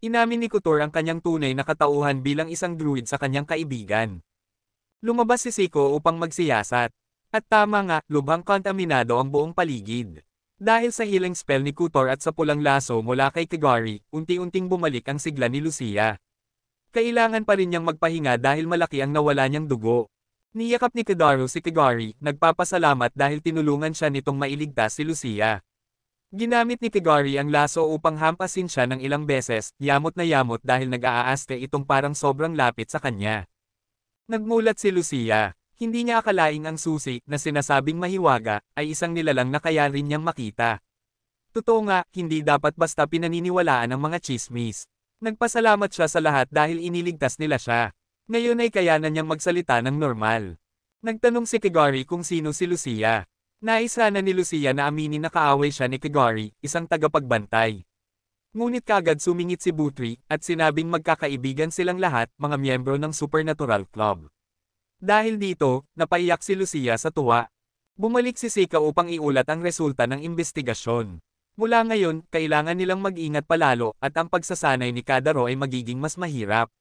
Inamin ni Kutor ang kanyang tunay na katauhan bilang isang druid sa kanyang kaibigan. Lumabas si Siko upang magsiyasat. At tama nga, lubhang kontaminado ang buong paligid. Dahil sa healing spell ni Kutor at sa pulang laso mula kay Kigari, unti-unting bumalik ang sigla ni Lucia. Kailangan pa rin niyang magpahinga dahil malaki ang nawala niyang dugo. Niyakap ni Kidaro si Kigari, nagpapasalamat dahil tinulungan siya nitong mailigtas si Lucia. Ginamit ni Kigari ang laso upang hampasin siya ng ilang beses, yamot dahil nag-aaste itong parang sobrang lapit sa kanya. Nagmulat si Lucia. Hindi niya akalaing ang susi, na sinasabing mahiwaga, ay isang nilalang na kaya rin niyang makita. Totoo nga, hindi dapat basta pinaniniwalaan ang mga chismis. Nagpasalamat siya sa lahat dahil iniligtas nila siya. Ngayon ay kayanan niyang magsalita ng normal. Nagtanong si Kigari kung sino si Lucia. Nais sana ni Lucia na aminin na kaaway siya ni Kigari, isang tagapagbantay. Ngunit kagad sumingit si Butri, at sinabing magkakaibigan silang lahat, mga miyembro ng Supernatural Club. Dahil dito, napaiyak si Lucia sa tuwa. Bumalik si Sika upang iulat ang resulta ng investigasyon. Mula ngayon, kailangan nilang mag-ingat palalo, at ang pagsasanay ni Kadaro ay magiging mas mahirap.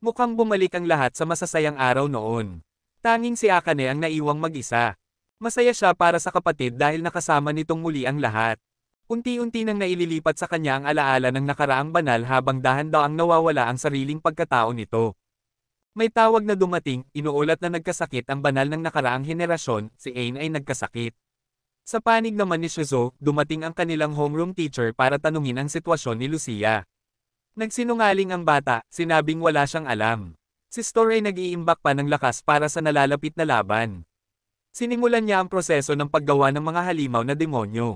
Mukhang bumalik ang lahat sa masasayang araw noon. Tanging si Akane ang naiwang mag-isa. Masaya siya para sa kapatid dahil nakasama nitong muli ang lahat. Unti-unti nang naililipat sa kanya ang alaala ng nakaraang banal habang dahan-daang nawawala ang sariling pagkatao nito. May tawag na dumating, inuulat na nagkasakit ang banal ng nakaraang henerasyon, si Aang ay nagkasakit. Sa panig naman ni Shizuo, dumating ang kanilang homeroom teacher para tanungin ang sitwasyon ni Lucia. Nagsinungaling ang bata, sinabing wala siyang alam. Si Store ay nag-iimbak pa ng lakas para sa nalalapit na laban. Sinimulan niya ang proseso ng paggawa ng mga halimaw na demonyo.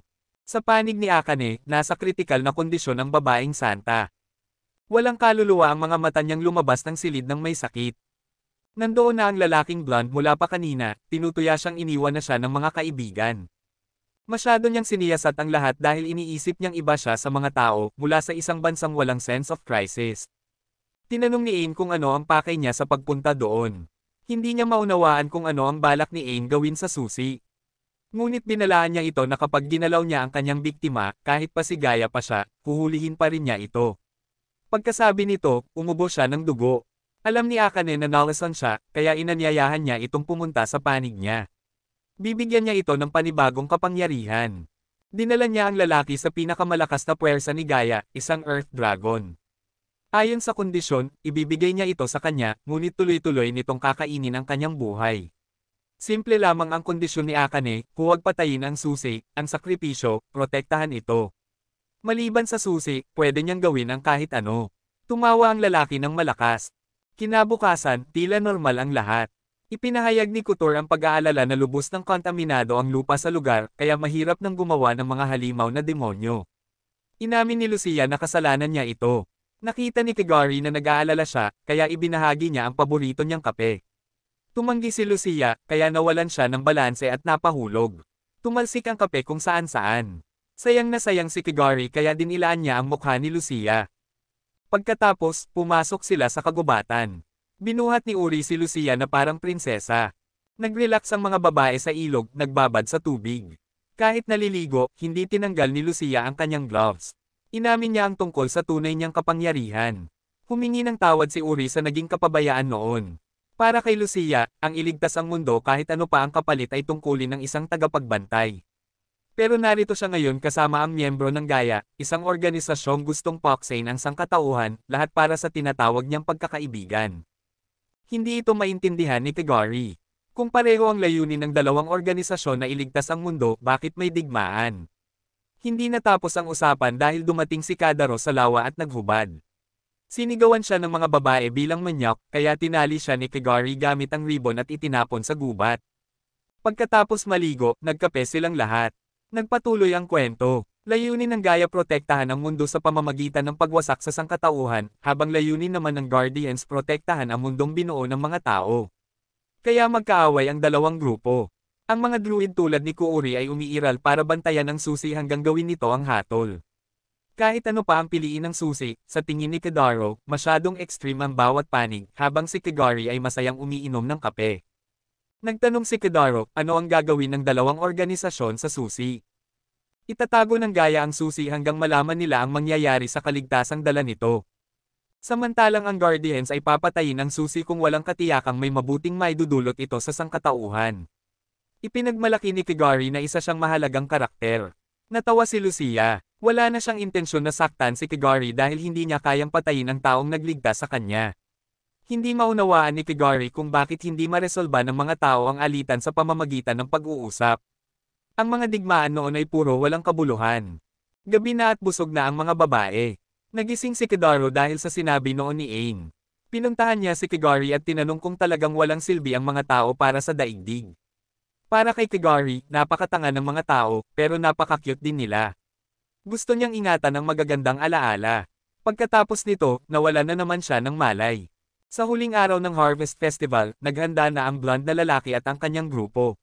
Sa panig ni Akane, nasa kritikal na kondisyon ang babaeng santa. Walang kaluluwa ang mga mata niyang lumabas ng silid ng may sakit. Nandoon na ang lalaking blonde mula pa kanina, tinutuya siyang iniwan na siya ng mga kaibigan. Masyado niyang siniyasat ang lahat dahil iniisip niyang iba siya sa mga tao mula sa isang bansang walang sense of crisis. Tinanong ni Aang kung ano ang pakay niya sa pagpunta doon. Hindi niya maunawaan kung ano ang balak ni Aang gawin sa susi. Ngunit binalaan niya ito na kapag ginalaw niya ang kanyang biktima, kahit pasigaya pa siya, huhulihin pa rin niya ito. Pagkasabi nito, umubo siya ng dugo. Alam ni Akane na nalasan siya, kaya inanyayahan niya itong pumunta sa panig niya. Bibigyan niya ito ng panibagong kapangyarihan. Dinala niya ang lalaki sa pinakamalakas na puwersa ni Gaia, isang Earth Dragon. Ayon sa kondisyon, ibibigay niya ito sa kanya, ngunit tuloy-tuloy nitong kakainin ang kanyang buhay. Simple lamang ang kondisyon ni Akane, huwag patayin ang susi, ang sakripisyo, protektahan ito. Maliban sa susi, pwede niyang gawin ang kahit ano. Tumawa ang lalaki ng malakas. Kinabukasan, tila normal ang lahat. Ipinahayag ni Kutor ang pag-aalala na lubos ng kontaminado ang lupa sa lugar, kaya mahirap nang gumawa ng mga halimaw na demonyo. Inamin ni Lucia na kasalanan niya ito. Nakita ni Kigari na nag-aalala siya, kaya ibinahagi niya ang paborito niyang kape. Tumanggi si Lucia, kaya nawalan siya ng balanse at napahulog. Tumalsik ang kape kung saan-saan. Sayang na sayang si Kigari kaya dinilaan niya ang mukha ni Lucia. Pagkatapos, pumasok sila sa kagubatan. Binuhat ni Uri si Lucia na parang prinsesa. Nag-relax ang mga babae sa ilog, nagbabad sa tubig. Kahit naliligo, hindi tinanggal ni Lucia ang kanyang gloves. Inamin niya ang tungkol sa tunay niyang kapangyarihan. Humingi ng tawad si Uri sa naging kapabayaan noon. Para kay Lucia, ang iligtas ang mundo kahit ano pa ang kapalit ay tungkulin ng isang tagapagbantay. Pero narito siya ngayon kasama ang miyembro ng Gaia, isang organisasyong gustong paksain ang sangkatauhan, lahat para sa tinatawag niyang pagkakaibigan. Hindi ito maintindihan ni Kigari. Kung pareho ang layunin ng dalawang organisasyon na iligtas ang mundo, bakit may digmaan? Hindi natapos ang usapan dahil dumating si Kadaro sa lawa at naghubad. Sinigawan siya ng mga babae bilang manyak, kaya tinali siya ni Kigari gamit ang ribbon at itinapon sa gubat. Pagkatapos maligo, nagkape silang lahat. Nagpatuloy ang kwento. Layunin ng Gaia protektahan ang mundo sa pamamagitan ng pagwasak sa sangkatauhan, habang layunin naman ng Guardians protektahan ang mundong binuo ng mga tao. Kaya magkaaway ang dalawang grupo. Ang mga druid tulad ni Kuuri ay umiiral para bantayan ang susi hanggang gawin nito ang hatol. Kahit ano pa ang piliin ng susi, sa tingin ni Kadaro, masyadong extreme ang bawat panig, habang si Kigari ay masayang umiinom ng kape. Nagtanong si Kadaro, ano ang gagawin ng dalawang organisasyon sa susi? Itatago ng Gaia ang susi hanggang malaman nila ang mangyayari sa kaligtasang dala nito. Samantalang ang Guardians ay papatayin ang susi kung walang katiyakang may mabuting maidudulot ito sa sangkatauhan. Ipinagmalaki ni Kigari na isa siyang mahalagang karakter. Natawa si Lucia. Wala na siyang intensyon na saktan si Kigari dahil hindi niya kayang patayin ang taong nagligtas sa kanya. Hindi maunawaan ni Kigari kung bakit hindi maresolba ng mga tao ang alitan sa pamamagitan ng pag-uusap. Ang mga digmaan noon ay puro walang kabuluhan. Gabi na at busog na ang mga babae. Nagising si Kadaro dahil sa sinabi noon ni Aang. Pinuntahan niya si Kigari at tinanong kung talagang walang silbi ang mga tao para sa daigdig. Para kay Kigari, napakatanga ng mga tao, pero napaka-cute din nila. Gusto niyang ingatan ang magagandang alaala. Pagkatapos nito, nawala na naman siya ng malay. Sa huling araw ng Harvest Festival, naghanda na ang blonde na lalaki at ang kanyang grupo.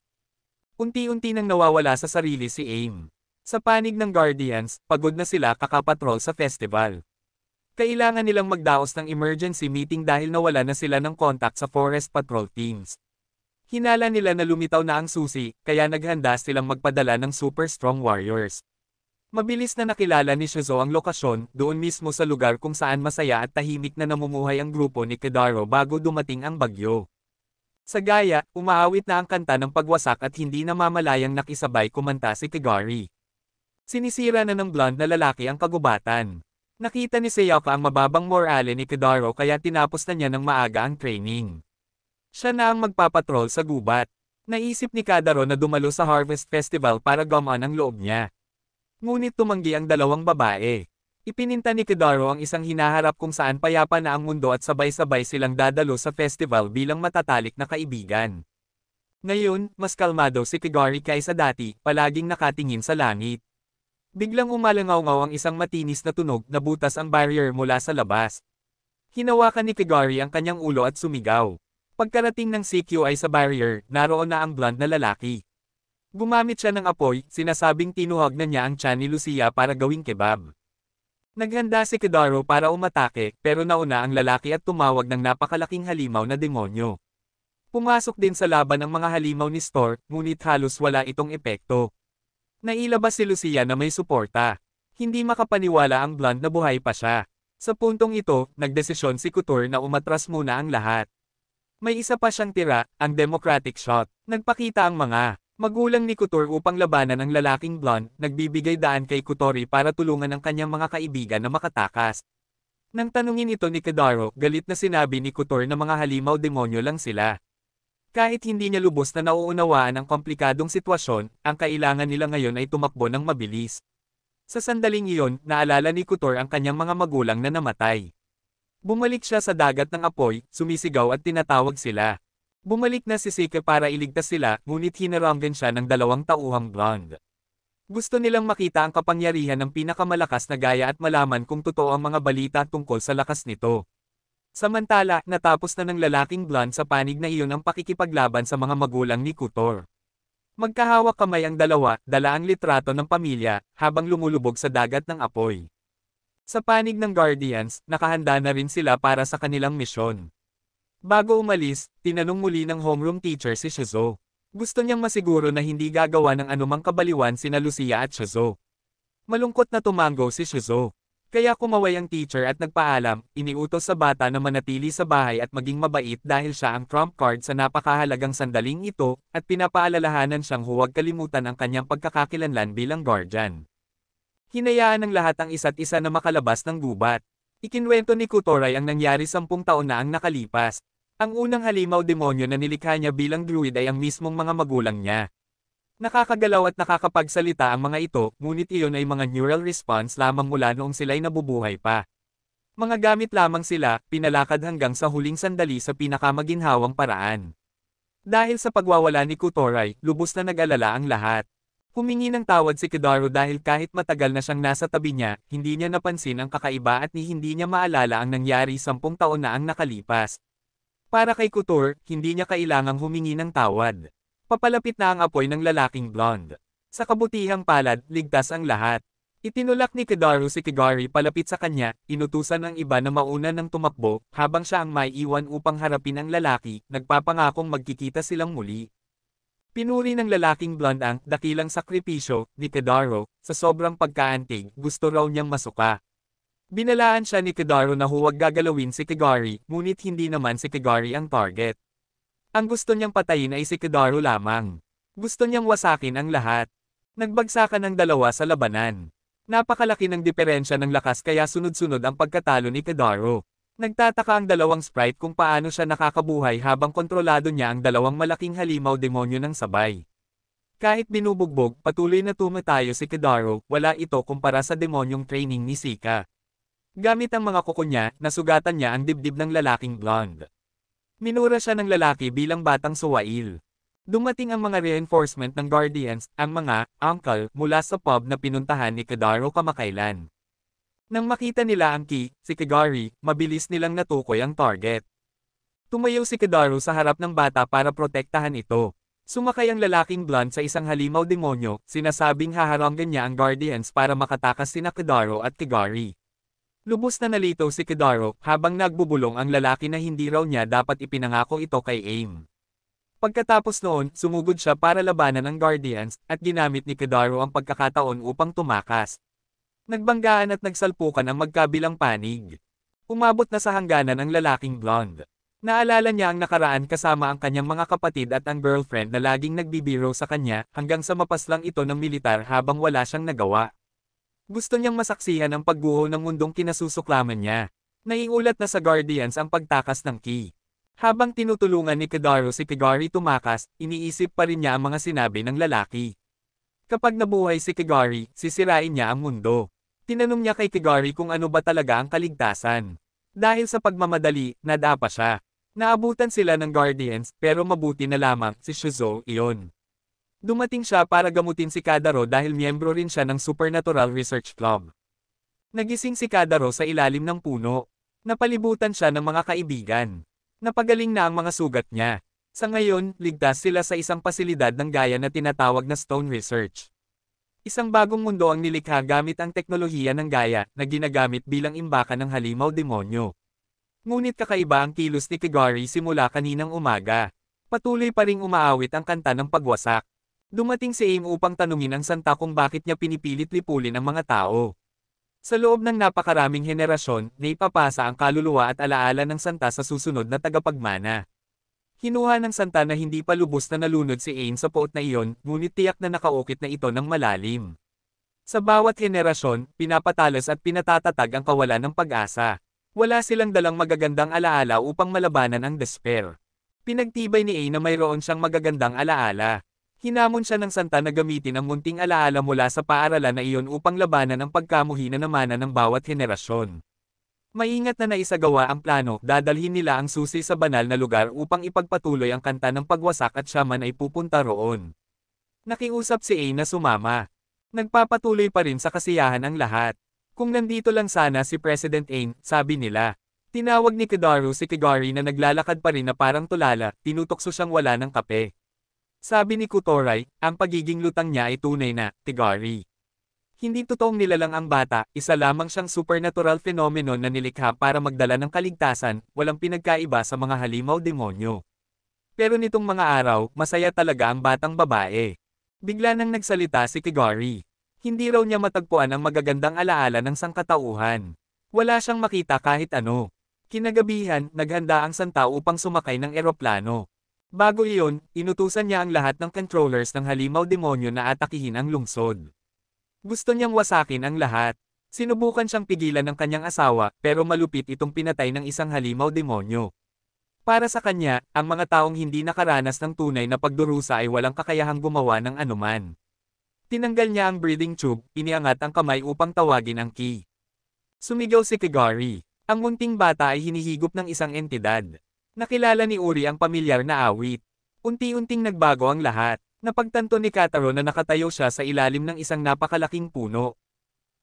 Unti-unti nang nawawala sa sarili si Aang. Sa panig ng Guardians, pagod na sila kakapatrol sa festival. Kailangan nilang magdaos ng emergency meeting dahil nawala na sila ng contact sa forest patrol teams. Hinala nila na lumitaw na ang susi, kaya naghanda silang magpadala ng super strong warriors. Mabilis na nakilala ni Shizo ang lokasyon, doon mismo sa lugar kung saan masaya at tahimik na namumuhay ang grupo ni Kadaro bago dumating ang bagyo. Sa Gaia, umaawit na ang kanta ng pagwasak at hindi namamalayang nakisabay kumanta si Kigari. Sinisira na ng blonde na lalaki ang kagubatan. Nakita ni Sayaka ang mababang morale ni Kadaro kaya tinapos na niya ng maaga ang training. Siya na ang magpapatrol sa gubat. Naisip ni Kadaro na dumalo sa Harvest Festival para gumaan ang loob niya. Ngunit tumanggi ang dalawang babae. Ipininta ni Kadaro ang isang hinaharap kung saan payapa na ang mundo at sabay-sabay silang dadalo sa festival bilang matatalik na kaibigan. Ngayon, mas kalmado si Kigari kaysa dati, palaging nakatingin sa langit. Biglang umalangaw-ngaw ang isang matinis na tunog na butas ang barrier mula sa labas. Hinawakan ni Kigari ang kanyang ulo at sumigaw. Pagkarating ng CQI sa barrier, naroon na ang blonde na lalaki. Gumamit siya ng apoy, sinasabing tinuhag na niya ang tiyan ni Lucia para gawing kebab. Naghanda si Kadaro para umatake, pero nauna ang lalaki at tumawag ng napakalaking halimaw na demonyo. Pumasok din sa laban ang mga halimaw ni Stork, ngunit halos wala itong epekto. Nailabas si Lucia na may suporta. Hindi makapaniwala ang blonde na buhay pa siya. Sa puntong ito, nagdesisyon si Couture na umatras muna ang lahat. May isa pa siyang tira, ang democratic shot. Nagpakita ang mga magulang ni Couture upang labanan ang lalaking blonde, nagbibigay daan kay Couture para tulungan ang kanyang mga kaibigan na makatakas. Nang tanungin ito ni Kadaro, galit na sinabi ni Couture na mga halimaw demonyo lang sila. Kahit hindi niya lubos na nauunawaan ang komplikadong sitwasyon, ang kailangan nila ngayon ay tumakbo ng mabilis. Sa sandaling iyon, naalala ni Couture ang kanyang mga magulang na namatay. Bumalik siya sa dagat ng apoy, sumisigaw at tinatawag sila. Bumalik na si Sike para iligtas sila, ngunit hinaranggan siya ng dalawang tauhang blonde. Gusto nilang makita ang kapangyarihan ng pinakamalakas na Gaia at malaman kung totoo ang mga balita tungkol sa lakas nito. Samantala, natapos na ng lalaking blonde sa panig na iyon ang pakikipaglaban sa mga magulang ni Couture. Magkahawak kamay ang dalawa, dala ang litrato ng pamilya, habang lumulubog sa dagat ng apoy. Sa panig ng Guardians, nakahanda na rin sila para sa kanilang misyon. Bago umalis, tinanong muli ng homeroom teacher si Shizo. Gusto niyang masiguro na hindi gagawa ng anumang kabaliwan sina Lucia at Shizuo. Malungkot na tumango si Shizuo. Kaya kumaway ang teacher at nagpaalam, iniutos sa bata na manatili sa bahay at maging mabait dahil siya ang trump card sa napakahalagang sandaling ito, at pinapaalalahanan siyang huwag kalimutan ang kanyang pagkakakilanlan bilang guardian. Hinayaan ng lahat ang isa't isa na makalabas ng gubat. Ikinwento ni Kutoray ang nangyari 10 taon na ang nakalipas. Ang unang halimaw demonyo na nilikha niya bilang druid ay ang mismong mga magulang niya. Nakakagalaw at nakakapagsalita ang mga ito, ngunit iyon ay mga neural response lamang mula noong sila'y nabubuhay pa. Mga gamit lamang sila, pinalakad hanggang sa huling sandali sa pinakamaginhawang paraan. Dahil sa pagwawala ni Kutoray, lubos na nag-alala ang lahat. Humingi ng tawad si Kidaru dahil kahit matagal na siyang nasa tabi niya, hindi niya napansin ang kakaiba at hindi niya maalala ang nangyari 10 taon na ang nakalipas. Para kay Kutor, hindi niya kailangang humingi ng tawad. Papalapit na ang apoy ng lalaking blonde. Sa kabutihang palad, ligtas ang lahat. Itinulak ni Kidaru si Kigari palapit sa kanya, inutusan ang iba na mauna ng tumakbo, habang siya ang maiiwan upang harapin ang lalaki, nagpapangakong magkikita silang muli. Pinuri ng lalaking blonde ang dakilang sakripisyo ni Kidaru, sa sobrang pagkaantig, gusto raw niyang masuka. Binalaan siya ni Kidaru na huwag gagalawin si Kigari, ngunit hindi naman si Kigari ang target. Ang gusto niyang patayin ay si Kidaru lamang. Gusto niyang wasakin ang lahat. Nagbagsakan ng dalawa sa labanan. Napakalaki ng diferensya ng lakas kaya sunod-sunod ang pagkatalo ni Kidaru. Nagtataka ang dalawang sprite kung paano siya nakakabuhay habang kontrolado niya ang dalawang malaking halimaw demonyo ng sabay. Kahit binubugbog, patuloy na tumatayo si Kidaru, wala ito kumpara sa demonyong training ni Sika. Gamit ang mga kuko niya, nasugatan niya ang dibdib ng lalaking blonde. Minura siya ng lalaki bilang batang suwail. Dumating ang mga reinforcement ng Guardians, ang mga uncle, mula sa pub na pinuntahan ni Kidaru kamakailan. Nang makita nila ang Ki, si Kigari, mabilis nilang natukoy ang target. Tumayo si Kidaru sa harap ng bata para protektahan ito. Sumakay ang lalaking blonde sa isang halimaw demonyo, sinasabing haharanggan niya ang Guardians para makatakas sina Kidaru at Kigari. Lubos na nalito si Kidaru, habang nagbubulong ang lalaki na hindi raw niya dapat ipinangako ito kay Aim. Pagkatapos noon, sumugod siya para labanan ang Guardians, at ginamit ni Kidaru ang pagkakataon upang tumakas. Nagbanggaan at nagsalpukan ang magkabilang panig. Umabot na sa hangganan ang lalaking blonde. Naalala niya ang nakaraan kasama ang kanyang mga kapatid at ang girlfriend na laging nagbibiro sa kanya, hanggang sa mapaslang ito ng militar habang wala siyang nagawa. Gusto niyang masaksihan ang pagguho ng mundong kinasusuklaman niya. Naiulat na sa Guardians ang pagtakas ng Ki. Habang tinutulungan ni Kidaru si Kigari tumakas, iniisip pa rin niya ang mga sinabi ng lalaki. Kapag nabuhay si Kigari, sisirain niya ang mundo. Tinanong niya kay Kigari kung ano ba talaga ang kaligtasan. Dahil sa pagmamadali, nadapa siya. Naabutan sila ng Guardians, pero mabuti na lamang si Shizuo iyon. Dumating siya para gamutin si Kadaro dahil miyembro rin siya ng Supernatural Research Club. Nagising si Kadaro sa ilalim ng puno. Napalibutan siya ng mga kaibigan. Napagaling na ang mga sugat niya. Sa ngayon, ligtas sila sa isang pasilidad ng gaya na tinatawag na Stone Research. Isang bagong mundo ang nilikha gamit ang teknolohiya ng gaya na ginagamit bilang imbakan ng halimaw demonyo. Ngunit kakaiba ang kilos ni Kigari simula kaninang umaga. Patuloy pa ring umaawit ang kanta ng pagwasak. Dumating si Aim upang tanungin ang santa kung bakit niya pinipilit lipulin ang mga tao. Sa loob ng napakaraming henerasyon, naipapasa ang kaluluwa at alaala ng santa sa susunod na tagapagmana. Kinuha ng santa na hindi pa lubos na nalunod si Aim sa poot na iyon, ngunit tiyak na nakaukit na ito ng malalim. Sa bawat henerasyon, pinapatalas at pinatatatag ang kawalan ng pag-asa. Wala silang dalang magagandang alaala upang malabanan ang despair. Pinagtibay ni Aim na mayroon siyang magagandang alaala. Hinamon siya ng santa na gamitin ang munting alaala mula sa paaralan na iyon upang labanan ang pagkamuhina na mana ng bawat henerasyon. Maingat na naisagawa ang plano, dadalhin nila ang susi sa banal na lugar upang ipagpatuloy ang kanta ng pagwasak at siya man ay pupunta roon. Nakiusap si Ain na sumama. Nagpapatuloy pa rin sa kasiyahan ang lahat. Kung nandito lang sana si President Ain, sabi nila. Tinawag ni Kidaru si Kigari na naglalakad pa rin na parang tulala, tinutokso siyang wala ng kape. Sabi ni Kutoray, ang pagiging lutang niya ay tunay na, Kigari. Hindi totoong nilalang ang bata, isa lamang siyang supernatural phenomenon na nilikha para magdala ng kaligtasan, walang pinagkaiba sa mga halimaw demonyo. Pero nitong mga araw, masaya talaga ang batang babae. Bigla nang nagsalita si Kigari. Hindi raw niya matagpuan ang magagandang alaala ng sangkatauhan. Wala siyang makita kahit ano. Kinagabihan, naghanda ang santa upang sumakay ng eroplano. Bago iyon, inutusan niya ang lahat ng controllers ng halimaw demonyo na atakihin ang lungsod. Gusto niyang wasakin ang lahat. Sinubukan siyang pigilan ng kanyang asawa, pero malupit itong pinatay ng isang halimaw demonyo. Para sa kanya, ang mga taong hindi nakaranas ng tunay na pagdurusa ay walang kakayahang gumawa ng anuman. Tinanggal niya ang breathing tube, iniangat ang kamay upang tawagin ang key. Sumigaw si Kigari. Ang munting bata ay hinihigop ng isang entidad. Nakilala ni Uri ang pamilyar na awit. Unti-unting nagbago ang lahat. Napagtanto ni Kataro na nakatayo siya sa ilalim ng isang napakalaking puno.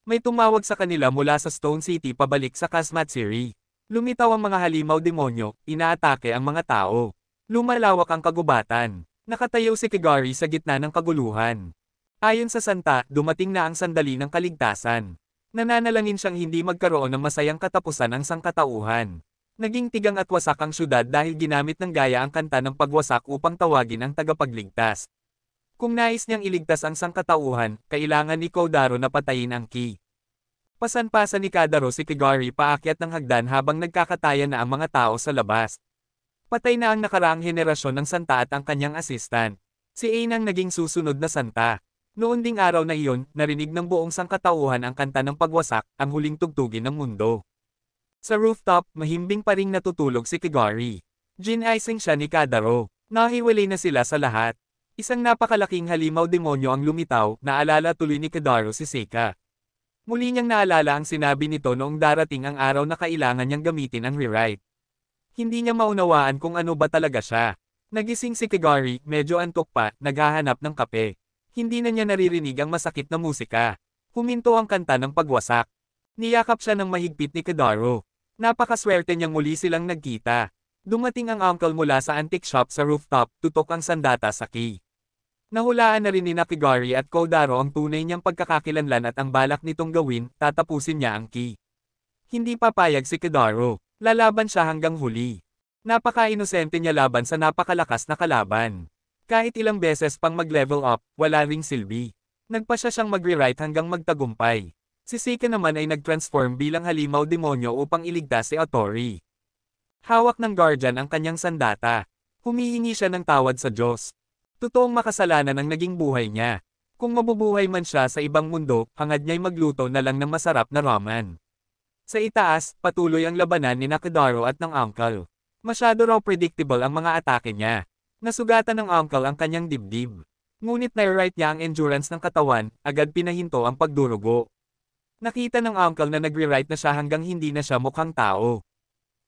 May tumawag sa kanila mula sa Stone City pabalik sa Kazmatsuri. Lumitaw ang mga halimaw demonyo, inaatake ang mga tao. Lumalawak ang kagubatan. Nakatayo si Kigari sa gitna ng kaguluhan. Ayon sa santa, dumating na ang sandali ng kaligtasan. Nananalangin siyang hindi magkaroon ng masayang katapusan ang sangkatauhan. Naging tigang at wasak ang syudad dahil ginamit ng gaya ang kanta ng pagwasak upang tawagin ang tagapagligtas. Kung nais niyang iligtas ang sangkatauhan, kailangan ni Kodaro na patayin ang key. Pasan-pasan ni Kadaro si Kigari paakyat ng hagdan habang nagkakatayan na ang mga tao sa labas. Patay na ang nakaraang henerasyon ng santa at ang kanyang assistant. Si Ain ang naging susunod na santa. Noon ding araw na iyon, narinig ng buong sangkatauhan ang kanta ng pagwasak, ang huling tugtugin ng mundo. Sa rooftop, mahimbing pa ring natutulog si Kigari. Gin-icing siya ni Kadaro. Nahiwalay na sila sa lahat. Isang napakalaking halimaw demonyo ang lumitaw, naalala tuloy ni Kadaro si Seika. Muli niyang naalala ang sinabi nito noong darating ang araw na kailangan niyang gamitin ang rewrite. Hindi niya maunawaan kung ano ba talaga siya. Nagising si Kigari, medyo antok pa, naghahanap ng kape. Hindi na niya naririnig ang masakit na musika. Huminto ang kanta ng pagwasak. Niyakap siya ng mahigpit ni Kadaro. Napakaswerte niyang muli silang nagkita. Dumating ang uncle mula sa antique shop sa rooftop, tutok ang sandata sa key. Nahulaan na rin ni Kigari at Kodaro ang tunay niyang pagkakakilanlan at ang balak nitong gawin, tatapusin niya ang key. Hindi papayag si Kadaro. Lalaban siya hanggang huli. Napaka-inosente niya laban sa napakalakas na kalaban. Kahit ilang beses pang mag-level up, wala ring silbi. Nagpa siya siyang magre-write hanggang magtagumpay. Si Seika naman ay nag-transform bilang halimaw demonyo upang iligtas si Otori. Hawak ng guardian ang kanyang sandata. Humihingi siya ng tawad sa Diyos. Totoong makasalanan ang naging buhay niya. Kung mabubuhay man siya sa ibang mundo, hangad niya'y magluto na lang ng masarap na ramen. Sa itaas, patuloy ang labanan ni Kadaro at ng uncle. Masyado raw predictable ang mga atake niya. Nasugatan ng uncle ang kanyang dibdib. Ngunit na-write niya ang endurance ng katawan, agad pinahinto ang pagdurugo. Nakita ng uncle na nagre-write na siya hanggang hindi na siya mukhang tao.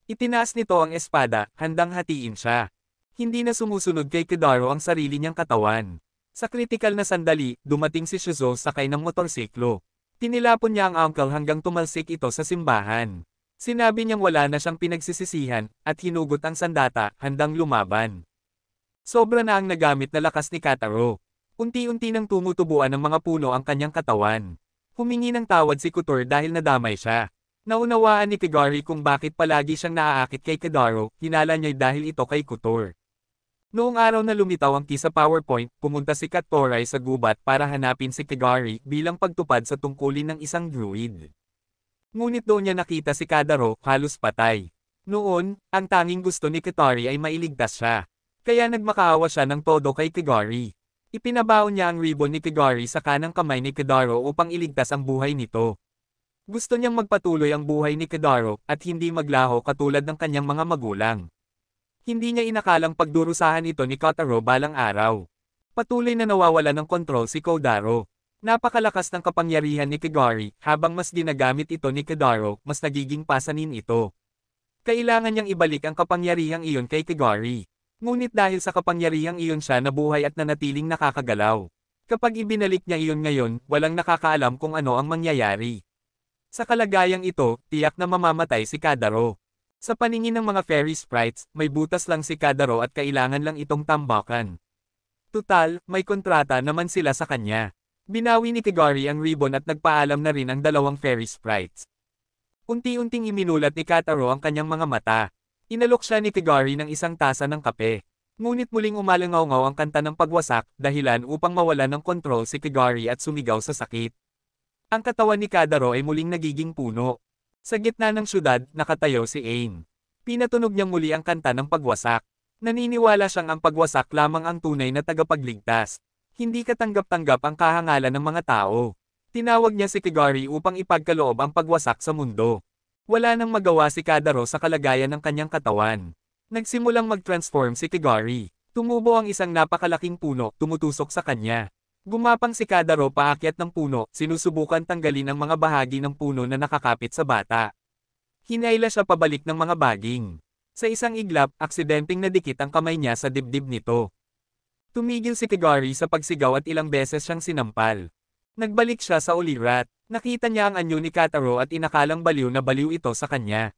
Itinaas nito ang espada, handang hatiin siya. Hindi na sumusunod kay Kadaro ang sarili niyang katawan. Sa kritikal na sandali, dumating si Shizuo sakay ng motorsiklo. Tinilapon niya ang uncle hanggang tumalsik ito sa simbahan. Sinabi niyang wala na siyang pinagsisisihan, at hinugot ang sandata, handang lumaban. Sobra na ang nagamit na lakas ni Kataro. Unti-unti nang tumutubuan ng mga puno ang kanyang katawan. Humingi ng tawad si Kutor dahil nadamay siya. Naunawaan ni Kigari kung bakit palagi siyang naaakit kay Kadaro, hinala niya dahil ito kay Kutor. Noong araw na lumitaw ang key sa PowerPoint, pumunta si Katoray sa gubat para hanapin si Kigari bilang pagtupad sa tungkulin ng isang druid. Ngunit doon niya nakita si Kadaro, halos patay. Noon, ang tanging gusto ni Katari ay mailigtas siya. Kaya nagmakaawa siya ng todo kay Kigari. Ipinabaon niya ang ribbon ni Kigari sa kanang kamay ni Kadaro upang iligtas ang buhay nito. Gusto niyang magpatuloy ang buhay ni Kadaro at hindi maglaho katulad ng kanyang mga magulang. Hindi niya inakalang pagdurusahan ito ni Kotaro balang araw. Patuloy na nawawala ng kontrol si Kodaro. Napakalakas ng kapangyarihan ni Kigari, habang mas ginagamit ito ni Kadaro, mas nagiging pasanin ito. Kailangan niyang ibalik ang kapangyarihang iyon kay Kigari. Ngunit dahil sa kapangyarihang iyon siya nabuhay at nanatiling nakakagalaw. Kapag ibinalik niya iyon ngayon, walang nakakaalam kung ano ang mangyayari. Sa kalagayang ito, tiyak na mamamatay si Kadaro. Sa paningin ng mga fairy sprites, may butas lang si Kadaro at kailangan lang itong tambakan. Tutal, may kontrata naman sila sa kanya. Binawi ni Kigari ang ribbon at nagpaalam na rin ang dalawang fairy sprites. Unti-unting iminulat ni Kataro ang kanyang mga mata. Inalok siya ni Kigari ng isang tasa ng kape. Ngunit muling umalangaw-ngaw ang kanta ng pagwasak, dahilan upang mawalan ng kontrol si Kigari at sumigaw sa sakit. Ang katawan ni Kadaro ay muling nagiging puno. Sa gitna ng syudad, nakatayo si Ain. Pinatunog niyang muli ang kanta ng pagwasak. Naniniwala siyang ang pagwasak lamang ang tunay na tagapagligtas. Hindi katanggap-tanggap ang kahangalan ng mga tao. Tinawag niya si Kigari upang ipagkaloob ang pagwasak sa mundo. Wala nang magawa si Kadaro sa kalagayan ng kanyang katawan. Nagsimulang mag-transform si Kigari. Tumubo ang isang napakalaking puno, tumutusok sa kanya. Gumapang si Kadaro paakyat ng puno, sinusubukan tanggalin ang mga bahagi ng puno na nakakapit sa bata. Hinayla siya pabalik ng mga baging. Sa isang iglap, aksidenteng nadikit ang kamay niya sa dibdib nito. Tumigil si Kigari sa pagsigaw at ilang beses siyang sinampal. Nagbalik siya sa ulirat. Nakita niya ang anyo ni Kataro at inakalang baliw na baliw ito sa kanya.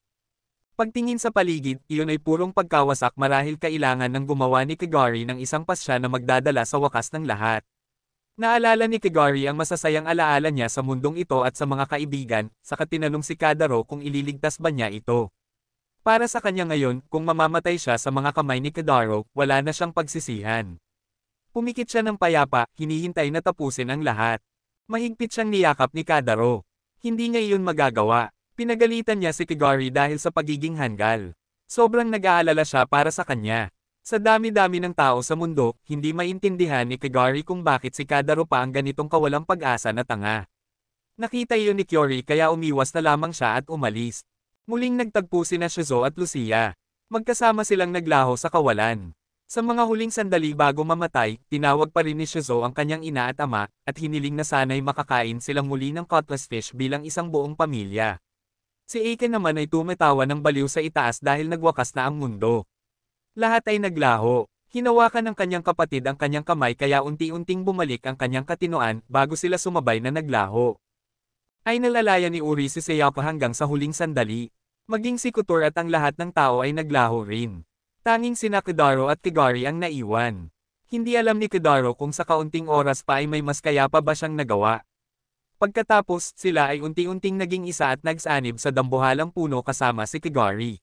Pagtingin sa paligid, iyon ay purong pagkawasak marahil kailangan ng gumawa ni Kigari ng isang pasya na magdadala sa wakas ng lahat. Naalala ni Kigari ang masasayang alaala niya sa mundong ito at sa mga kaibigan, saka tinanong si Kadaro kung ililigtas ba niya ito. Para sa kanya ngayon, kung mamamatay siya sa mga kamay ni Kadaro, wala na siyang pagsisihan. Pumikit siya ng payapa, hinihintay na tapusin ang lahat. Mahigpit siyang niyakap ni Kadaro. Hindi niya iyon magagawa. Pinagalitan niya si Kigari dahil sa pagiging hanggal. Sobrang nag-aalala siya para sa kanya. Sa dami-dami ng tao sa mundo, hindi maintindihan ni Kigari kung bakit si Kadaro pa ang ganitong kawalang pag-asa na tanga. Nakita iyon ni Kyori kaya umiwas na lamang siya at umalis. Muling nagtagpo sina Shizo at Lucia. Magkasama silang naglaho sa kawalan. Sa mga huling sandali bago mamatay, tinawag pa rin ni Shizo ang kanyang ina at ama, at hiniling na sana'y makakain silang muli ng cutlass fish bilang isang buong pamilya. Si Aiken naman ay tumatawa ng baliw sa itaas dahil nagwakas na ang mundo. Lahat ay naglaho. Hinawakan ng kanyang kapatid ang kanyang kamay kaya unti-unting bumalik ang kanyang katinoan bago sila sumabay na naglaho. Ay nalalaya ni Uri si Sayaka hanggang sa huling sandali. Maging si Kotor at ang lahat ng tao ay naglaho rin. Tanging sina Kadaro at Kigari ang naiwan. Hindi alam ni Kadaro kung sa kaunting oras pa ay may mas kaya pa ba siyang nagawa. Pagkatapos, sila ay unti-unting naging isa at nagsanib sa dambuhalang puno kasama si Kigari.